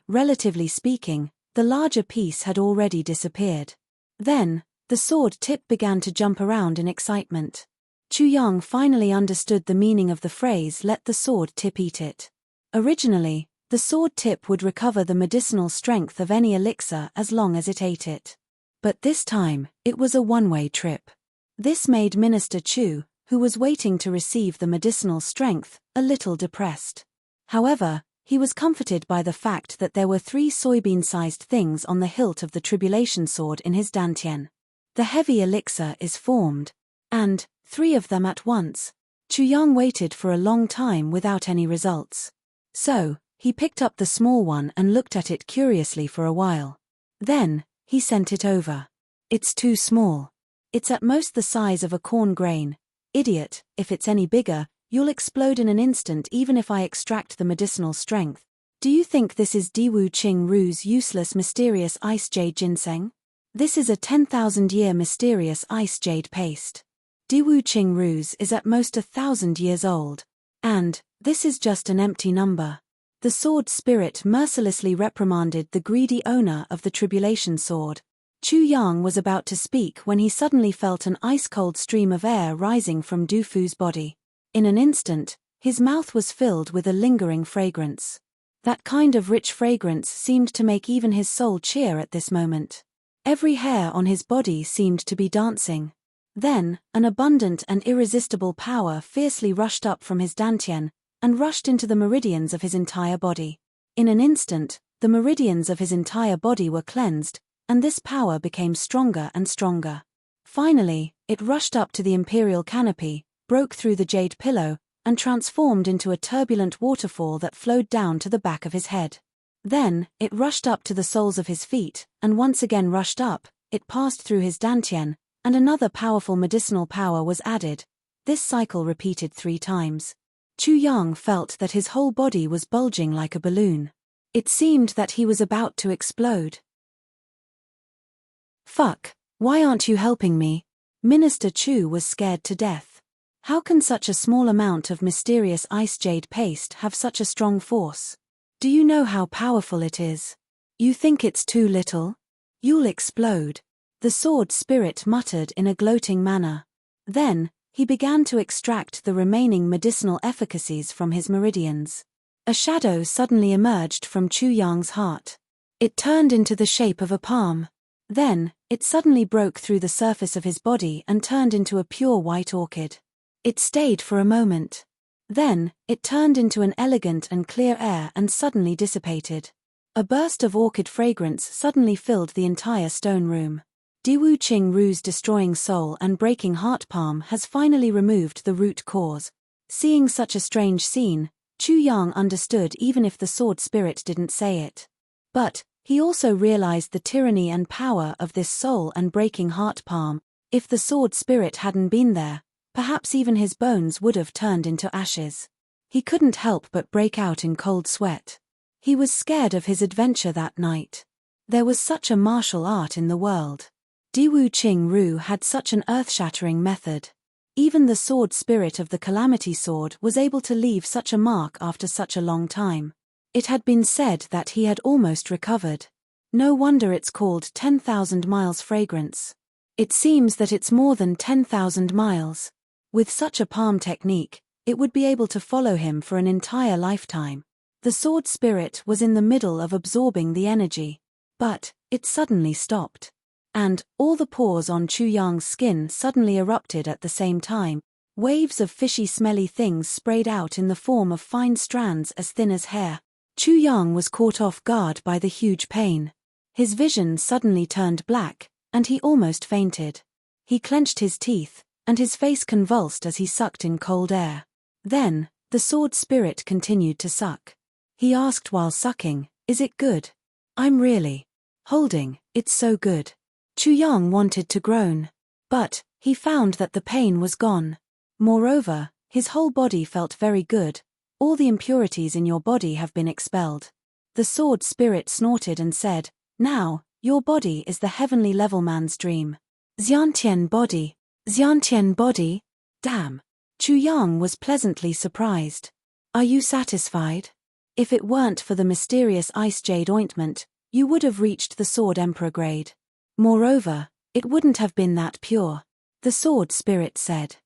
Relatively speaking, the larger piece had already disappeared. Then, the sword tip began to jump around in excitement. Chu Yang finally understood the meaning of the phrase "let the sword tip eat it." Originally, the sword tip would recover the medicinal strength of any elixir as long as it ate it. But this time, it was a one-way trip. This made Minister Chu, who was waiting to receive the medicinal strength, a little depressed. However, he was comforted by the fact that there were 3 soybean-sized things on the hilt of the tribulation sword in his dantian. The heavy elixir is formed. And 3 of them at once. Chu Yang waited for a long time without any results. So, he picked up the small one and looked at it curiously for a while. Then, he sent it over. "It's too small. It's at most the size of a corn grain. Idiot, if it's any bigger, you'll explode in an instant even if I extract the medicinal strength. Do you think this is Diwu Qing Ru's useless mysterious ice jade ginseng? This is a 10,000-year mysterious ice jade paste. Diwu Qing Ru's is at most 1,000 years old. And, this is just an empty number." The sword spirit mercilessly reprimanded the greedy owner of the tribulation sword. Chu Yang was about to speak when he suddenly felt an ice-cold stream of air rising from Du Fu's body. In an instant, his mouth was filled with a lingering fragrance. That kind of rich fragrance seemed to make even his soul cheer at this moment. Every hair on his body seemed to be dancing. Then, an abundant and irresistible power fiercely rushed up from his dantian, and rushed into the meridians of his entire body. In an instant, the meridians of his entire body were cleansed, and this power became stronger and stronger. Finally, it rushed up to the imperial canopy, broke through the jade pillow, and transformed into a turbulent waterfall that flowed down to the back of his head. Then, it rushed up to the soles of his feet, and once again rushed up. It passed through his dantian, and another powerful medicinal power was added. This cycle repeated 3 times. Chu Yang felt that his whole body was bulging like a balloon. It seemed that he was about to explode. Fuck, why aren't you helping me? Minister Chu was scared to death. How can such a small amount of mysterious ice jade paste have such a strong force? Do you know how powerful it is? You think it's too little? You'll explode. The sword spirit muttered in a gloating manner. Then, he began to extract the remaining medicinal efficacies from his meridians. A shadow suddenly emerged from Chu Yang's heart. It turned into the shape of a palm. Then, it suddenly broke through the surface of his body and turned into a pure white orchid. It stayed for a moment. Then, it turned into an elegant and clear air and suddenly dissipated. A burst of orchid fragrance suddenly filled the entire stone room. Diwu Qing Ru's destroying soul and breaking heart palm has finally removed the root cause. Seeing such a strange scene, Chu Yang understood even if the sword spirit didn't say it. But, he also realized the tyranny and power of this soul and breaking heart palm. If the sword spirit hadn't been there, perhaps even his bones would have turned into ashes. He couldn't help but break out in cold sweat. He was scared of his adventure that night. There was such a martial art in the world. Diwu Qing Ru had such an earth-shattering method. Even the sword spirit of the Calamity Sword was able to leave such a mark after such a long time. It had been said that he had almost recovered. No wonder it's called 10,000 miles fragrance. It seems that it's more than 10,000 miles. With such a palm technique, it would be able to follow him for an entire lifetime. The sword spirit was in the middle of absorbing the energy. But, it suddenly stopped. And, all the pores on Chu Yang's skin suddenly erupted at the same time. Waves of fishy smelly things sprayed out in the form of fine strands as thin as hair. Chu Yang was caught off guard by the huge pain. His vision suddenly turned black, and he almost fainted. He clenched his teeth, and his face convulsed as he sucked in cold air. Then, the sword spirit continued to suck. He asked while sucking, "Is it good?" "I'm really holding, it's so good." Chu Yang wanted to groan. But, he found that the pain was gone. Moreover, his whole body felt very good. All the impurities in your body have been expelled. The sword spirit snorted and said, "Now, your body is the heavenly level man's dream." Xiantian body. Xiantian body? Damn. Chu Yang was pleasantly surprised. Are you satisfied? If it weren't for the mysterious ice jade ointment, you would have reached the sword emperor grade. Moreover, it wouldn't have been that pure. The sword spirit said.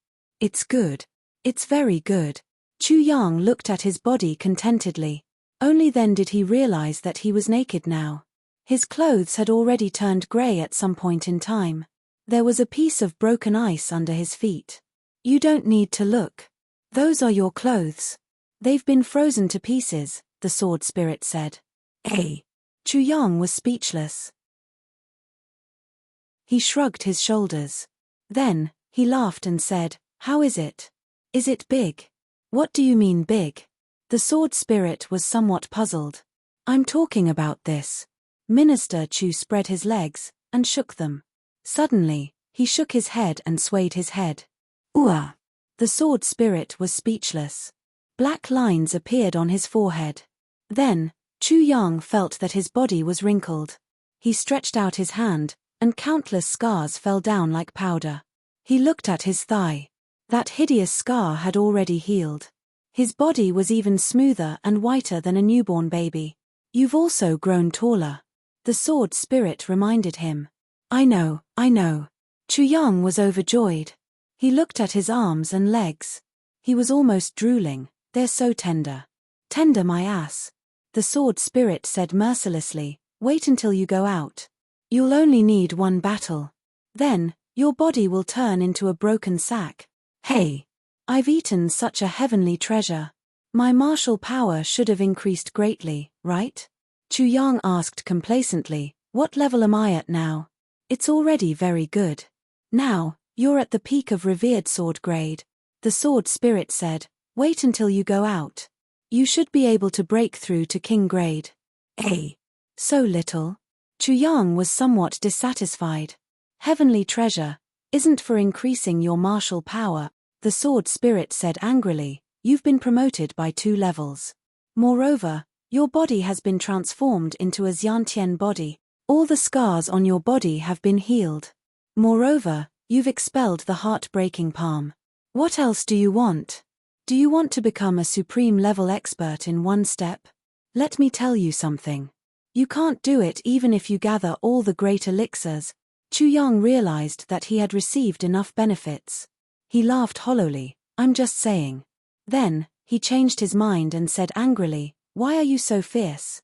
It's good. It's very good. Chu Yang looked at his body contentedly. Only then did he realize that he was naked now. His clothes had already turned gray at some point in time. There was a piece of broken ice under his feet. You don't need to look. Those are your clothes. They've been frozen to pieces, the sword spirit said. Hey! Chu Yang was speechless. He shrugged his shoulders. Then, he laughed and said, "How is it? Is it big?" "What do you mean big?" The sword spirit was somewhat puzzled. "I'm talking about this." Minister Chu spread his legs, and shook them. Suddenly, he shook his head and swayed his head. Ooh! The sword spirit was speechless. Black lines appeared on his forehead. Then, Chu Yang felt that his body was wrinkled. He stretched out his hand, and countless scars fell down like powder. He looked at his thigh. That hideous scar had already healed. His body was even smoother and whiter than a newborn baby. You've also grown taller. The sword spirit reminded him. I know. Chu Yang was overjoyed. He looked at his arms and legs. He was almost drooling. They're so tender. Tender my ass. The sword spirit said mercilessly, wait until you go out. You'll only need one battle. Then, your body will turn into a broken sack. Hey! I've eaten such a heavenly treasure. My martial power should have increased greatly, right? Chu Yang asked complacently, what level am I at now? It's already very good. Now, you're at the peak of revered sword grade. The sword spirit said, wait until you go out. You should be able to break through to king grade. Hey! So little? Chu Yang was somewhat dissatisfied. Heavenly treasure, isn't for increasing your martial power, the sword spirit said angrily. You've been promoted by 2 levels. Moreover, your body has been transformed into a Xiantian body. All the scars on your body have been healed. Moreover, you've expelled the heartbreaking palm. What else do you want? Do you want to become a supreme level expert in 1 step? Let me tell you something. You can't do it even if you gather all the great elixirs. Chu Yang realized that he had received enough benefits. He laughed hollowly. I'm just saying. Then, he changed his mind and said angrily, why are you so fierce?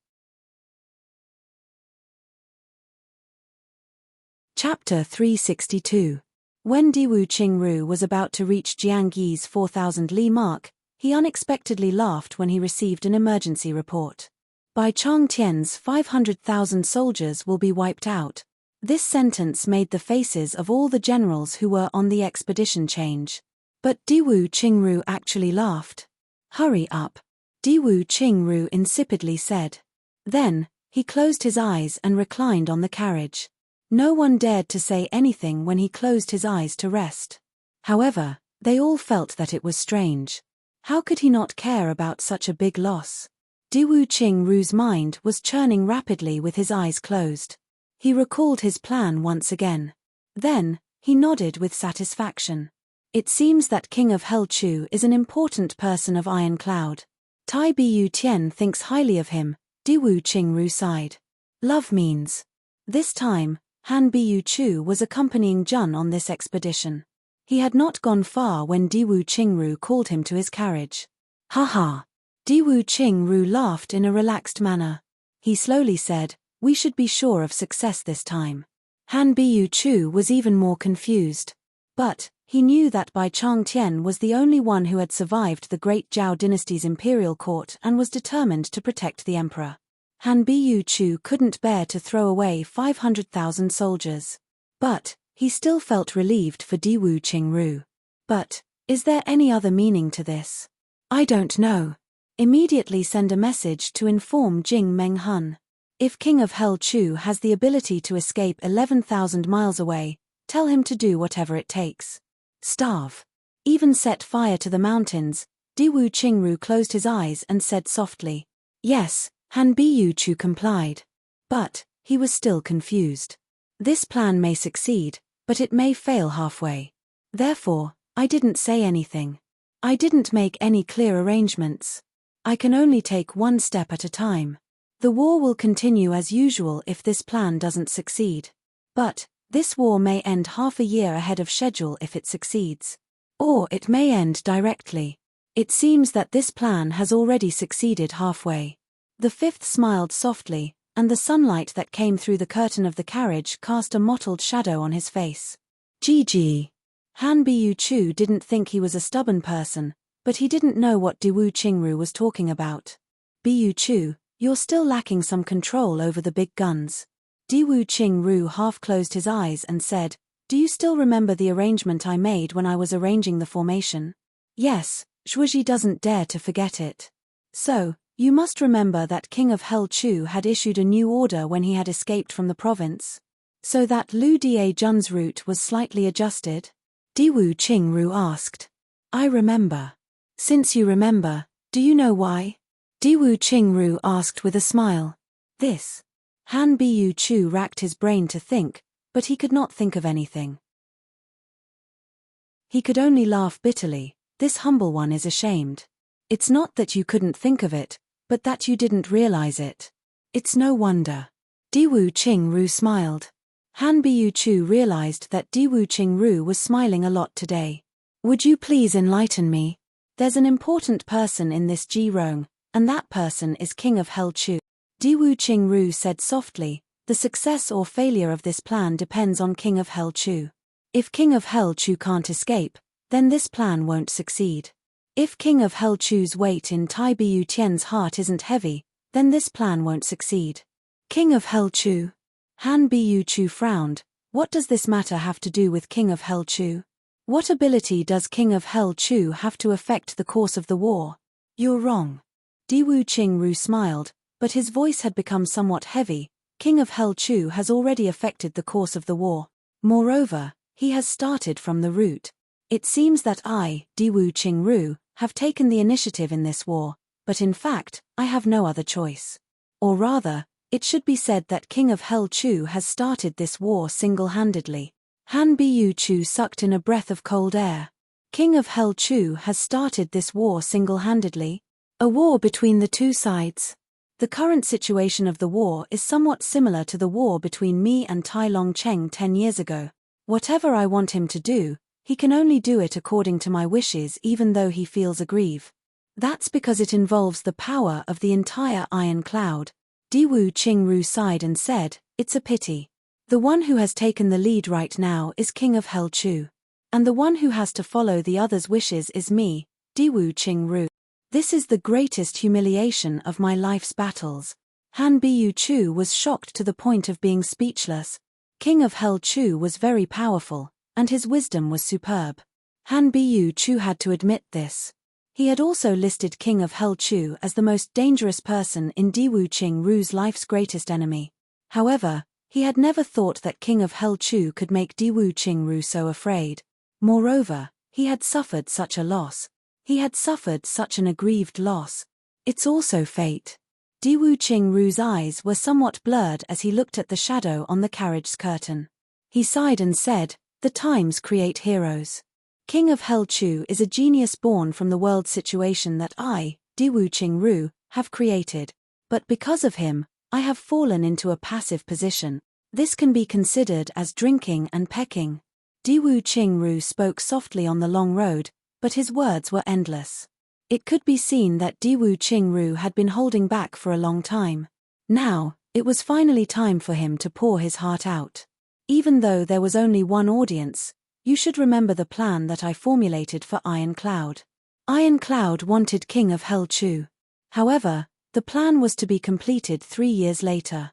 Chapter 362. When Diwu Qingru was about to reach Jiang Yi's 4,000 li mark, he unexpectedly laughed when he received an emergency report. Bai Chongtian's 500,000 soldiers will be wiped out. This sentence made the faces of all the generals who were on the expedition change. But Diwu Qingru actually laughed. Hurry up. Diwu Qingru insipidly said. Then, he closed his eyes and reclined on the carriage. No one dared to say anything when he closed his eyes to rest. However, they all felt that it was strange. How could he not care about such a big loss? Diwu Qingru's mind was churning rapidly with his eyes closed. He recalled his plan once again. Then, he nodded with satisfaction. It seems that King of Hell Chu is an important person of Iron Cloud. Tai Bu Tian thinks highly of him, Diwu Qingru sighed. Love means. This time, Han Bu Chu was accompanying Jun on this expedition. He had not gone far when Diwu Qingru called him to his carriage. Ha ha! Diwu Qingru laughed in a relaxed manner. He slowly said, we should be sure of success this time. Han Bu Chu was even more confused. But, he knew that Bai Chongtian was the only one who had survived the great Zhao dynasty's imperial court and was determined to protect the emperor. Han Bu Chu couldn't bear to throw away 500,000 soldiers. But, he still felt relieved for Diwu Qingru. But, is there any other meaning to this? I don't know. Immediately send a message to inform Jing Meng Hun. If King of Hell Chu has the ability to escape 11,000 miles away, tell him to do whatever it takes. Starve. Even set fire to the mountains. Diwu Qingru closed his eyes and said softly. Yes, Han Bu Chu complied. But, he was still confused. This plan may succeed, but it may fail halfway. Therefore, I didn't say anything. I didn't make any clear arrangements. I can only take 1 step at a time. The war will continue as usual if this plan doesn't succeed. But, this war may end half a year ahead of schedule if it succeeds. Or it may end directly. It seems that this plan has already succeeded halfway. The 5th smiled softly, and the sunlight that came through the curtain of the carriage cast a mottled shadow on his face. GG. Han Bu Chu didn't think he was a stubborn person, but he didn't know what Diwu Qingru was talking about. Bu Chu, you're still lacking some control over the big guns. Diwu Qingru half closed his eyes and said, do you still remember the arrangement I made when I was arranging the formation? Yes, Shuji doesn't dare to forget it. So, you must remember that King of Hell Chu had issued a new order when he had escaped from the province. So that Lu Da Jun's route was slightly adjusted? Diwu Qingru asked. I remember. Since you remember, do you know why? Diwu Qingru asked with a smile. This. Han Bu Chu racked his brain to think, but he could not think of anything. He could only laugh bitterly. This humble one is ashamed. It's not that you couldn't think of it, but that you didn't realize it. It's no wonder. Diwu Qingru smiled. Han Bu Chu realized that Diwu Qingru was smiling a lot today. Would you please enlighten me? There's an important person in this Jirong, and that person is King of Hell Chu. Diwu Qingru said softly, the success or failure of this plan depends on King of Hell Chu. If King of Hell Chu can't escape, then this plan won't succeed. If King of Hell Chu's weight in Tai Bu Tian's heart isn't heavy, then this plan won't succeed. King of Hell Chu? Han Bu Chu frowned. What does this matter have to do with King of Hell Chu? What ability does King of Hell Chu have to affect the course of the war? You're wrong. Diwu Qingru smiled, but his voice had become somewhat heavy. King of Hell Chu has already affected the course of the war. Moreover, He has started from the root. It seems that I, Diwu Qingru, have taken the initiative in this war, but in fact, I have no other choice. Or rather, it should be said that King of Hell Chu has started this war single-handedly. Han Bu Chu sucked in a breath of cold air. King of Hell Chu has started this war single-handedly. A war between the two sides. The current situation of the war is somewhat similar to the war between me and Tai Long Cheng 10 years ago. Whatever I want him to do, he can only do it according to my wishes even though he feels aggrieved. That's because it involves the power of the entire Iron Cloud. Diwu Qingru sighed and said, "It's a pity. The one who has taken the lead right now is King of Hell Chu. And the one who has to follow the others' wishes is me, Diwu Qingru. This is the greatest humiliation of my life's battles." Han Bu Chu was shocked to the point of being speechless. King of Hell Chu was very powerful, and his wisdom was superb. Han Bu Chu had to admit this. He had also listed King of Hell Chu as the most dangerous person in Diwu Qingru's life's greatest enemy. However, he had never thought that King of Hell Chu could make Diwu Qingru so afraid. Moreover, he had suffered such a loss. He had suffered such an aggrieved loss. It's also fate. Diwu Qingru's eyes were somewhat blurred as he looked at the shadow on the carriage's curtain. He sighed and said, "The times create heroes. King of Hell Chu is a genius born from the world situation that I, Diwu Qingru, have created. But because of him, I have fallen into a passive position. This can be considered as drinking and pecking." Diwu Qingru spoke softly on the long road, but his words were endless. It could be seen that Diwu Qingru had been holding back for a long time. Now, it was finally time for him to pour his heart out. Even though there was only one audience, you should remember the plan that I formulated for Iron Cloud. Iron Cloud wanted King of Hell Chu. However, the plan was to be completed 3 years later.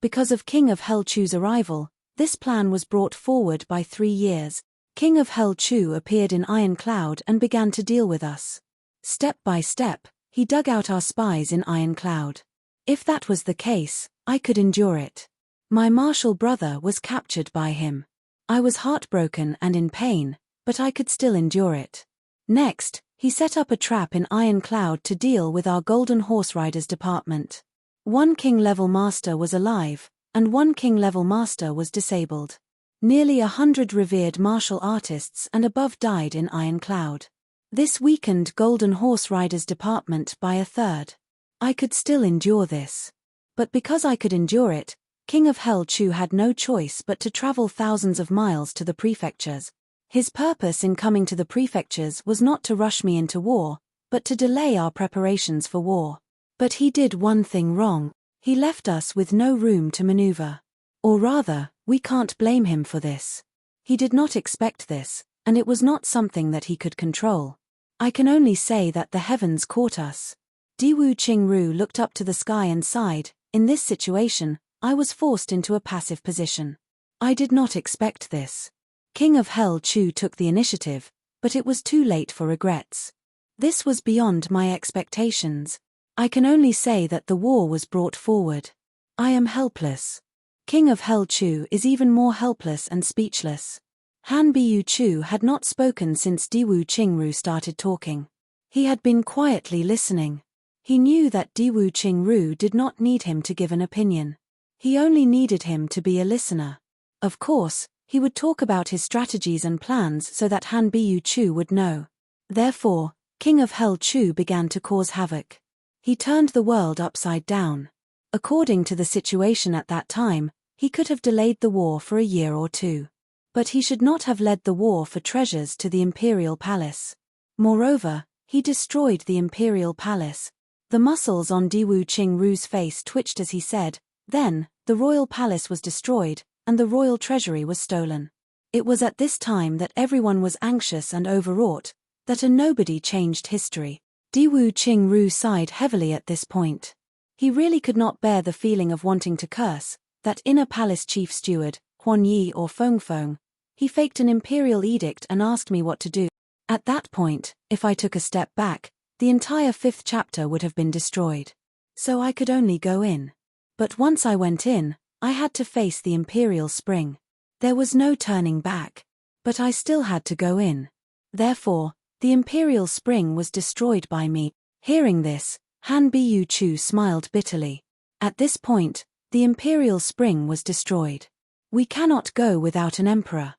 Because of King of Hell Chu's arrival, this plan was brought forward by 3 years. King of Hell Chu appeared in Iron Cloud and began to deal with us. Step by step, he dug out our spies in Iron Cloud. If that was the case, I could endure it. My martial brother was captured by him. I was heartbroken and in pain, but I could still endure it. Next, he set up a trap in Iron Cloud to deal with our Golden Horse Riders department. One king-level master was alive, and one king-level master was disabled. Nearly 100 revered martial artists and above died in Iron Cloud. This weakened Golden Horse Riders department by a third. I could still endure this. But because I could endure it, King of Hell Chu had no choice but to travel thousands of miles to the prefectures. His purpose in coming to the prefectures was not to rush me into war, but to delay our preparations for war. But he did one thing wrong. He left us with no room to maneuver. Or rather, we can't blame him for this. He did not expect this, and it was not something that he could control. I can only say that the heavens caught us. Diwu Qingru looked up to the sky and sighed. In this situation, I was forced into a passive position. I did not expect this. King of Hell Chu took the initiative, but it was too late for regrets. This was beyond my expectations. I can only say that the war was brought forward. I am helpless. King of Hell Chu is even more helpless and speechless. Han Bu Chu had not spoken since Diwu Qingru started talking. He had been quietly listening. He knew that Diwu Qingru did not need him to give an opinion. He only needed him to be a listener. Of course, he would talk about his strategies and plans so that Han Bu Chu would know. Therefore, King of Hell Chu began to cause havoc. He turned the world upside down. According to the situation at that time, he could have delayed the war for a year or two. But he should not have led the war for treasures to the imperial palace. Moreover, he destroyed the imperial palace. The muscles on Diwu Qingru's face twitched as he said, "Then, the royal palace was destroyed, and the royal treasury was stolen." It was at this time that everyone was anxious and overwrought, that a nobody changed history. Diwu Qingru sighed heavily at this point. He really could not bear the feeling of wanting to curse, that inner palace chief steward, Huan Yi or Feng Feng. He faked an imperial edict and asked me what to do. At that point, if I took a step back, the entire 5th chapter would have been destroyed. So I could only go in. But once I went in, I had to face the imperial spring. There was no turning back. But I still had to go in. Therefore, the imperial spring was destroyed by me. Hearing this, Han Bu Chu smiled bitterly. At this point, the imperial spring was destroyed. We cannot go without an emperor.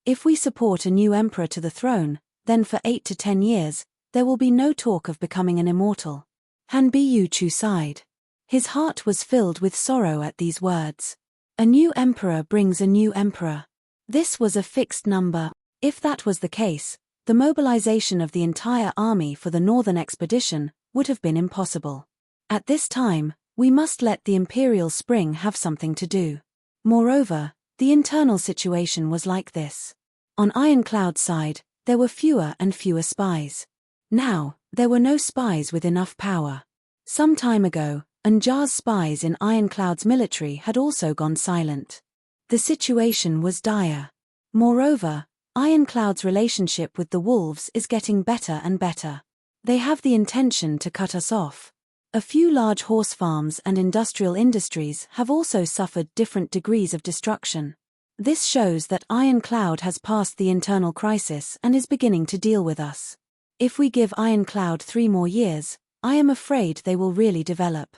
If we support a new emperor to the throne, then for 8 to 10 years, there will be no talk of becoming an immortal. Han Bu Chu sighed. His heart was filled with sorrow at these words. A new emperor brings a new emperor. This was a fixed number. If that was the case, the mobilization of the entire army for the northern expedition would have been impossible. At this time, we must let the imperial spring have something to do. Moreover, the internal situation was like this. On Ironclad's side, there were fewer and fewer spies. Now, there were no spies with enough power. Some time ago, Anjar's spies in Ironclad's military had also gone silent. The situation was dire. Moreover, Ironclad's relationship with the wolves is getting better and better. They have the intention to cut us off. A few large horse farms and industrial industries have also suffered different degrees of destruction. This shows that Ironclad has passed the internal crisis and is beginning to deal with us. If we give Ironclad 3 more years, I am afraid they will really develop.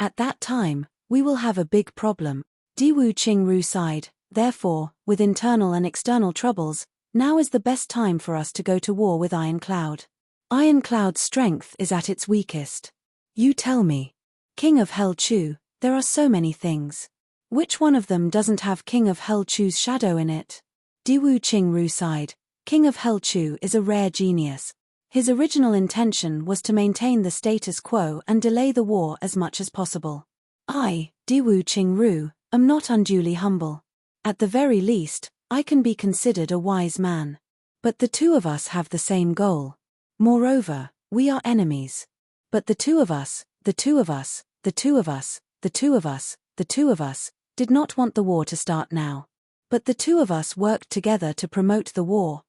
At that time, we will have a big problem. Diwu Qingru sighed. Therefore, with internal and external troubles, now is the best time for us to go to war with Ironclad. Ironclad's strength is at its weakest. You tell me. King of Hell Chu, there are so many things. Which one of them doesn't have King of Hell Chu's shadow in it? Diwu Qingru sighed. King of Hell Chu is a rare genius. His original intention was to maintain the status quo and delay the war as much as possible. I, Diwu Qingru, am not unduly humble. At the very least, I can be considered a wise man. But the two of us have the same goal. Moreover, we are enemies. But the two of us, the two of us, the two of us, the two of us, the two of us, did not want the war to start now. But the two of us worked together to promote the war.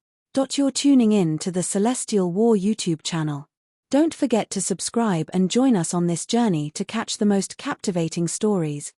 You're tuning in to the Celestial War YouTube channel. Don't forget to subscribe and join us on this journey to catch the most captivating stories.